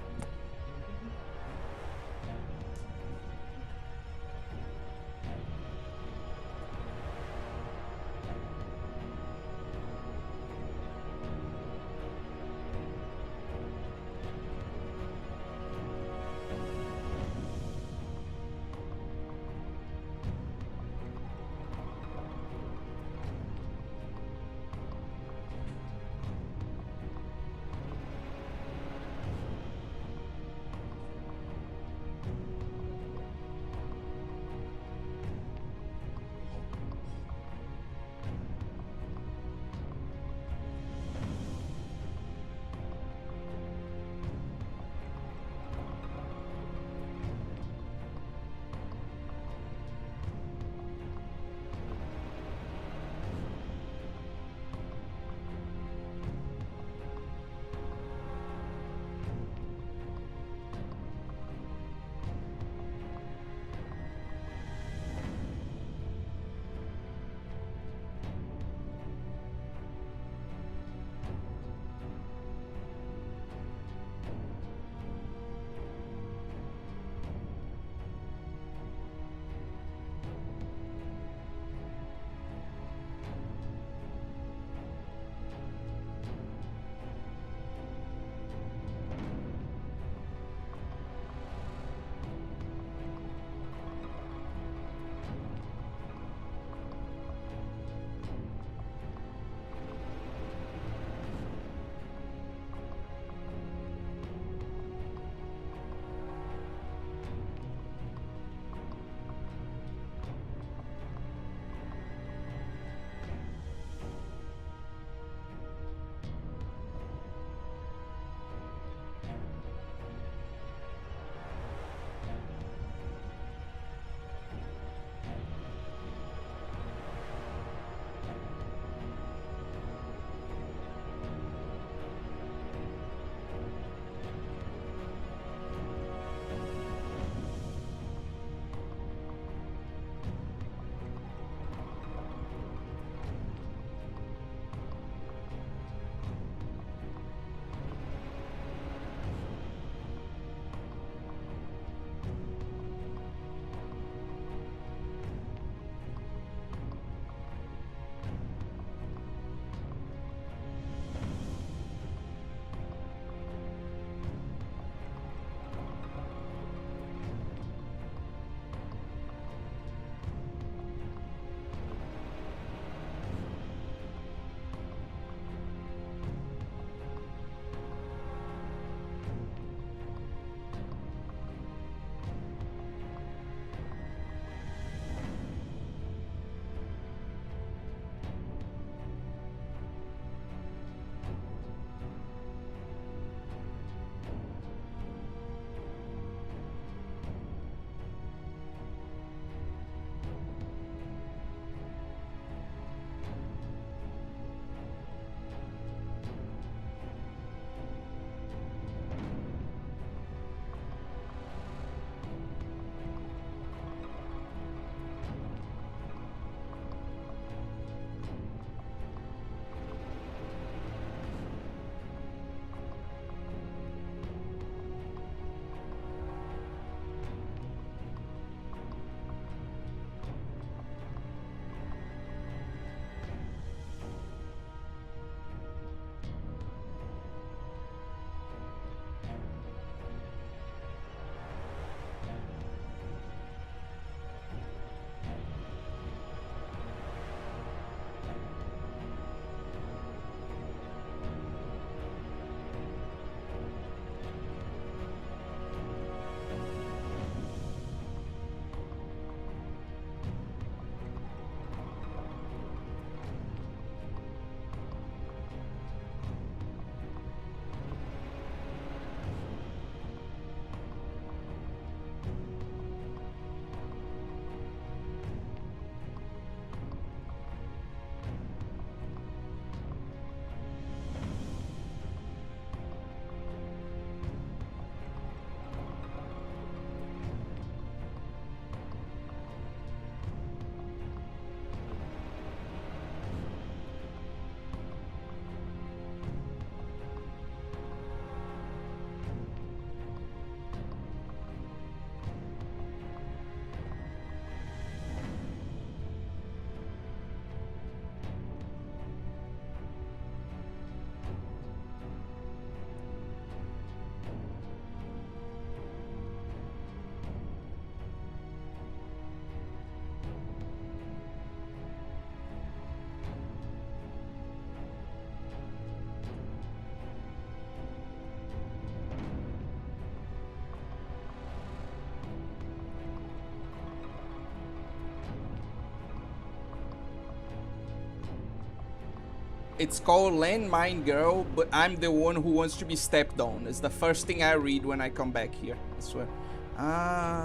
It's called Landmine Girl, but I'm the one who wants to be stepped on. It's the first thing I read when I come back here, I swear.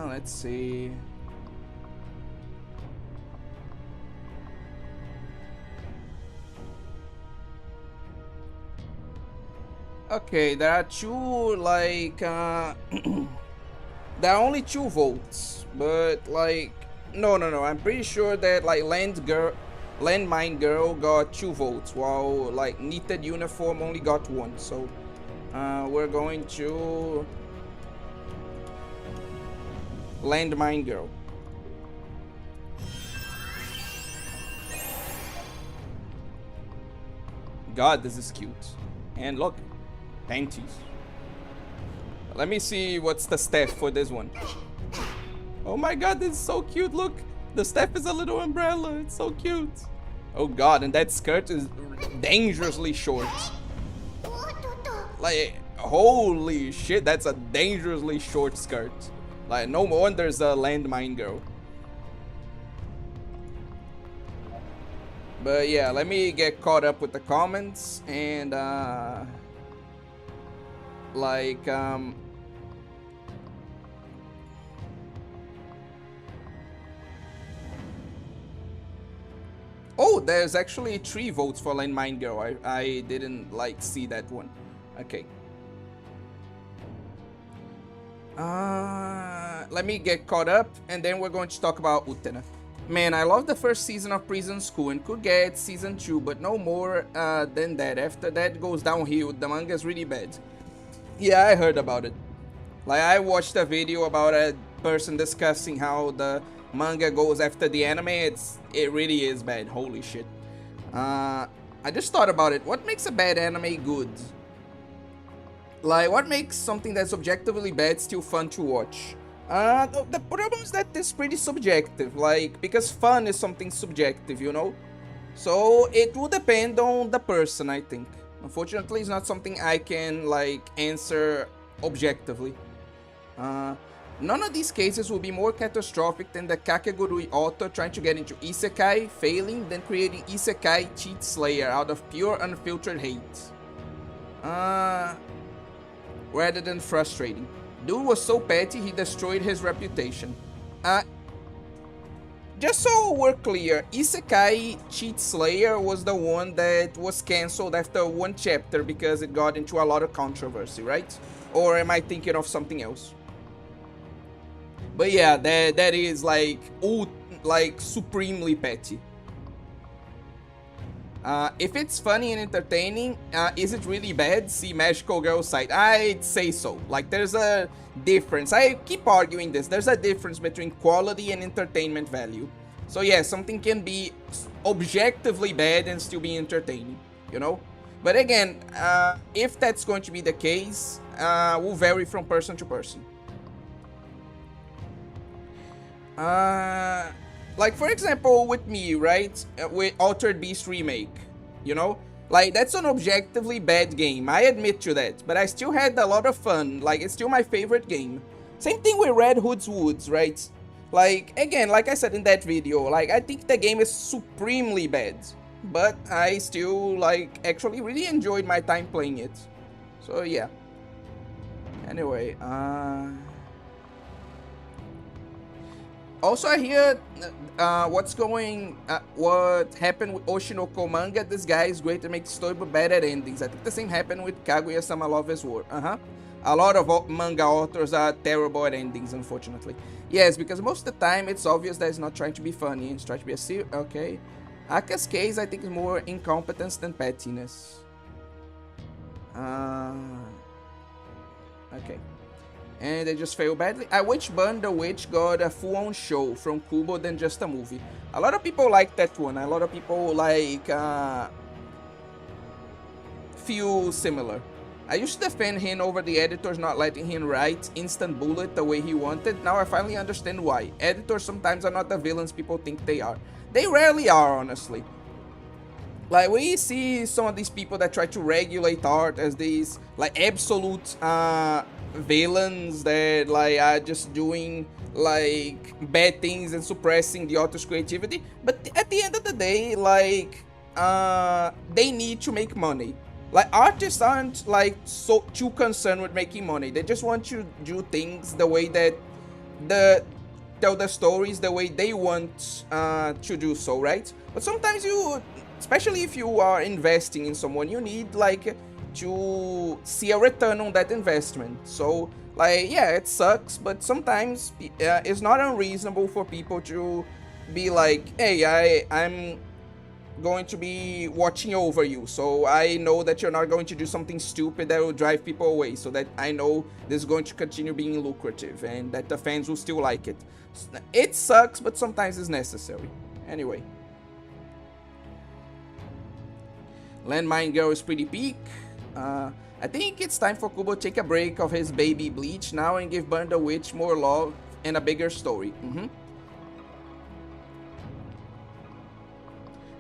Let's see. Okay, there are two, like, there are only 2 votes, but, like, no, I'm pretty sure that, like, Landmine Girl got 2 votes, while, like, Knitted Uniform only got 1, so, we're going to Landmine Girl. God, this is cute. And look, panties. Let me see what's the staff for this one. Oh my god, this is so cute, look. The staff is a little umbrella, it's so cute. Oh god, and that skirt is dangerously short. Like, holy shit, that's a dangerously short skirt. Like, no wonder there's a Landmine Girl. But yeah, let me get caught up with the comments and oh, there's actually 3 votes for Landmine Girl. I didn't like see that one. Okay. Let me get caught up and then we're going to talk about Utena. Man, I love the first season of Prison School and could get season 2, but no more than that. After that goes downhill. The manga is really bad. Yeah, I heard about it. Like, I watched a video about a person discussing how the manga goes after the anime. It really is bad. Holy shit. I just thought about it. What makes a bad anime good? Like, what makes something that's objectively bad still fun to watch? The problem is that it's pretty subjective, like, because fun is something subjective, you know? So, it will depend on the person, I think. Unfortunately, it's not something I can, like, answer objectively. None of these cases will be more catastrophic than the Kakegurui author trying to get into Isekai, failing, then creating Isekai Cheat Slayer out of pure unfiltered hate. Rather than frustrating. Dude was so petty, he destroyed his reputation. Just so we're clear, Isekai Cheat Slayer was the one that was cancelled after 1 chapter because it got into a lot of controversy, right? Or am I thinking of something else? But yeah, that is like supremely petty. If it's funny and entertaining, is it really bad? See Magical Girl site. I'd say so. Like, there's a difference. I keep arguing this. There's a difference between quality and entertainment value. So yeah, something can be objectively bad and still be entertaining, you know? But again, if that's going to be the case, will vary from person to person. Like, for example, with me, right? With Altered Beast Remake, you know? Like, that's an objectively bad game. I admit to that. But I still had a lot of fun. Like, it's still my favorite game. Same thing with Red Hood's Woods, right? Like, again, like I said in that video, like, I think the game is supremely bad. But I still, like, actually really enjoyed my time playing it. So, yeah. Anyway, also, I hear what happened with Oshinoko manga. This guy is great at making story but bad at endings. I think the same happened with Kaguya-sama Love is War. A lot of manga authors are terrible at endings, unfortunately. Yes, because most of the time it's obvious that it's not trying to be funny. It's trying to be a serious... Okay. Aka's case, I think, is more incompetence than pettiness. Okay. And they just failed badly. Which Bundle Witch got a full-on show from Kubo than just a movie? A lot of people like that one. A lot of people like feel similar. I used to defend him over the editors not letting him write Instant Bullet the way he wanted. Now I finally understand why. Editors sometimes are not the villains people think they are. They rarely are, honestly. Like, we see some of these people that try to regulate art as these, like, absolute villains that, like, are just doing, like, bad things and suppressing the author's creativity. But at the end of the day, like, they need to make money. Like, artists aren't like so too concerned with making money. They just want to do things the way that tell the stories the way they want to do so, right? But sometimes you, especially if you are investing in someone, you need like to see a return on that investment. So like, yeah, it sucks, but sometimes it's not unreasonable for people to be like, hey, I'm going to be watching over you, so I know that you're not going to do something stupid that will drive people away, so that I know this is going to continue being lucrative and that the fans will still like it. It sucks, but sometimes it's necessary. Anyway, Landmine Girl is pretty peak. I think it's time for Kubo to take a break of his baby Bleach now and give Burn the Witch more love and a bigger story.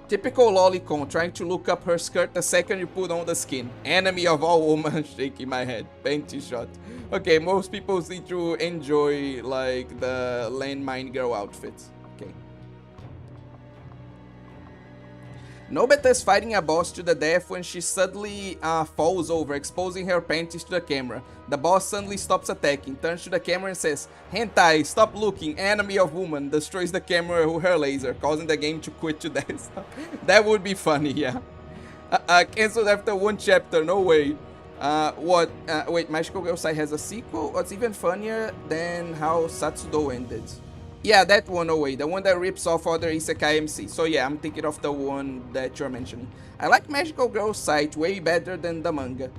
Typical Lolicon, trying to look up her skirt the second you put on the skin. Enemy of all women, shaking my head. Panty shot. Okay, most people seem to enjoy like the Landmine Girl outfits. Okay. Nobeta is fighting a boss to the death when she suddenly falls over, exposing her panties to the camera. The boss suddenly stops attacking, turns to the camera and says, "Hentai, stop looking, enemy of woman," destroys the camera with her laser, causing the game to quit to death. That would be funny, yeah. Cancelled after one chapter, no way. Wait, Magical Girl Side has a sequel? What's even funnier than how Satsudo ended? Yeah, that one, no way. The one that rips off other Isekai MC. So yeah, I'm thinking of the one that you're mentioning. I like Magical Girl Site way better than the manga.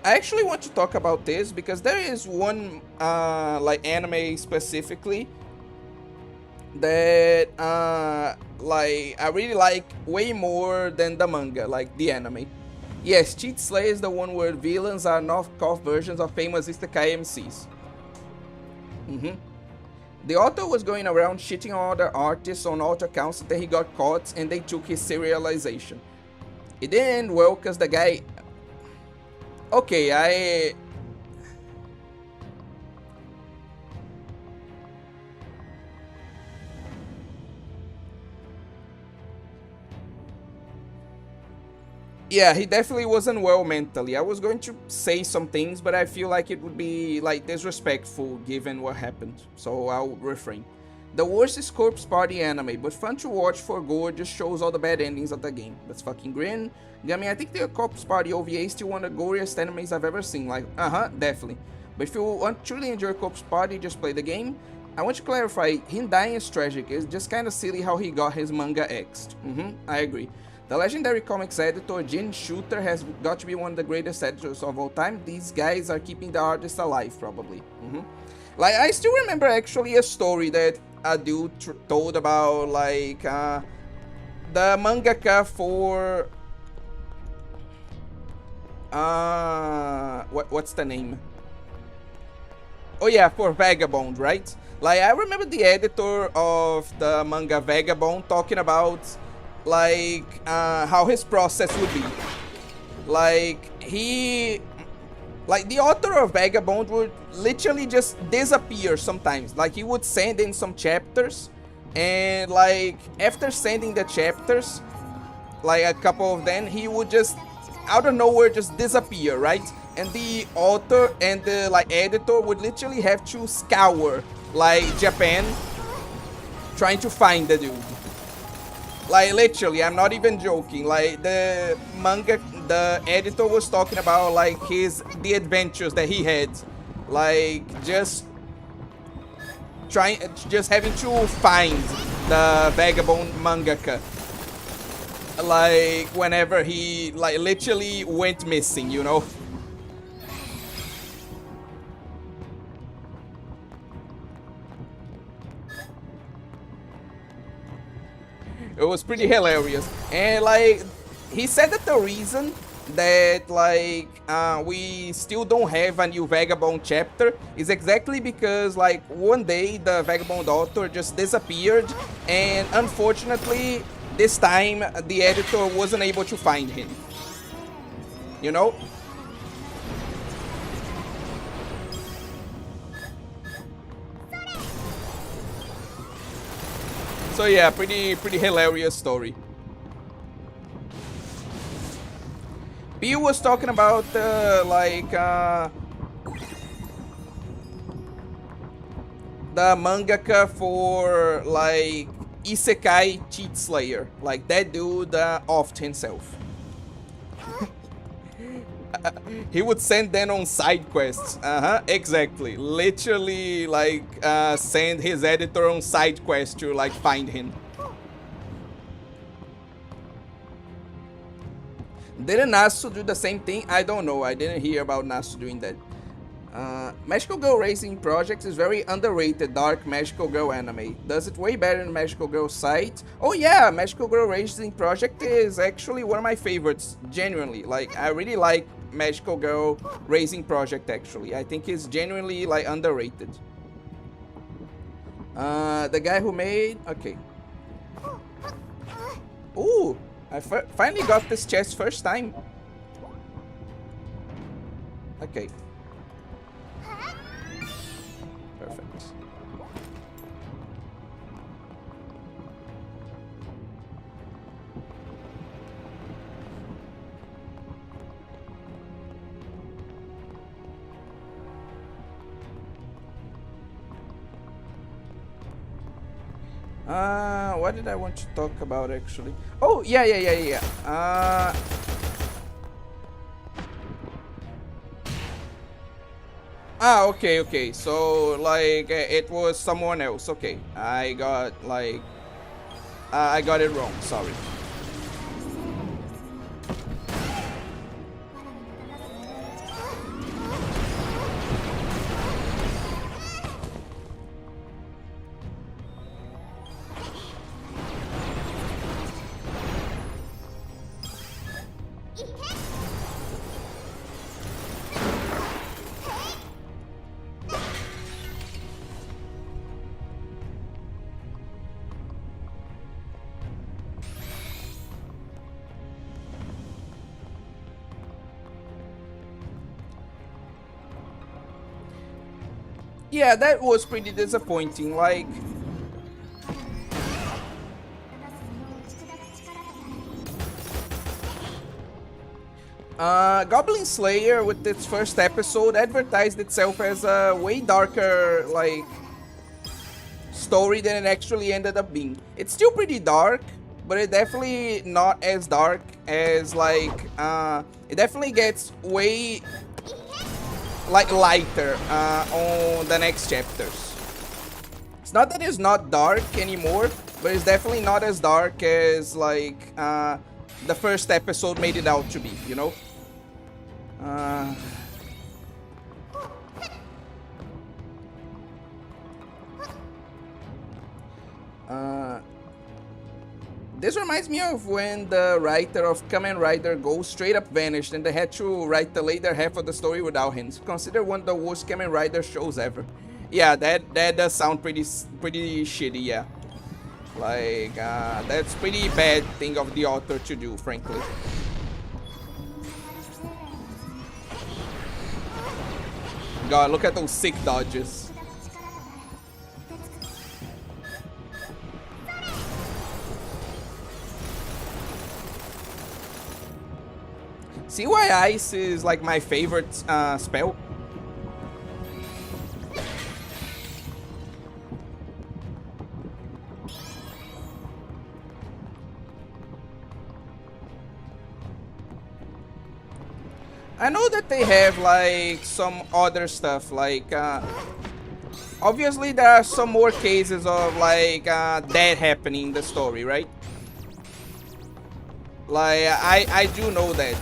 I actually want to talk about this because there is one like anime specifically that like I really like way more than the manga, like the anime. Yes, Cheat Slay is the one where villains are knockoff versions of famous Isekai MCs. The author was going around shitting on other artists on alt accounts until he got caught and they took his serialization. It didn't end well because the guy... Okay, yeah, he definitely wasn't well mentally. I was going to say some things, but I feel like it would be like disrespectful given what happened, so I'll refrain. The worst is Corpse Party anime, but fun to watch for gore, just shows all the bad endings of the game. That's fucking grin. Gummy, I think the Corpse Party OVA is still one of the goriest animes I've ever seen, like, definitely. But if you want to truly enjoy Corpse Party, just play the game. I want to clarify, him dying is tragic, it's just kinda silly how he got his manga X'd. I agree. The legendary comics editor Jin Shooter has got to be one of the greatest editors of all time. These guys are keeping the artist alive, probably. Like, I still remember actually a story that a dude told about, like, the mangaka for... what's the name? Oh yeah, for Vagabond, right? Like, I remember the editor of the manga Vagabond talking about... like how his process would be. Like the author of Vagabond would literally just disappear sometimes. Like, he would send in some chapters and like after sending the chapters, like a couple of them, he would just out of nowhere just disappear, right? And the author and the like editor would literally have to scour like Japan trying to find the dude. Like, literally, I'm not even joking. Like, the manga, the editor was talking about, like, the adventures that he had. Like, just having to find the Vagabond mangaka. Like, whenever he, like, literally went missing, you know? It was pretty hilarious. And like, he said that the reason that like we still don't have a new Vagabond chapter is exactly because like one day the Vagabond author just disappeared, and unfortunately this time the editor wasn't able to find him. You know? So yeah, pretty hilarious story. Bill was talking about the mangaka for like Isekai Cheat Slayer, like that dude offed himself. He would send them on side quests. Exactly. Literally, like, send his editor on side quests to, like, find him. Didn't Nasu do the same thing? I don't know. I didn't hear about Nasu doing that. Magical Girl Racing Project is very underrated dark Magical Girl anime. Does it way better than Magical Girl site? Oh yeah, Magical Girl Racing Project is actually one of my favorites, genuinely. Like, I really like Magical Girl Racing Project actually. I think it's genuinely like underrated. The guy who made... Okay. Ooh, I finally got this chest first time. Okay. Perfect. What did I want to talk about actually? Oh, yeah. Okay. So, like, it was someone else. Okay. I got it wrong. Sorry. Yeah, that was pretty disappointing. Like, Goblin Slayer with its first episode advertised itself as a way darker, like, story than it actually ended up being. It's still pretty dark, but it definitely not as dark as, like, it definitely gets way, like, lighter on the next chapters. It's not that it's not dark anymore, but it's definitely not as dark as, like, the first episode made it out to be, you know? This reminds me of when the writer of Kamen Rider Go straight up vanished and they had to write the later half of the story without him. Consider one of the worst Kamen Rider shows ever. Yeah, that does sound pretty shitty, yeah. Like, that's pretty bad thing of the author to do, frankly. God, look at those sick dodges. See why ice is like my favorite spell? I know that they have like some other stuff, like obviously there are some more cases of like that happening in the story, right? Like I do know that.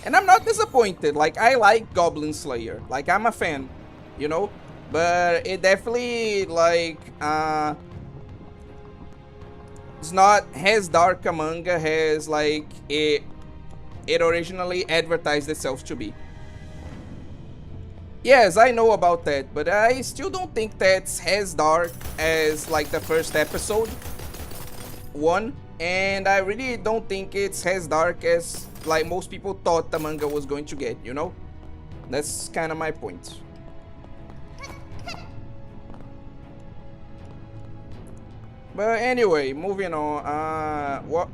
And I'm not disappointed. Like, I like Goblin Slayer. Like, I'm a fan, you know? But it definitely, like, it's not as dark a manga as, like, it originally advertised itself to be. Yes, I know about that, but I still don't think that's as dark as, like, the first episode. One. And I really don't think it's as dark as, like, most people thought the manga was going to get, you know? That's kind of my point. But anyway, moving on.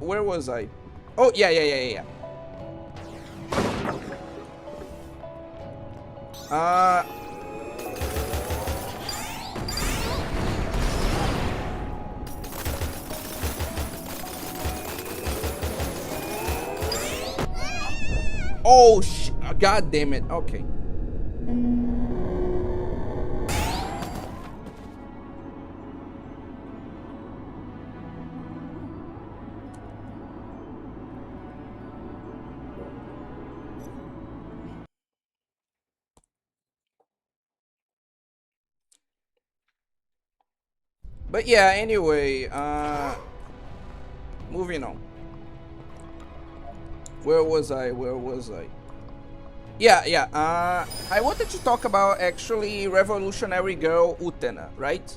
Where was I? Oh, yeah. Oh, god damn it. Okay. But yeah, anyway, moving on. Where was I? Yeah. I wanted to talk about actually Revolutionary Girl Utena, right?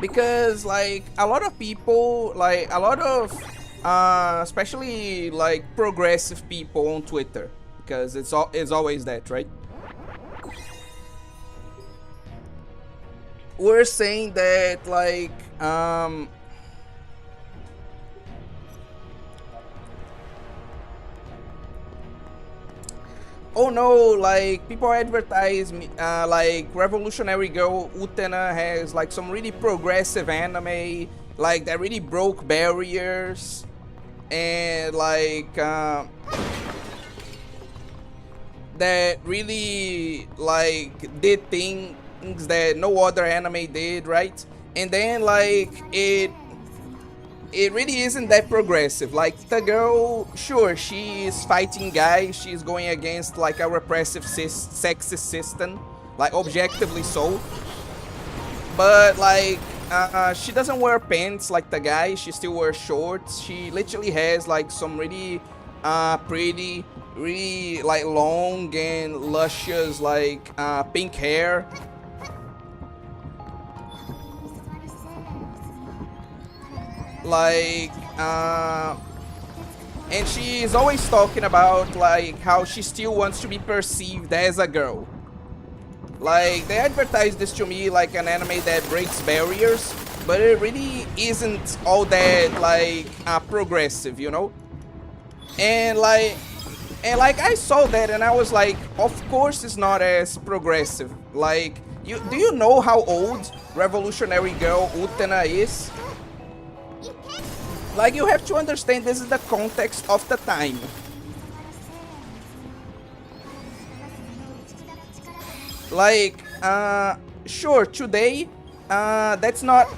Because like a lot of people, like a lot of, especially like progressive people on Twitter, because it's always that, right? We're saying that like oh no, like people advertise me like Revolutionary Girl Utena has like some really progressive anime, like that really broke barriers and like that really like did things that no other anime did, right? And then like it really isn't that progressive. Like the girl, sure, she is fighting guys, she's going against like a repressive sexist system, like objectively so. But like she doesn't wear pants like the guy, she still wears shorts. She literally has like some really pretty, really like long and luscious like pink hair. Like and she is always talking about like how she still wants to be perceived as a girl. Like they advertise this to me like an anime that breaks barriers, but it really isn't all that like progressive, you know? And like I saw that and I was like, of course it's not as progressive. Like do you know how old Revolutionary Girl Utena is? Like, you have to understand this is the context of the time. Like, sure, today, that's not,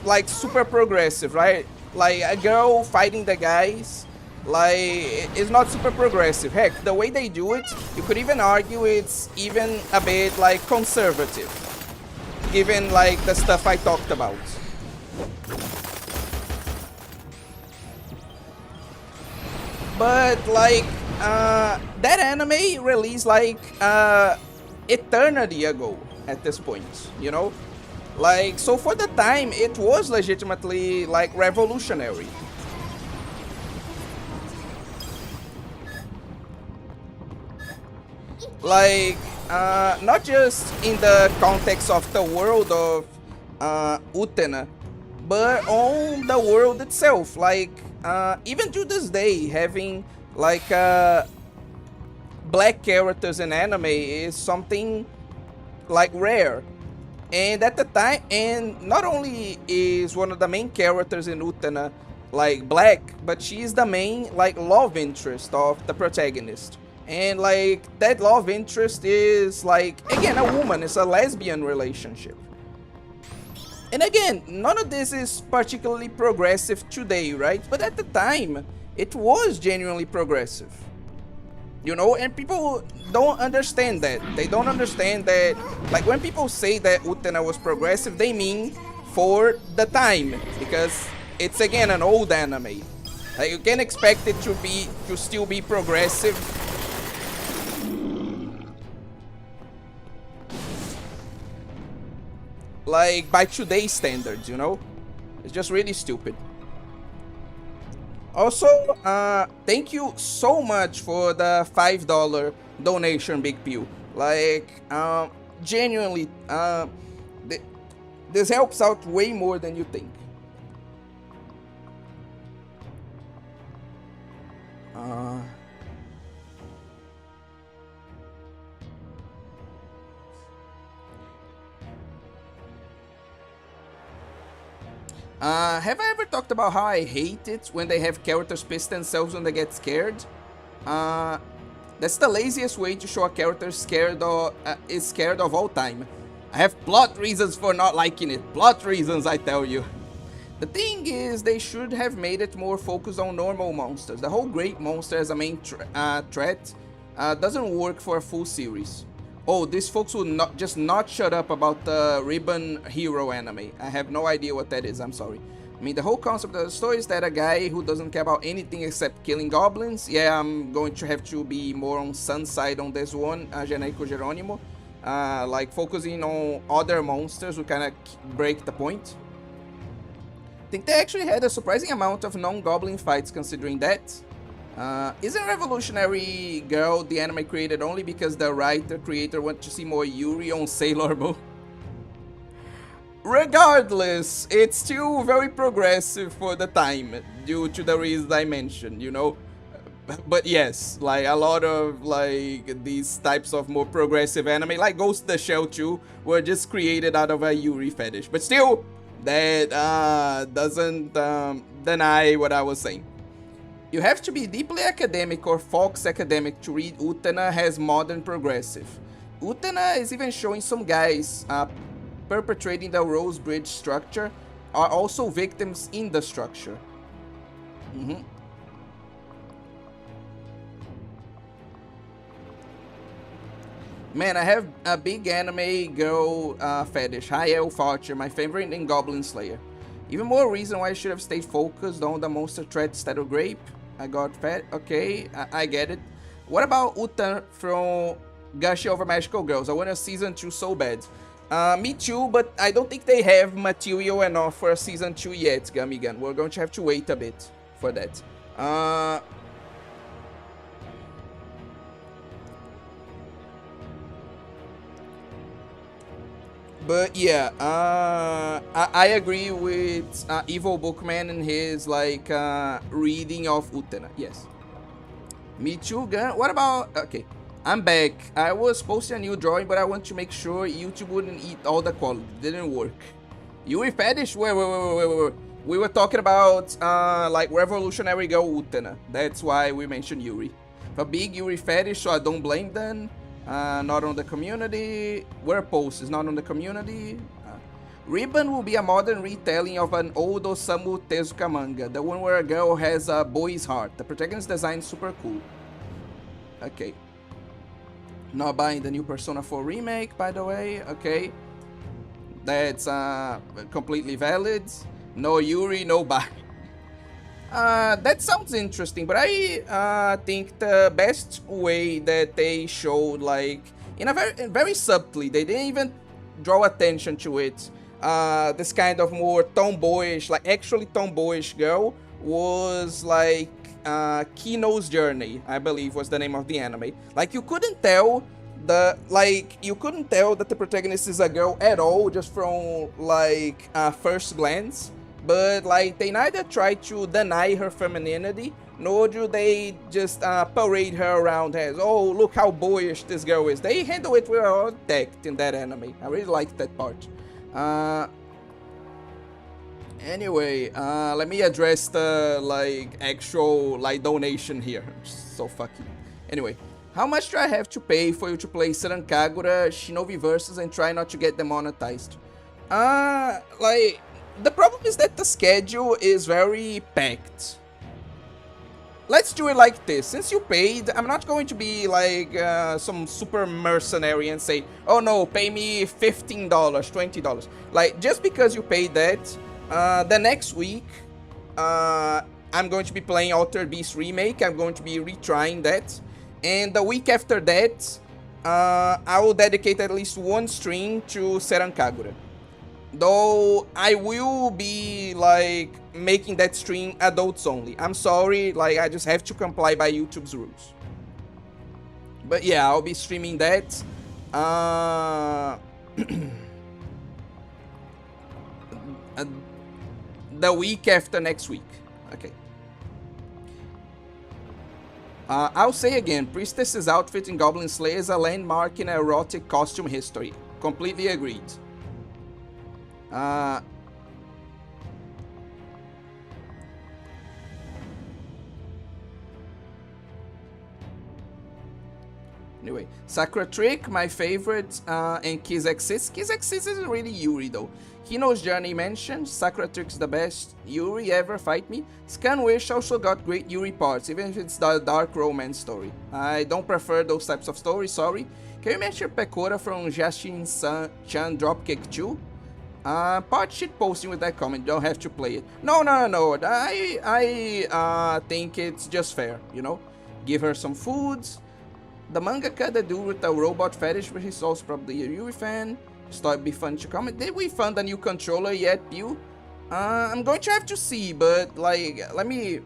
like, super progressive, right? Like, a girl fighting the guys, like, is not super progressive. Heck, the way they do it, you could even argue it's even a bit, like, conservative. Given, like, the stuff I talked about. But like that anime released like eternity ago at this point, you know? Like, so for the time it was legitimately like revolutionary. Like not just in the context of the world of Utena, but on the world itself. Like even to this day, having like black characters in anime is something like rare. And at the time, and not only is one of the main characters in Utena like black, but she is the main like love interest of the protagonist. And like that love interest is like, again, a woman. It's a lesbian relationship. And again, none of this is particularly progressive today, right? But at the time, it was genuinely progressive. You know, and people don't understand that. They don't understand that, like, when people say that Utena was progressive, they mean for the time, because it's, again, an old anime. Like, you can't expect it to still be progressive. Like, by today's standards, you know? It's just really stupid. Also, thank you so much for the $5 donation, Big Pew. Like, genuinely, This helps out way more than you think. Have I ever talked about how I hate it when they have characters piss themselves when they get scared? That's the laziest way to show a character is scared of all time. I have plot reasons for not liking it. Plot reasons, I tell you. The thing is, they should have made it more focused on normal monsters. The whole great monster as a main threat doesn't work for a full series. Oh, these folks will not shut up about the Ribbon Hero anime. I have no idea what that is, I'm sorry. I mean, the whole concept of the story is that a guy who doesn't care about anything except killing goblins. Yeah, I'm going to have to be more on Sun's side on this one, Generico Geronimo. Like, focusing on other monsters will kind of break the point. I think they actually had a surprising amount of non-goblin fights considering that. Isn't Revolutionary Girl the anime created only because the creator wanted to see more Yuri on Sailor Moon? Regardless, it's still very progressive for the time, due to the reasons I mentioned, you know? But yes, like a lot of like these types of more progressive anime, like Ghost in the Shell 2, were just created out of a Yuri fetish. But still, that doesn't deny what I was saying. You have to be deeply academic or Fox academic to read Utena as modern progressive. Utena is even showing some guys perpetrating the Rose Bridge structure are also victims in the structure. Man, I have a big anime girl fetish. High Elf Archer, my favorite in Goblin Slayer. Even more reason why I should have stayed focused on the monster threat instead of Grape. I got fat. Okay, I get it. What about Uta from Gushing Over Magical Girls? I want a season 2 so bad. Me too, but I don't think they have material enough for a season 2 yet, Gummigan. We're going to have to wait a bit for that. But yeah, I agree with Evil Bookman and his like reading of Utena. Yes. Me too, Gun. What about... Okay, I'm back. I was posting a new drawing, but I want to make sure YouTube wouldn't eat all the quality. Didn't work. Yuri fetish? Wait. We were talking about like Revolutionary Girl Utena. That's why we mentioned Yuri. A big Yuri fetish, so I don't blame them. Not on the community. Where post is not on the community. Ribbon will be a modern retelling of an old Osamu Tezuka manga, the one where a girl has a boy's heart. The protagonist design is super cool. Okay. Not buying the new Persona 4 remake, by the way. Okay. That's completely valid. No Yuri, no buy. That sounds interesting, but I think the best way that they showed, like, in a very subtly, they didn't even draw attention to it. This kind of more tomboyish, like actually tomboyish girl was like Kino's Journey, I believe was the name of the anime. Like you couldn't tell that the protagonist is a girl at all just from like first glance. But like they neither try to deny her femininity, nor do they just parade her around as, oh, look how boyish this girl is. They handle it with a lot of tact in that anime. I really like that part. Anyway, let me address the like actual like donation here. So fucking. Anyway, how much do I have to pay for you to play Sarankagura, Shinobi Versus, and try not to get demonetized? Like. The problem is that the schedule is very packed. Let's do it like this. Since you paid, I'm not going to be like some super mercenary and say, oh no, pay me $15, $20. Like, just because you paid that, the next week, I'm going to be playing Altered Beast Remake. I'm going to be retrying that. And the week after that, I will dedicate at least one stream to Sarankagura. Though I will be like making that stream adults only. I'm sorry, like I just have to comply by YouTube's rules. But yeah, I'll be streaming that. the week after next week. Okay. I'll say again, Priestess's outfit in Goblin Slayer is a landmark in erotic costume history. Completely agreed. Anyway, Sakura Trick, my favorite, and Kiss Exist. Kiss Exist isn't really Yuri though. Hino's Journey mentioned, Sakura Trick's the best Yuri ever fight me. Scan Wish also got great Yuri parts, even if it's the dark romance story. I don't prefer those types of stories, sorry. Can you mention Pekora from Jashin-chan Dropkick 2? Part shit posting with that comment, don't have to play it. No. I think it's just fair, you know? Give her some foods. The mangaka, the dude with the robot fetish, but he's also probably a Yuri fan. So it'd be fun to comment. Did we fund a new controller yet, Pew? I'm going to have to see, but like, let me...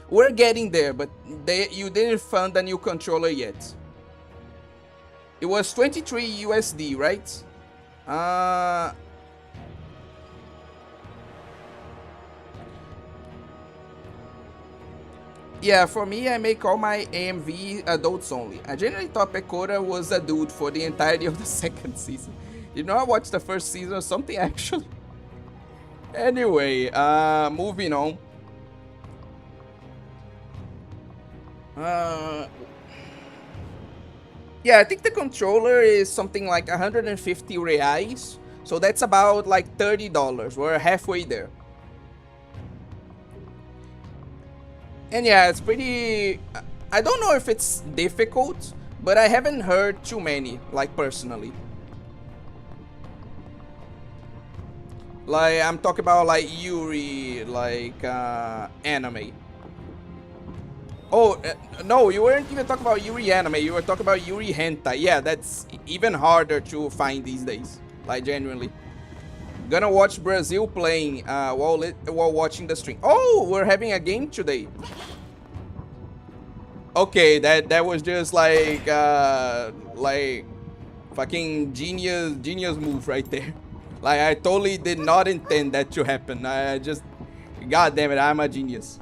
We're getting there, but you didn't fund a new controller yet. It was 23 USD, right? Yeah, for me, I make all my AMV adults only. I generally thought Pekora was a dude for the entirety of the second season. You know, I watched the first season or something, actually. Anyway, moving on. Yeah, I think the controller is something like 150 reais. So that's about like $30. We're halfway there. And yeah, it's pretty... I don't know if it's difficult, but I haven't heard too many, like, personally. Like, I'm talking about, like, Yuri, like, anime. Oh, no, you weren't even talking about Yuri anime, you were talking about Yuri hentai. Yeah, that's even harder to find these days, like, genuinely. Gonna watch Brazil playing while watching the stream. Oh, we're having a game today. Okay, that was just like fucking genius move right there. Like, I totally did not intend that to happen. I just, god damn it, I'm a genius.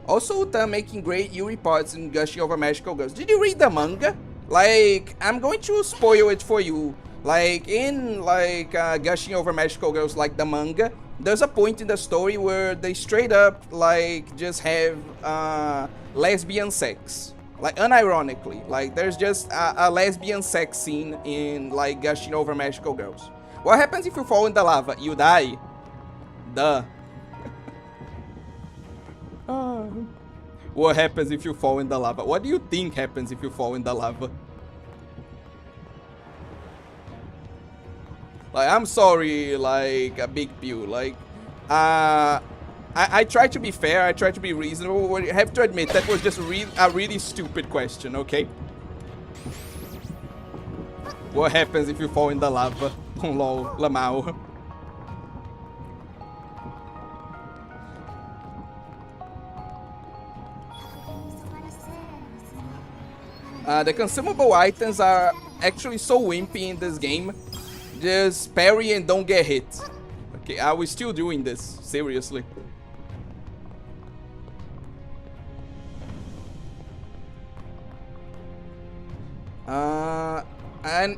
Also, making great Yuri parts in Gushing Over Magical Girls. Did you read the manga? Like, I'm going to spoil it for you. Like, in, like, Gushing Over Magical Girls, like, the manga, there's a point in the story where they straight up, like, just have, lesbian sex. Like, unironically. Like, there's just a lesbian sex scene in, like, Gushing Over Magical Girls. What happens if you fall in the lava? You die. Duh. What happens if you fall in the lava? What do you think happens if you fall in the lava? Like, I'm sorry, like, a big pew. Like, I try to be fair, I try to be reasonable. I have to admit, that was just a really stupid question, okay? What happens if you fall in the lava? Lol, Lamau. The consumable items are actually so wimpy in this game. Just parry and don't get hit. Okay, are we still doing this? Seriously. And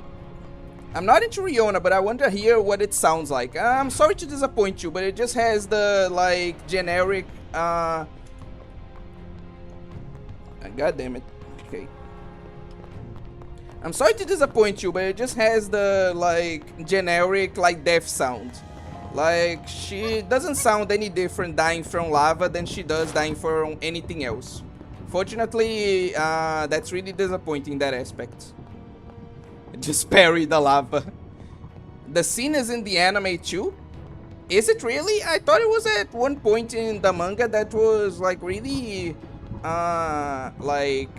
I'm not into Riona, but I want to hear what it sounds like. I'm sorry to disappoint you, but it just has the, like, generic, God damn it. Okay. I'm sorry to disappoint you, but it just has the, like, generic, like, death sound. Like, she doesn't sound any different dying from lava than she does dying from anything else. Fortunately, that's really disappointing in that aspect. Just parry the lava. The scene is in the anime too? Is it really? I thought it was at one point in the manga that was, like, really, like...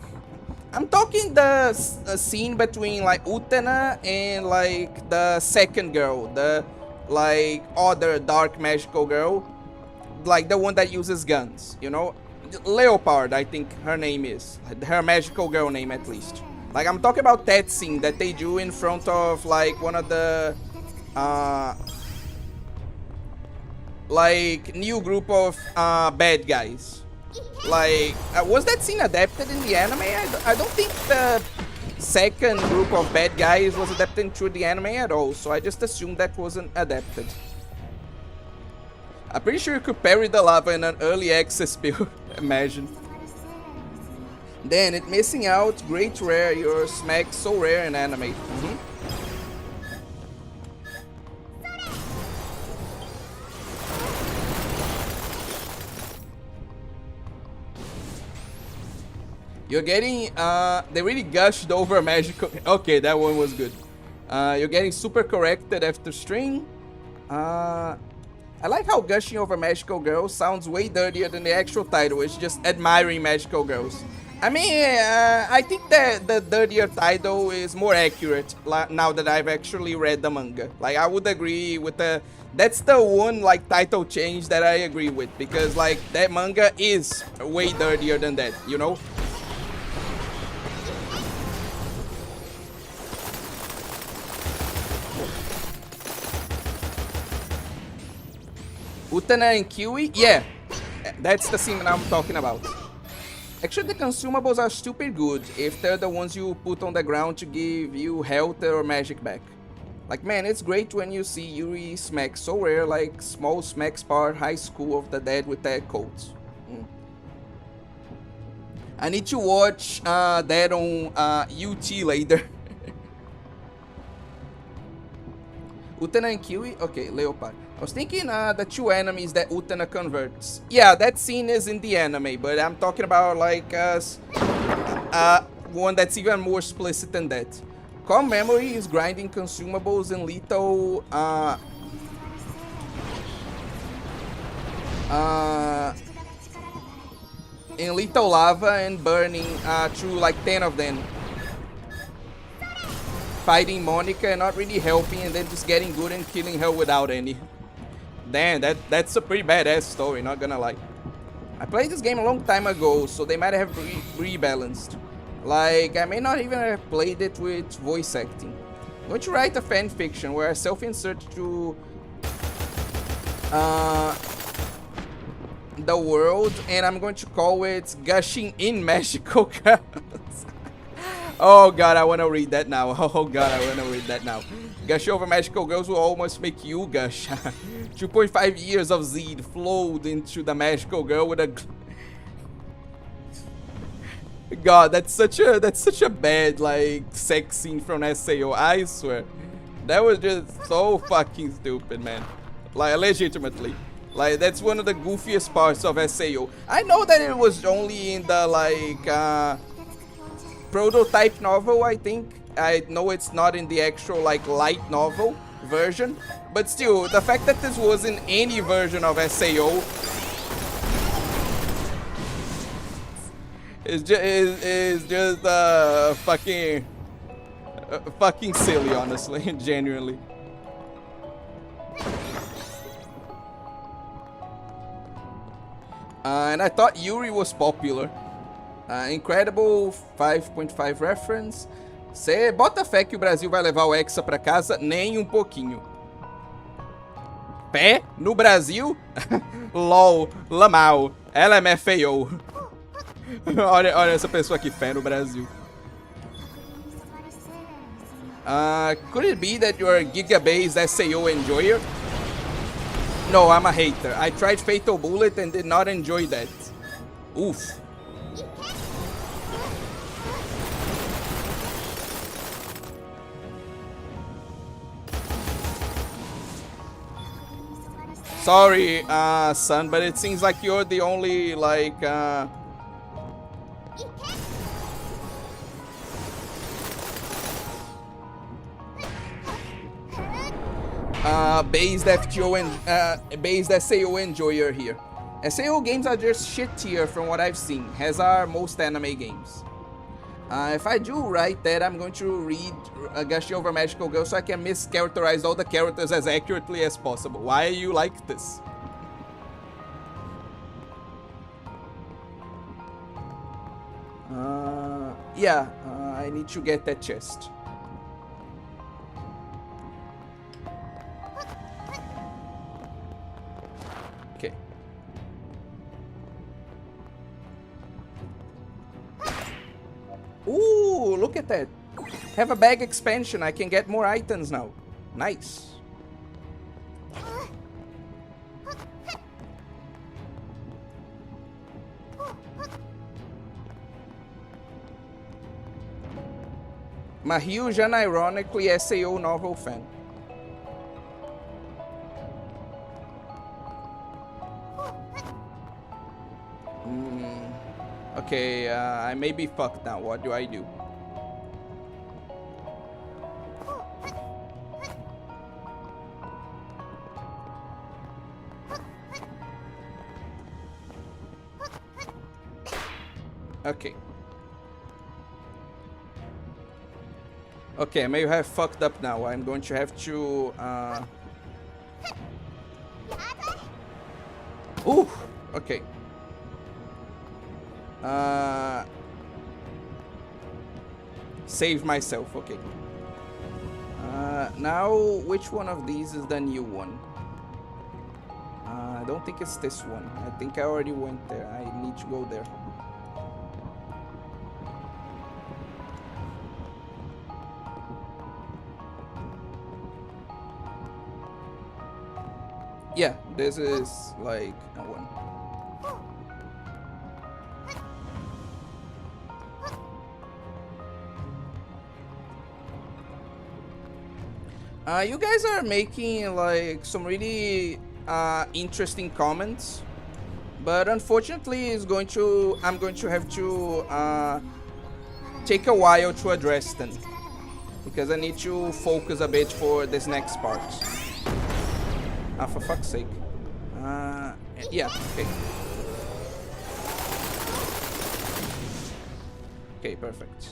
I'm talking the scene between, like, Utena and, like, the second girl. The, like, other dark magical girl. Like, the one that uses guns, you know? Leopard, I think her name is. Her magical girl name, at least. Like, I'm talking about that scene that they do in front of, like, one of the, like, new group of, bad guys. Like, was that scene adapted in the anime? I don't think the second group of bad guys was adapted into the anime at all, so I just assumed that wasn't adapted. I'm pretty sure you could parry the lava in an early access build. Imagine. Then it missing out, great rare, your smack so rare in anime. You're getting, they really gushed over magical. Okay, that one was good. You're getting super corrected after string. I like how gushing over magical girls sounds way dirtier than the actual title. It's just admiring magical girls. I mean, I think that the dirtier title is more accurate now that I've actually read the manga. Like, I would agree with the... That's the one, like, title change that I agree with. Because, like, that manga is way dirtier than that, you know? Utena and Kiwi? Yeah, that's the scene that I'm talking about. Actually, the consumables are stupid good if they're the ones you put on the ground to give you health or magic back. Like, man, it's great when you see Yuri smack so rare, like small smack spar high school of the dead with that codes. I need to watch that on UT later. Utena and Kiwi? Okay, Leopard. I was thinking the two enemies that Utena converts. Yeah, that scene is in the anime, but I'm talking about like one that's even more explicit than that. Calm Memory is grinding consumables in little lava and burning through like 10 of them. Fighting Monica and not really helping, and then just getting good and killing her without any. Damn, that's a pretty badass story, not gonna lie. I played this game a long time ago, so they might have rebalanced. Like, I may not even have played it with voice acting. I'm going to write a fan fiction where I self-insert to the world, and I'm going to call it Gushing in Magical Girls. Oh god, I want to read that now. Oh god, I want to read that now. Gush over magical girls will almost make you gush. 2.5 years of Zed flowed into the magical girl with a... God, that's such a bad, like, sex scene from SAO, I swear. That was just so fucking stupid, man. Like, legitimately. Like, that's one of the goofiest parts of SAO. I know that it was only in the, like, prototype novel, I think. I know it's not in the actual, like, light novel version. But still, the fact that this was in any version of SAO is just fucking silly, honestly, genuinely. And I thought Yuri was popular. Incredible 5.5 reference. Cê bota fé que o Brasil vai levar o Hexa pra casa? Nem pouquinho. Pé no Brasil? LOL, Lamau, LMFAO. olha essa pessoa aqui, fé no Brasil. Could it be that you're a gigabase SAO enjoyer? No, I'm a hater. I tried Fatal Bullet and did not enjoy that. Oof. Sorry, son, but it seems like you're the only, like, based SAO enjoyer here. SAO games are just shit tier from what I've seen, as are most anime games. If I do write that, I'm going to read Gushing Over Magical Girl so I can mischaracterize all the characters as accurately as possible. Why are you like this? I I need to get that chest. Okay. Ooh, look at that. Have a bag expansion. I can get more items now. Nice. I'm a huge and ironically SAO novel fan. Okay, I may be fucked now. What do I do? Okay. Okay, I may have fucked up now. I'm going to have to, Ooh! Okay. Save myself, okay. Now, which one of these is the new one? I don't think it's this one. I think I already went there. I need to go there. Yeah, this is like a one. You guys are making like some really interesting comments, but unfortunately I'm going to have to take a while to address them because I need to focus a bit for this next part. Ah, for fuck's sake. Yeah, okay. Okay, perfect.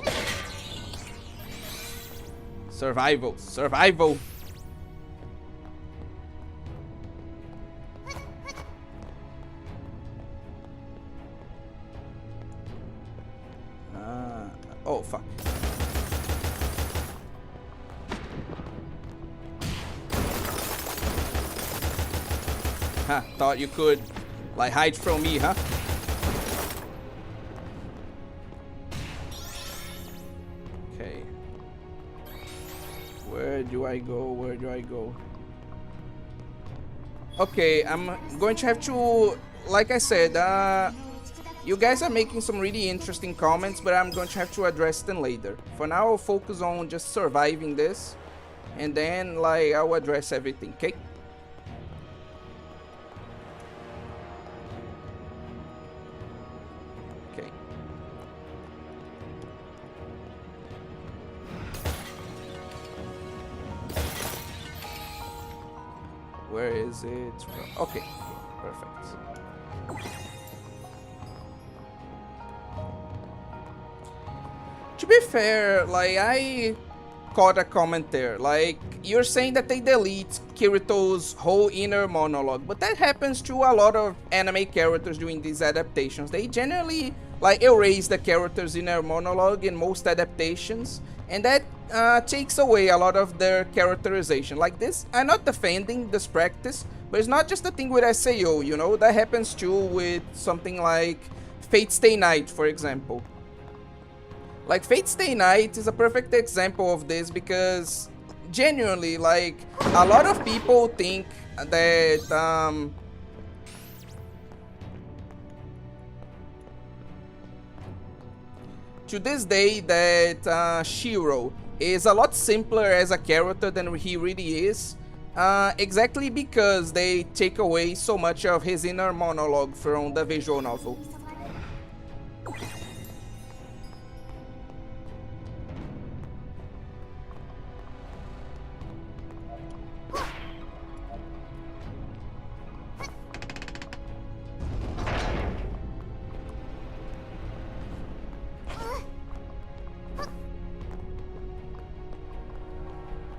Survival, survival. Oh, fuck. Huh, thought you could, like, hide from me, huh? Okay. Where do I go? Where do I go? Okay, I'm going to have to, like I said, you guys are making some really interesting comments, but I'm going to have to address them later. For now, I'll focus on just surviving this, and then, like, I'll address everything, okay? Where is it? Okay, perfect. To be fair, like, I caught a comment there. Like, you're saying that they delete Kirito's whole inner monologue, but that happens to a lot of anime characters doing these adaptations. They generally, like, erase the character's inner monologue in most adaptations, and that takes away a lot of their characterization. Like this, I'm not defending this practice, but it's not just a thing with SAO, you know? That happens too with something like Fate Stay Night, for example. Like, Fate Stay Night is a perfect example of this because, genuinely, like, a lot of people think that, to this day, that Shiro is a lot simpler as a character than he really is, exactly because they take away so much of his inner monologue from the visual novel.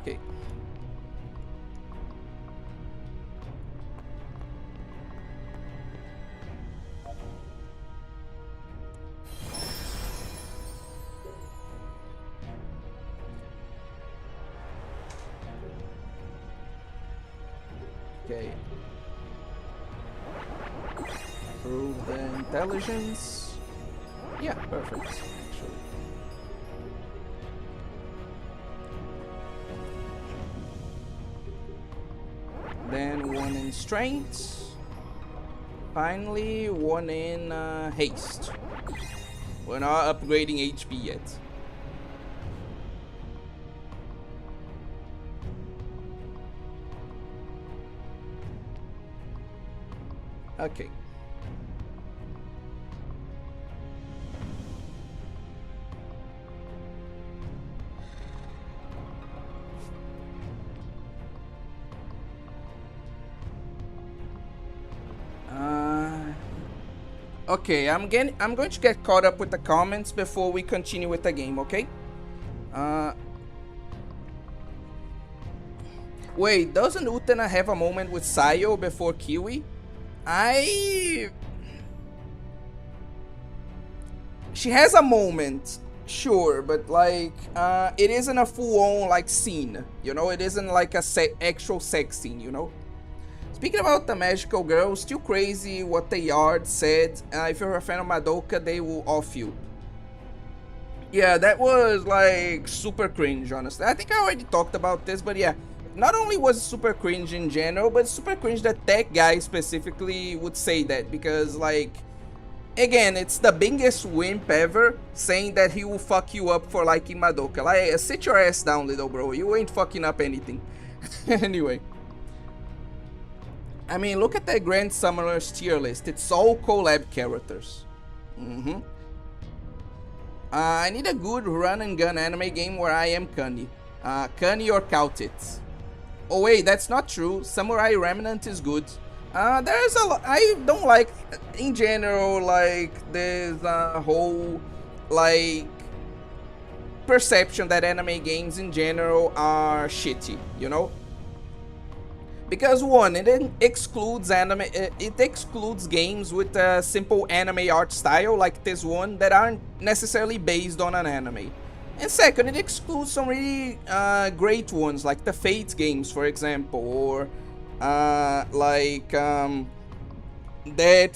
Okay. Okay. Improve the intelligence. Yeah, perfect, actually. Then one in strength. Finally, one in haste. We're not upgrading HP yet. Okay. Okay, I'm going to get caught up with the comments before we continue with the game, okay? Wait, doesn't Utena have a moment with Sayo before Kiwi? She has a moment, sure, but like, it isn't a full-on like scene, you know? It isn't like a actual sex scene, you know? Speaking about the magical girls, still crazy what the yard said. If you're a fan of Madoka, they will off you. Yeah, that was like super cringe, honestly. I think I already talked about this, but yeah. Not only was it super cringe in general, but super cringe that that guy specifically would say that. Because like, again, it's the biggest wimp ever saying that he will fuck you up for liking Madoka. Like, sit your ass down, little bro. You ain't fucking up anything. Anyway. I mean, look at that Grand Summoner's tier list. It's all collab characters. I need a good run and gun anime game where I am Kani. Kani or Count It. Oh wait, that's not true. Samurai Remnant is good. There's a lot. I don't like, in general, like, there's a whole, like, perception that anime games in general are shitty, you know? Because one, it excludes it excludes games with a simple anime art style like this one that aren't necessarily based on an anime. And second, it excludes some really great ones like the Fate games, for example, or that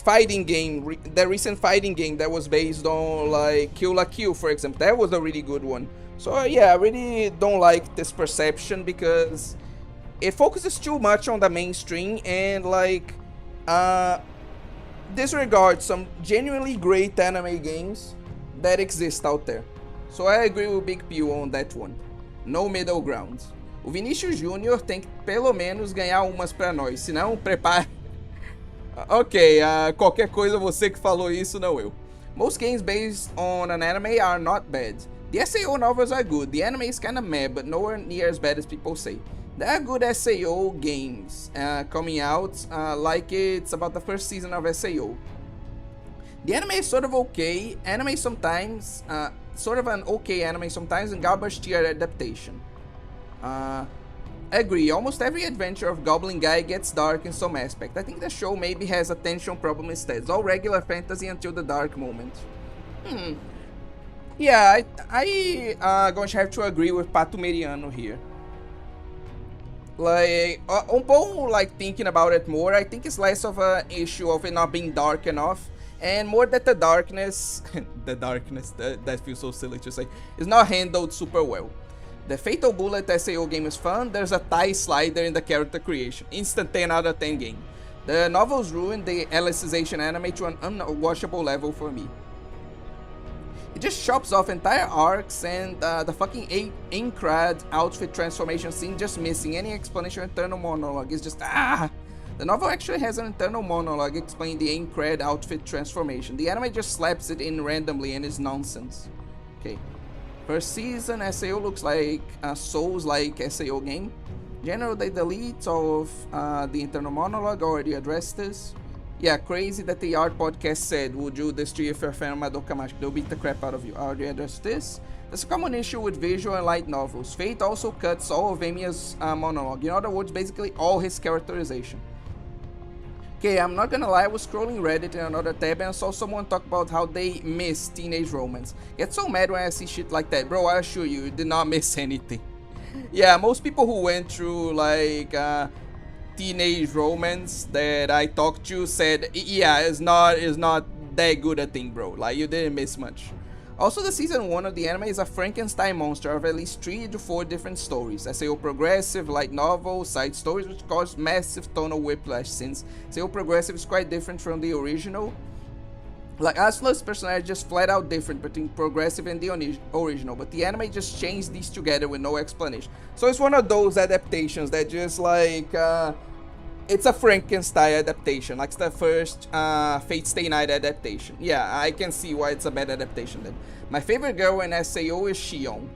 fighting game, the recent fighting game that was based on like Kill la Kill, for example. That was a really good one. So yeah, I really don't like this perception because it focuses too much on the mainstream and like disregards some genuinely great anime games that exist out there. So I agree with Big Pew on that one. No middle ground. O Vinícius Júnior tem que pelo menos ganhar umas pra nós, senão prepare. Ok, qualquer coisa você que falou isso, não eu. Most games based on an anime are not bad. The SAO novels are good, the anime is kinda meh, but nowhere near as bad as people say. There are good SAO games coming out, like it's about the first season of SAO. The anime is sort of okay, anime sometimes, sort of an okay anime sometimes, and garbage tier adaptation. Agree, almost every adventure of Goblin Guy gets dark in some aspect. I think the show maybe has a tension problem instead. It's all regular fantasy until the dark moment. Yeah, I going to have to agree with Pato Meriano here. Like, upon like thinking about it more, I think it's less of an issue of it not being dark enough, and more that the darkness, that feels so silly to say, is not handled super well. The Fatal Bullet SAO game is fun, there's a tie slider in the character creation, instant 10 out of 10 game. The novels ruined the Alicization anime to an unwatchable level for me. It just chops off entire arcs, and the fucking Aincrad outfit transformation scene just missing any explanation or internal monologue. It's just The novel actually has an internal monologue explaining the Aincrad outfit transformation. The anime just slaps it in randomly and is nonsense. Okay. First season SAO looks like a Souls-like SAO game. General, they delete of the internal monologue. Already addressed this. Yeah, crazy that the Art Podcast said, would you destroy if you're a fan of Madoka Mágica? They'll beat the crap out of you. I already addressed this. There's a common issue with visual and light novels. Fate also cuts all of Emiya's monologue. In other words, basically all his characterization. Okay, I'm not gonna lie, I was scrolling Reddit in another tab and I saw someone talk about how they miss teenage romance. Get so mad when I see shit like that. Bro, I assure you, you did not miss anything. Yeah, most people who went through like teenage romance that I talked to said, yeah, it's not that good a thing, bro. Like, you didn't miss much. Also, the season 1 of the anime is a Frankenstein monster of at least 3 to 4 different stories. SAO progressive, light novel, side stories, which cause massive tonal whiplash since SAO progressive is quite different from the original. Like, Asula's personality just flat out different between progressive and the original, but the anime just changed these together with no explanation. So it's one of those adaptations that just like, it's a Frankenstein adaptation, like the first Fate Stay Night adaptation. Yeah, I can see why it's a bad adaptation then. My favorite girl in SAO is Shion.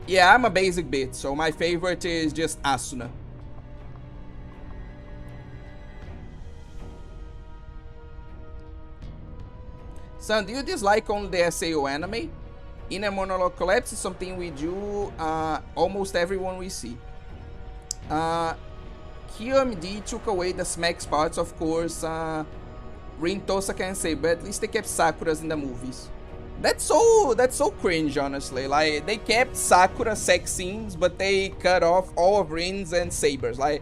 Yeah, I'm a basic bitch, so my favorite is just Asuna. Son, do you dislike only the SAO anime? Inner monologue collapse is something we do almost everyone we see. QMD took away the smacks parts, of course. Rin Tosa can say, but at least they kept Sakura's in the movies. That's so cringe, honestly. Like, they kept Sakura sex scenes, but they cut off all of Rin's and Saber's. Like,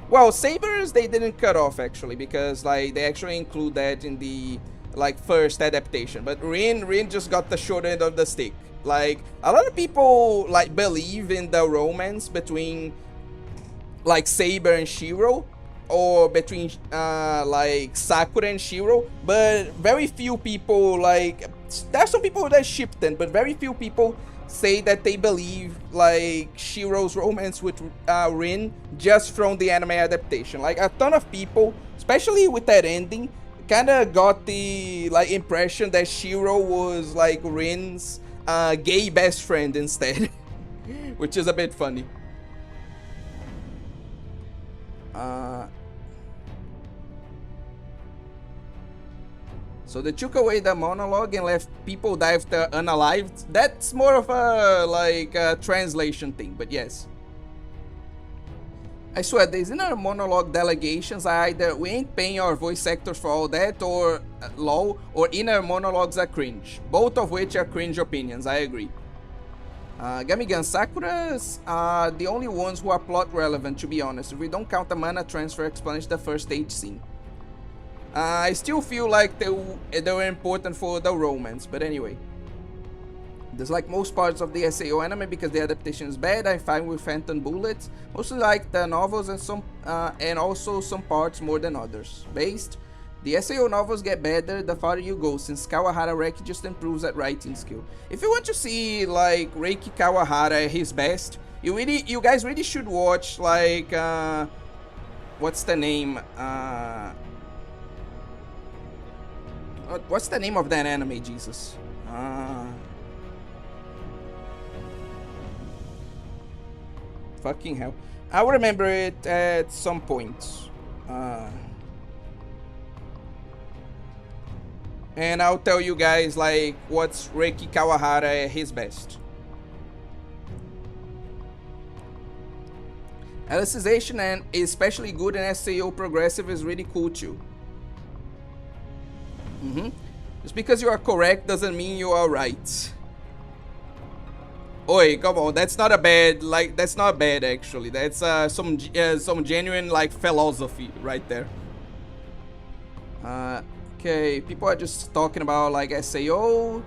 well, Saber's they didn't cut off actually, because like they actually include that in the like first adaptation. But Rin just got the short end of the stick. Like, a lot of people like believe in the romance between like Saber and Shiro, or between like Sakura and Shiro, but very few people, like, there's some people that ship them, but very few people say that they believe like Shiro's romance with Rin just from the anime adaptation. Like, a ton of people, especially with that ending, kind of got the like impression that Shiro was like Rin's gay best friend instead, which is a bit funny. So they took away the monologue and left people dived unalived. That's more of a like translation thing, but yes. I swear, these inner monologue delegations are either we ain't paying our voice actors for all that, or lol, or inner monologues are cringe. Both of which are cringe opinions, I agree. Gamigan Sakura's are the only ones who are plot relevant, to be honest. If we don't count the mana transfer explanation, the first stage scene. I still feel like they were important for the romance, but anyway. Dislike most parts of the SAO anime because the adaptation is bad. I'm fine with Phantom Bullets. Mostly like the novels and some and also some parts more than others. Based, the SAO novels get better the farther you go, since Kawahara Reiki just improves at writing skill. If you want to see like Reiki Kawahara at his best, you guys really should watch like what's the name? What's the name of that anime, Jesus? Fucking hell. I'll remember it at some point. And I'll tell you guys, like, what's Reiki Kawahara at his best. Alicization, and especially good in SAO progressive, is really cool too. Just because you are correct doesn't mean you are right. Oi, come on, that's not a bad, like, that's not bad actually. That's some genuine like philosophy right there. Okay, people are just talking about like SAO.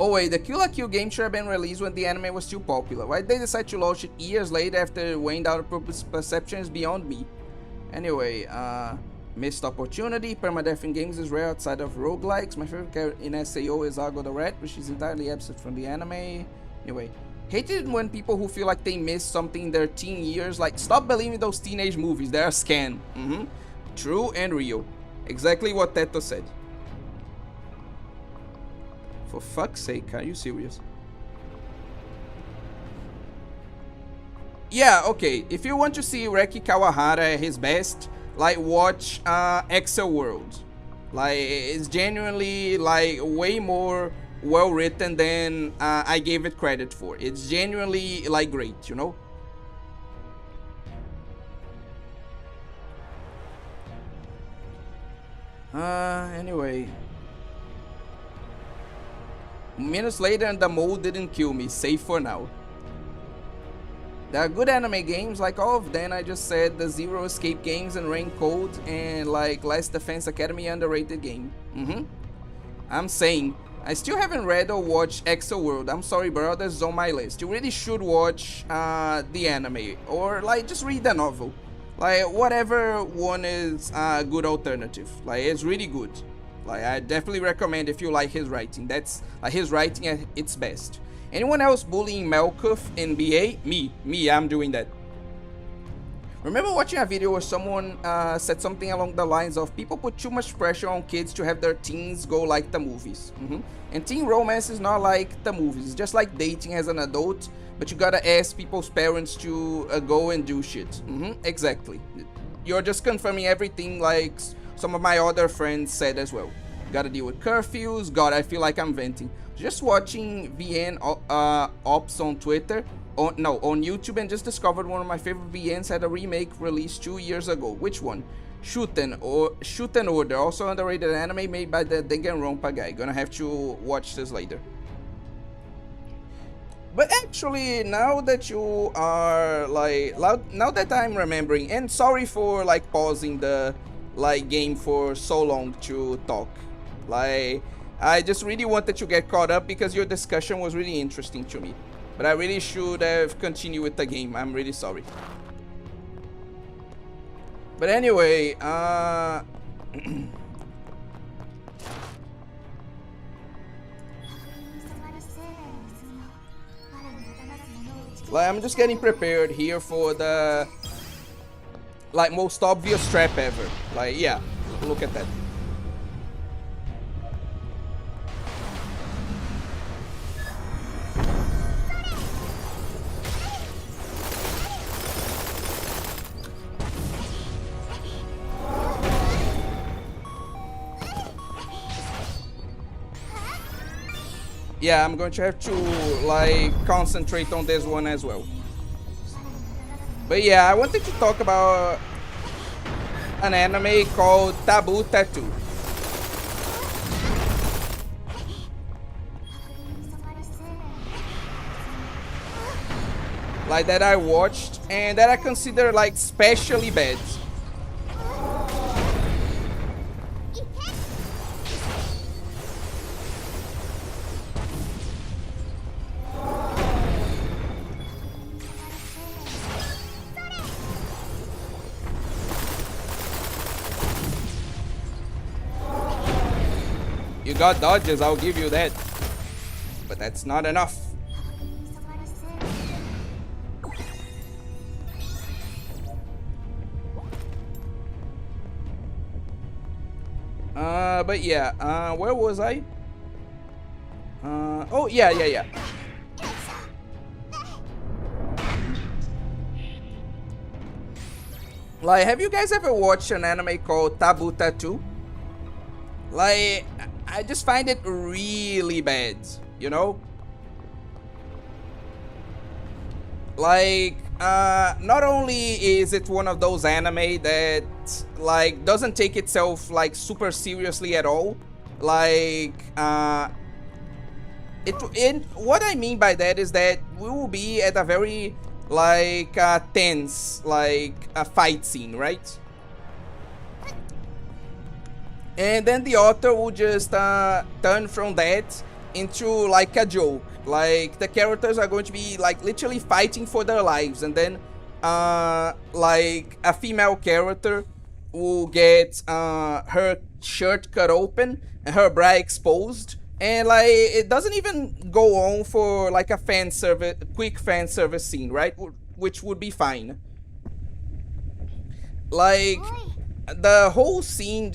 Oh wait, the Kill la Kill game should have been released when the anime was still popular. Why did they decide to launch it years later after weighing down perception is beyond me. Anyway, missed opportunity. Permadeath in games is rare outside of roguelikes. My favorite character in SAO is Argo the Rat, which is entirely absent from the anime. Anyway, hated when people who feel like they missed something in their teen years, like, stop believing those teenage movies, they're a scam. True and real. Exactly what Teto said. For fuck's sake, are you serious? Yeah, okay, if you want to see Reiki Kawahara at his best, like, watch Excel World. Like, it's genuinely, like, way more well written than I gave it credit for. It's genuinely, like, great, you know? Anyway. Minutes later and the mole didn't kill me, safe for now. There are good anime games, like all of them I just said, the Zero Escape games and Rain Code, and like Last Defense Academy underrated game. I'm saying, I still haven't read or watched Exo World. I'm sorry, bro, that's on my list. You really should watch the anime, or like just read the novel. Like whatever one is a good alternative. Like it's really good. Like I definitely recommend if you like his writing. That's his writing at its best. Anyone else bullying Melkuth in BA? Me, I'm doing that. Remember watching a video where someone said something along the lines of people put too much pressure on kids to have their teens go like the movies. And teen romance is not like the movies. It's just like dating as an adult, but you gotta ask people's parents to go and do shit. Exactly. You're just confirming everything like some of my other friends said as well. Gotta deal with curfews. God, I feel like I'm venting. Just watching VN Ops on Twitter, on YouTube, and just discovered one of my favorite VNs had a remake released 2 years ago. Which one? Shuten Order, also underrated anime made by the Danganronpa guy. Gonna have to watch this later. But actually, now that you are like, now that I'm remembering, and sorry for like pausing the game for so long to talk. Like, I just really wanted to get caught up because your discussion was really interesting to me. But I really should have continued with the game. I'm really sorry. But anyway, like, I'm just getting prepared here for the like most obvious trap ever. Like, yeah, look at that. Yeah, I'm going to have to like concentrate on this one as well. But yeah, I wanted to talk about an anime called Taboo Tattoo. Like that I watched and that I consider like especially bad. You got dodges, I'll give you that. But that's not enough. But yeah, where was I? Oh, yeah. Like, have you guys ever watched an anime called Taboo Tattoo? Like, I just find it really bad, you know? Like, not only is it one of those anime that, like, doesn't take itself, like, super seriously at all. Like, what I mean by that is that we will be at a very, like, tense, like, a fight scene, right? And then the author will just turn from that into like a joke. Like the characters are going to be like literally fighting for their lives, and then like a female character will get her shirt cut open and her bra exposed, and like it doesn't even go on for like a quick fan service scene, right? Which would be fine. Like the whole scene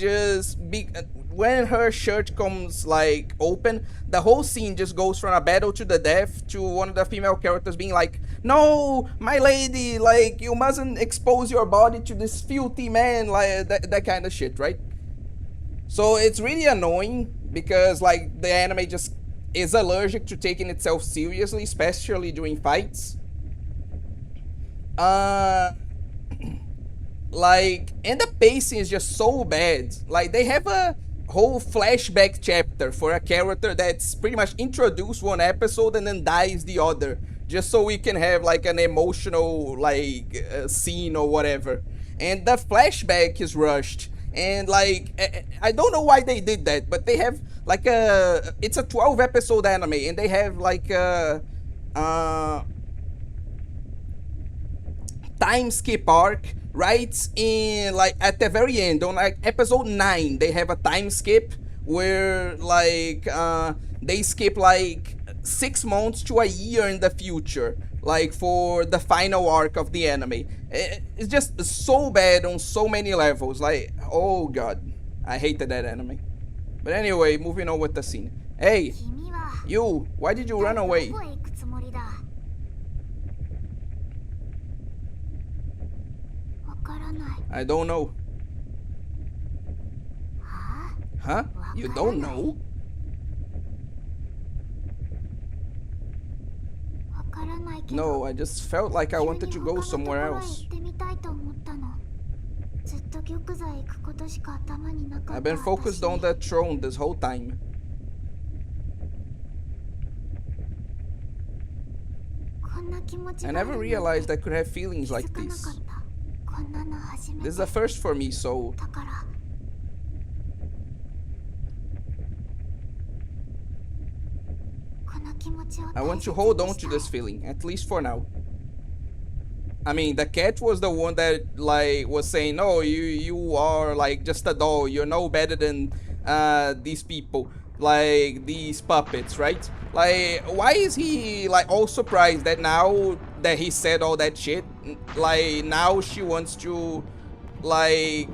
when her shirt comes like open, the whole scene just goes from a battle to the death to one of the female characters being like, "No, my lady, like you mustn't expose your body to this filthy man," like that kind of shit, right? So it's really annoying because like the anime just is allergic to taking itself seriously, especially during fights. Like, and the pacing is just so bad. Like, they have a whole flashback chapter for a character that's pretty much introduced one episode and then dies the other, just so we can have like an emotional like scene or whatever. And the flashback is rushed, and like I don't know why they did that, but they have like it's a 12 episode anime, and they have like a time skip arc right in like at the very end on like episode 9. They have a time skip where like they skip like 6 months to a year in the future, like for the final arc of the anime. It's just so bad on so many levels. Like, oh god, I hated that anime. But anyway, moving on with the scene. Hey, you, why did you run away? I don't know. Huh? You don't know? No, I just felt like I wanted to go somewhere else. I've been focused on the throne this whole time. I never realized I could have feelings like this. This is a first for me, so... I want to hold on to this feeling, at least for now. I mean, the cat was the one that, like, was saying, no, you are, like, just a doll. You're no better than these people. Like, these puppets, right? Like, why is he, like, all surprised that now that he said all that shit, like, now she wants to, like,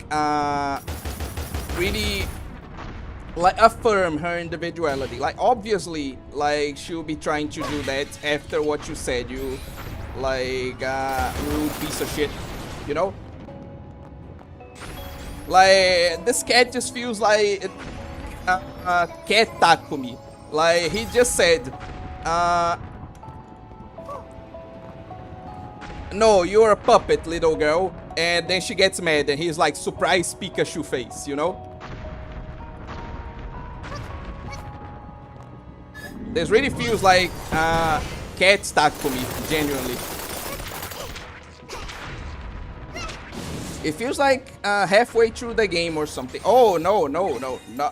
really, like, affirm her individuality? Like, obviously, like, she'll be trying to do that after what you said, you, like, rude piece of shit, you know? Like, this cat just feels like cat Takumi. Like, he just said, no, you're a puppet, little girl. And then she gets mad and he's like, surprise Pikachu face, you know? This really feels like cat Takumi, genuinely. It feels like halfway through the game or something. Oh, no,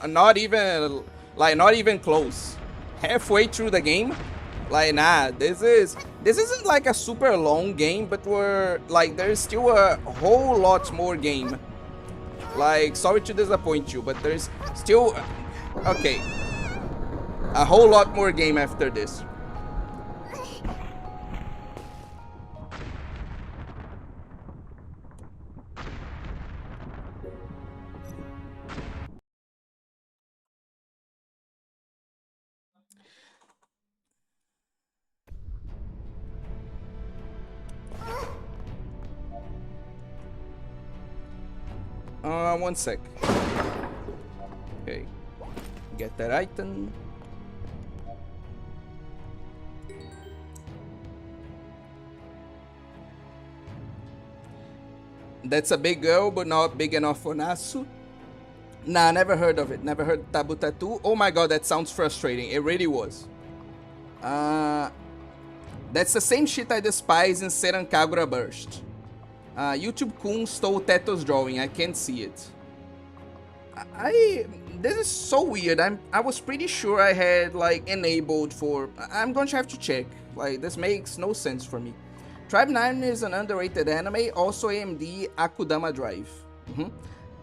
not even, like, not even close. Halfway through the game? Like, nah, this isn't like a super long game, but we're, like, there's still a whole lot more game. Like, sorry to disappoint you, but there's still, okay, a whole lot more game after this. One sec. Okay. Get that item. That's a big girl, but not big enough for Nasu. Nah, never heard of it. Never heard Tabu Tattoo. Oh my god, that sounds frustrating. It really was. That's the same shit I despise in Seran Kagura Burst. YouTube-kun stole Teto's drawing. I can't see it. This is so weird. I was pretty sure I had, like, enabled for... I'm going to have to check. Like, this makes no sense for me. Tribe 9 is an underrated anime. Also AMD Akudama Drive.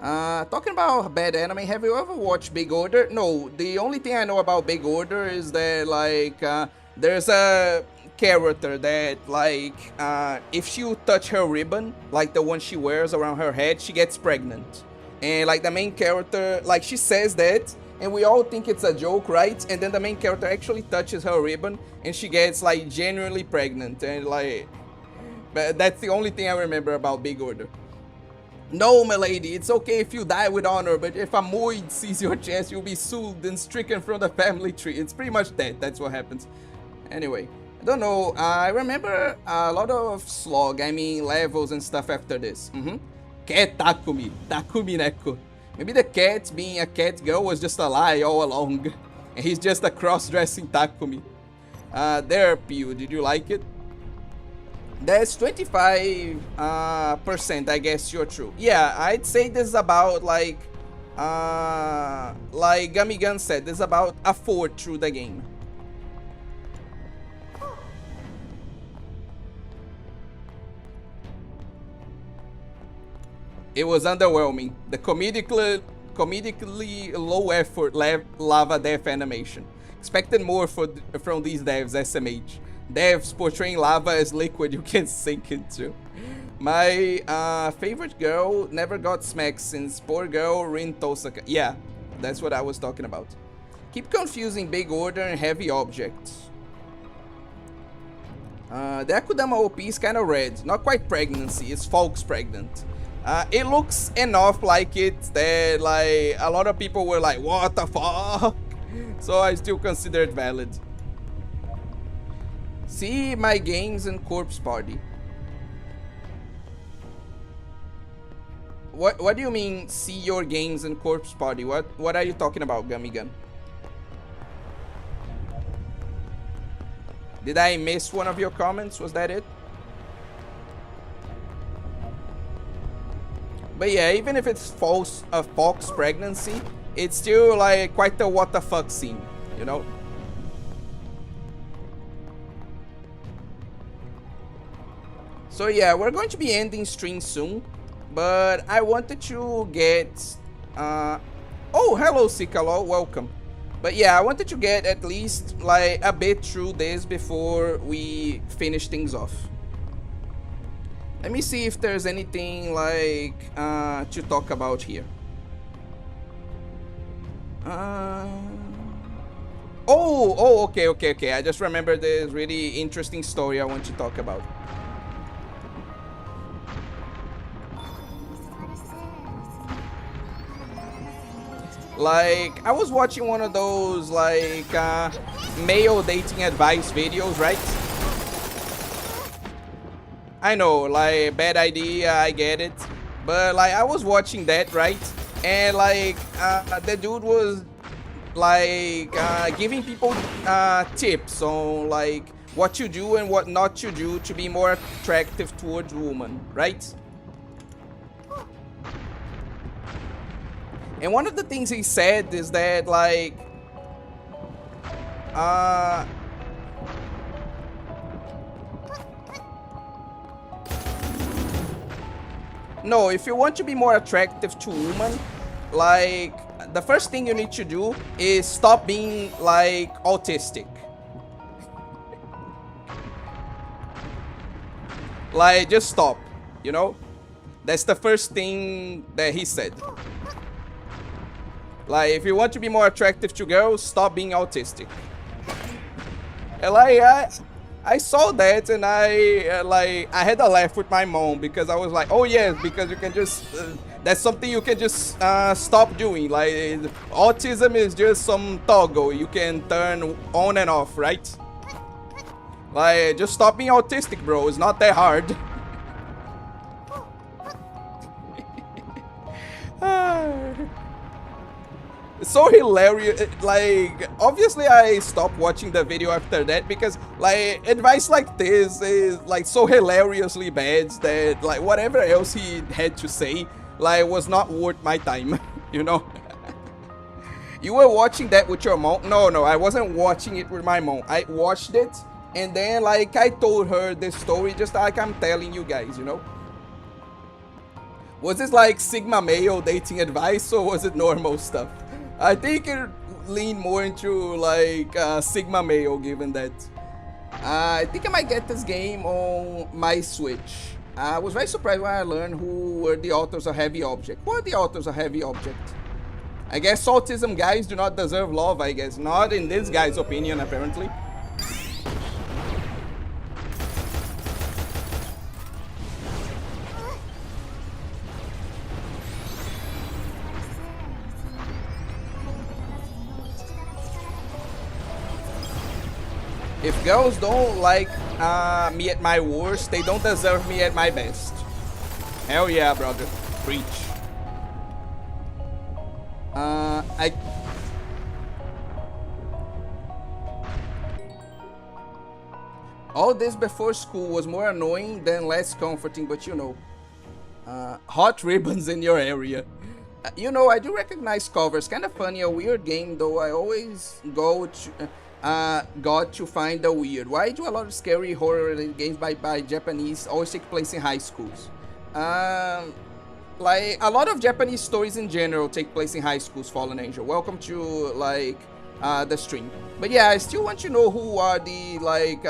Talking about bad anime, have you ever watched Big Order? No, the only thing I know about Big Order is that, like, there's a character that, like, if you touch her ribbon, like the one she wears around her head, she gets pregnant. And, like, the main character, like, she says that, and we all think it's a joke, right? And then the main character actually touches her ribbon, and she gets, like, genuinely pregnant. And, like, but that's the only thing I remember about Big Order. No, milady, it's okay if you die with honor, but if a Moid sees your chance, you'll be sued and stricken from the family tree. It's pretty much that. That's what happens. Anyway, I don't know. I remember a lot of slog, I mean levels and stuff after this. Cat Takumi. Takumi Neko. Maybe the cat being a cat girl was just a lie all along. And he's just a cross-dressing Takumi. There, Pew. Did you like it? That's 25%, I guess you're true. Yeah, I'd say this is about like Gummy Gun said, this is about a fourth through the game. It was underwhelming. The comedically low effort lava death animation. Expected more from these devs, SMH. Devs portraying lava as liquid you can sink into. My favorite girl never got smacked since poor girl Rin Tosaka. Yeah, that's what I was talking about. Keep confusing big order and heavy objects. The Akudama OP is kind of red. Not quite pregnancy, it's Folks pregnant. It looks enough like it that like a lot of people were like, what the fuck? So I still consider it valid. See my games and Corpse Party. What do you mean see your games and Corpse Party? What are you talking about, Gummy Gun? Did I miss one of your comments? Was that it? But yeah, even if it's a Fox pregnancy, it's still like quite a what the fuck scene, you know? So yeah, we're going to be ending stream soon, but I wanted to get oh, hello Sikalo, welcome. But yeah, I wanted to get at least like a bit through this before we finish things off. Let me see if there's anything like to talk about here. Okay. I just remembered this really interesting story I want to talk about. Like, I was watching one of those like male dating advice videos, right? I know, like, bad idea, I get it. But, like, I was watching that, right? And, like, the dude was, like, giving people tips on, like, what to do and what not to do to be more attractive towards women, right? And one of the things he said is that, like, no, if you want to be more attractive to women, like, the first thing you need to do is stop being, like, autistic. Like, just stop, you know? That's the first thing that he said. Like, if you want to be more attractive to girls, stop being autistic. And, like, I saw that and I had a laugh with my mom because I was like, oh yes, because you can just that's something you can just stop doing. Like, autism is just some toggle you can turn on and off, right? Like, just stop being autistic, bro. It's not that hard. It's so hilarious. Like, obviously I stopped watching the video after that because, like, advice like this is, like, so hilariously bad that, like, whatever else he had to say, like, was not worth my time, you know? You were watching that with your mom? No, I wasn't watching it with my mom. I watched it and then, like, I told her this story just like I'm telling you guys, you know? Was this like Sigma male dating advice or was it normal stuff? I think it leaned more into like Sigma male, given that I think I might get this game on my Switch. I was very surprised when I learned who were the authors of Heavy Object. Who are the authors of Heavy Object? I guess autism guys do not deserve love, I guess. Not in this guy's opinion, apparently. If girls don't like me at my worst, they don't deserve me at my best. Hell yeah, brother. Preach. All this before school was more annoying than less comforting, but you know. Hot ribbons in your area. You know, I do recognize covers. Kind of funny, a weird game though. I always got to find the weird. Why do a lot of scary horror-related games by Japanese always take place in high schools? Like a lot of Japanese stories in general take place in high schools. Fallen Angel, welcome to like the stream. But yeah, I still want to know who are the like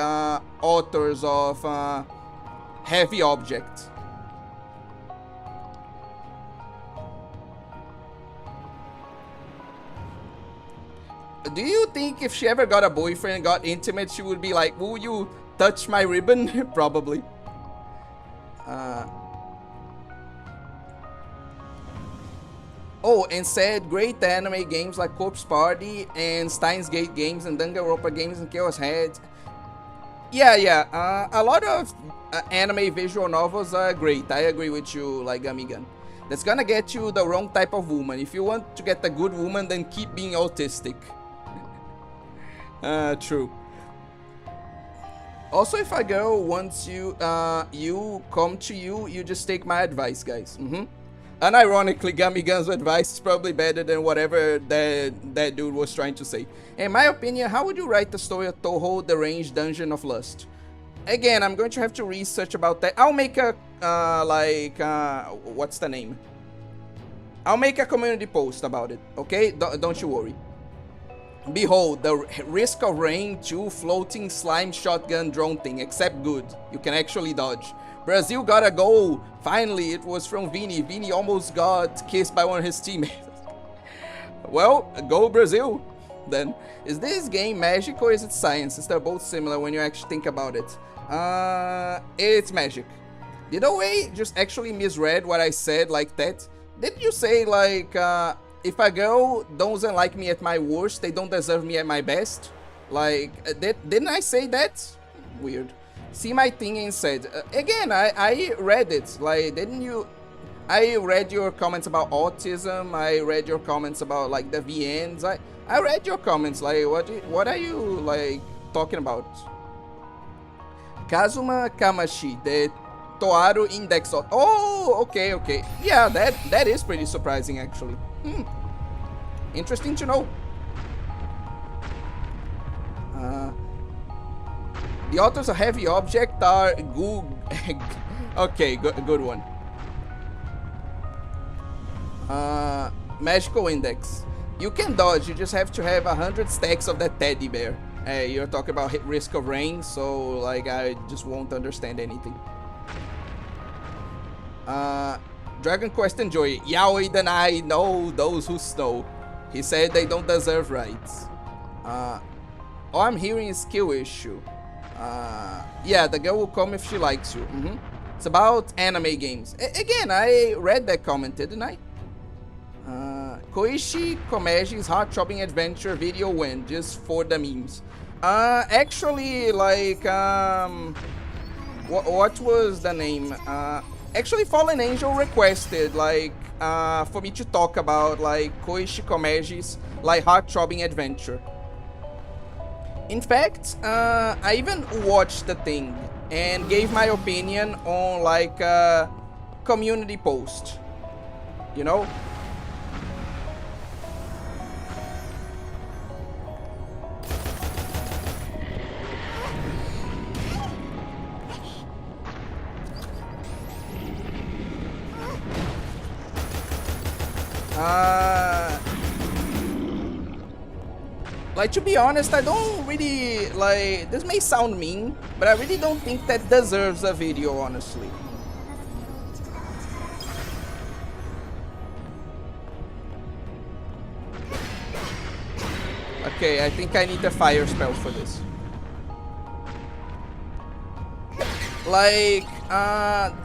authors of Heavy Object. Do you think if she ever got a boyfriend and got intimate, she would be like, will you touch my ribbon? Probably. Oh, and said great anime games like Corpse Party and Steins Gate games and Danganronpa games and Chaos Head. Yeah. A lot of anime visual novels are great. I agree with you, like Gamigan. That's gonna get you the wrong type of woman. If you want to get a good woman, then keep being autistic. True. Also, if a girl wants you, come to you, you just take my advice, guys. Unironically, Gamigan's advice is probably better than whatever that dude was trying to say. In my opinion, how would you write the story of Toho, the Range Dungeon of Lust? Again, I'm going to have to research about that. I'll make a, what's the name? I'll make a community post about it, okay? Don't you worry. Behold, the Risk of Rain 2 floating slime shotgun drone thing, except good. You can actually dodge. Brazil got a goal. Finally, it was from Vini. Vini almost got kissed by one of his teammates. Well, go Brazil. Then, is this game magic or is it science? Since they're both similar when you actually think about it. It's magic. Did OA just actually misread what I said like that? Didn't you say like, if a girl doesn't like me at my worst, they don't deserve me at my best? Like, didn't I say that? Weird. See my thing and said, again, I read it, like, didn't you? I read your comments about autism, I read your comments about, like, the VNs, I read your comments, like, what are you, like, talking about? Kazuma Kamashi, the Toaru Index, oh, okay, yeah, that is pretty surprising, actually. Interesting to know. The authors of Heavy Object are okay, good one. Magical Index. You can dodge, you just have to have 100 stacks of that teddy bear. You're talking about Risk of Rain, so like I just won't understand anything. Dragon Quest Enjoy. Yaoi Danai know those who snow. He said they don't deserve rights. All I'm hearing is skill issue. Yeah, the girl will come if she likes you. It's about anime games. Again, I read that comment, didn't I? Koichi Komeji's Heart Throbbing Adventure video went just for the memes. Actually, like, what was the name? Actually, Fallen Angel requested, like, for me to talk about, like, Koichi Komeji's, like, Heart Throbbing Adventure. In fact, I even watched the thing and gave my opinion on like a community post, you know? Like, to be honest, I don't really, like, this may sound mean, but I really don't think that deserves a video, honestly. Okay, I think I need a fire spell for this. Like,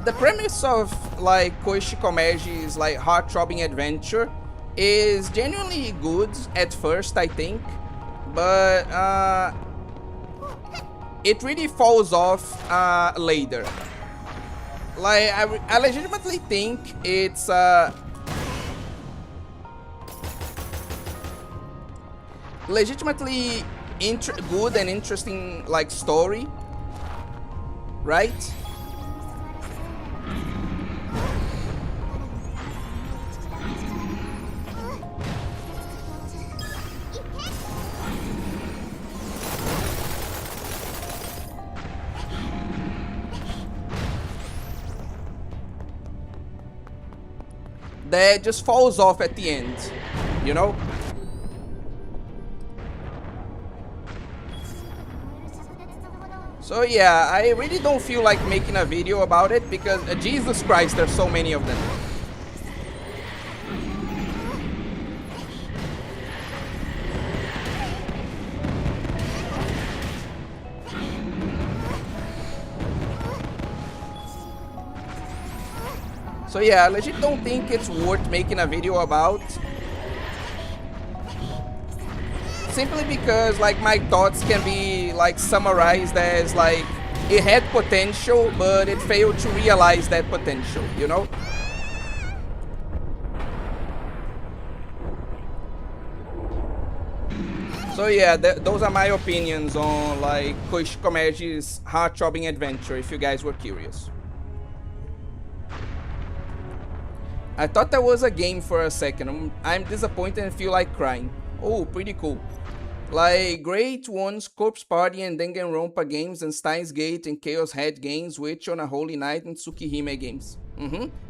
the premise of, like, Koichi Komeji's, like, heart-throbbing adventure is genuinely good at first, I think. But it really falls off later. like I legitimately think it's legitimately good and interesting like story, right? That just falls off at the end, you know? So yeah, I really don't feel like making a video about it because Jesus Christ, there's so many of them. So yeah, I legit don't think it's worth making a video about. Simply because like my thoughts can be like summarized as like it had potential but it failed to realize that potential, you know? So yeah, those are my opinions on like Koichi Komeji's heart-throbbing adventure, if you guys were curious. I thought that was a game for a second. I'm disappointed and feel like crying. Oh, pretty cool. Like Great One's Corpse Party and Danganronpa games and Steins Gate and Chaos Head games, Witch on a Holy Night and Tsukihime games.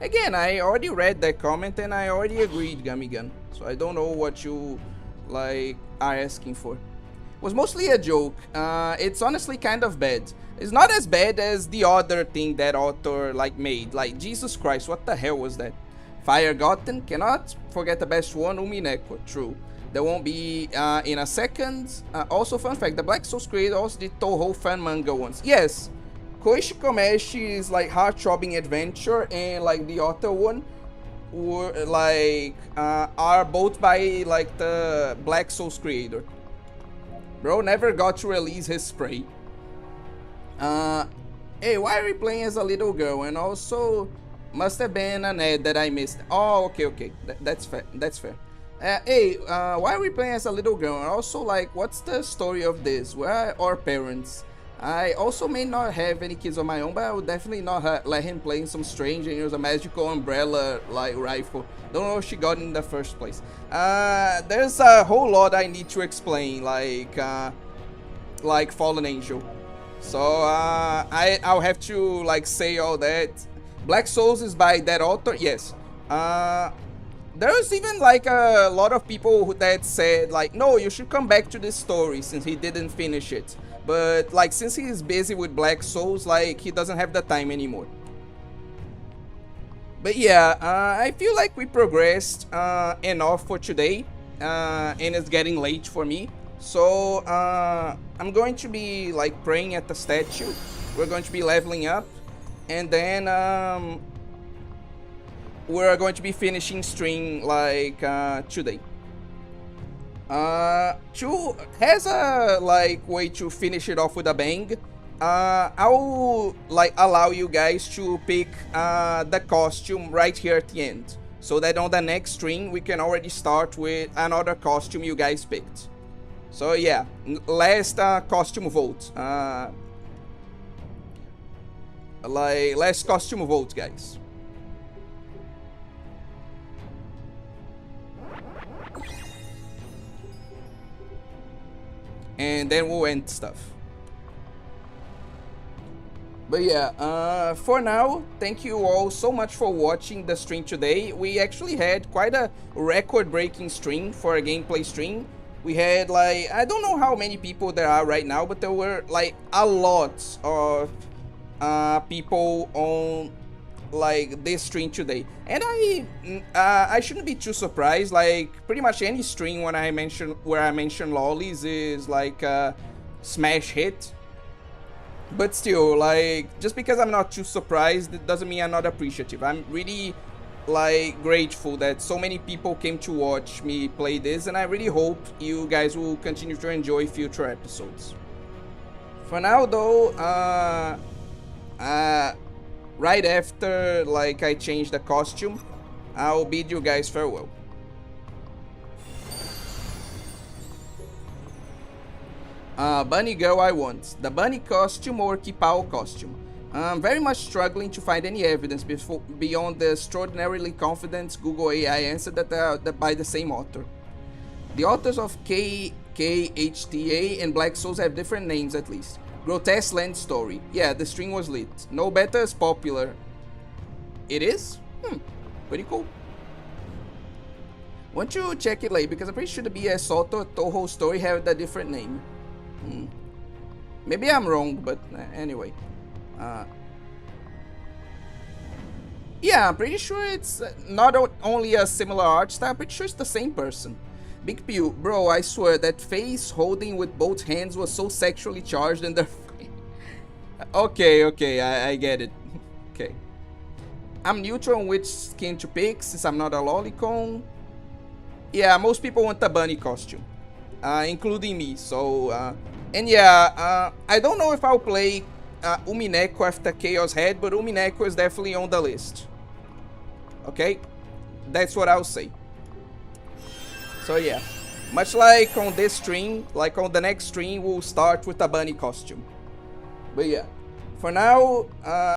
Again, I already read that comment and I already agreed, Gamigan. So I don't know what you like are asking for. It was mostly a joke. It's honestly kind of bad. It's not as bad as the other thing that author like made. Like Jesus Christ, what the hell was that? Fire Gotten, cannot forget the best one, Umineko, true. That won't be in a second. Also, fun fact, the Black Souls creator also did Toho fan manga once. Yes, Koichi Komechi's like heart-throbbing adventure and like the other one were like are both by like the Black Souls creator. Bro never got to release his spray. Hey, why are we playing as a little girl? And also, must have been an ad that I missed. Oh, okay. That's fair. That's fair. Hey, why are we playing as a little girl? And also, like, what's the story of this? Where are our parents? I also may not have any kids of my own, but I would definitely not let him play in some strange and use a magical umbrella, like, rifle. Don't know if she got in the first place. There's a whole lot I need to explain, like Fallen Angel. So, I'll have to, like, say all that. Black Souls is by that author? Yes. There's even like a lot of people that said like, no, you should come back to this story since he didn't finish it. But like, since he's busy with Black Souls, like he doesn't have the time anymore. But yeah, I feel like we progressed enough for today, and it's getting late for me. So I'm going to be like praying at the statue. We're going to be leveling up, and then we're going to be finishing stream like today. To has a like way to finish it off with a bang. I'll like allow you guys to pick the costume right here at the end, so that on the next stream we can already start with another costume you guys picked. So yeah, last costume vote. Like last costume vote, guys. And then we'll end stuff. But yeah, for now, thank you all so much for watching the stream today. We actually had quite a record-breaking stream for a gameplay stream. We had like, I don't know how many people there are right now, but there were like a lot of people on like this stream today, and I shouldn't be too surprised. Like pretty much any stream where I mention lolis is like a smash hit. But still, like, just because I'm not too surprised, it doesn't mean I'm not appreciative. I'm really like grateful that so many people came to watch me play this, and I really hope you guys will continue to enjoy future episodes. For now though, right after like I change the costume, I'll bid you guys farewell. Bunny girl I want. The bunny costume or Kipao costume? I'm very much struggling to find any evidence beyond the extraordinarily confident Google AI answer that by the same author. The authors of KHTA and Black Souls have different names at least. Grotesque Land Story. Yeah, the string was lit. Nobeta is popular. It is? Pretty cool. Want you check it later because I'm pretty sure the BS Soto Toho story have a different name. Maybe I'm wrong, but anyway. Yeah, I'm pretty sure it's not only a similar art style, I'm pretty sure it's the same person. Big Pew, bro, I swear that face holding with both hands was so sexually charged in the Okay, I get it. Okay. I'm neutral on which skin to pick since I'm not a Lolicon. Yeah, most people want the bunny costume, including me, so, and yeah, I don't know if I'll play Umineko after Chaos Head, but Umineko is definitely on the list. Okay? That's what I'll say. So yeah, much like on this stream, like on the next stream, we'll start with a bunny costume. But yeah, for now,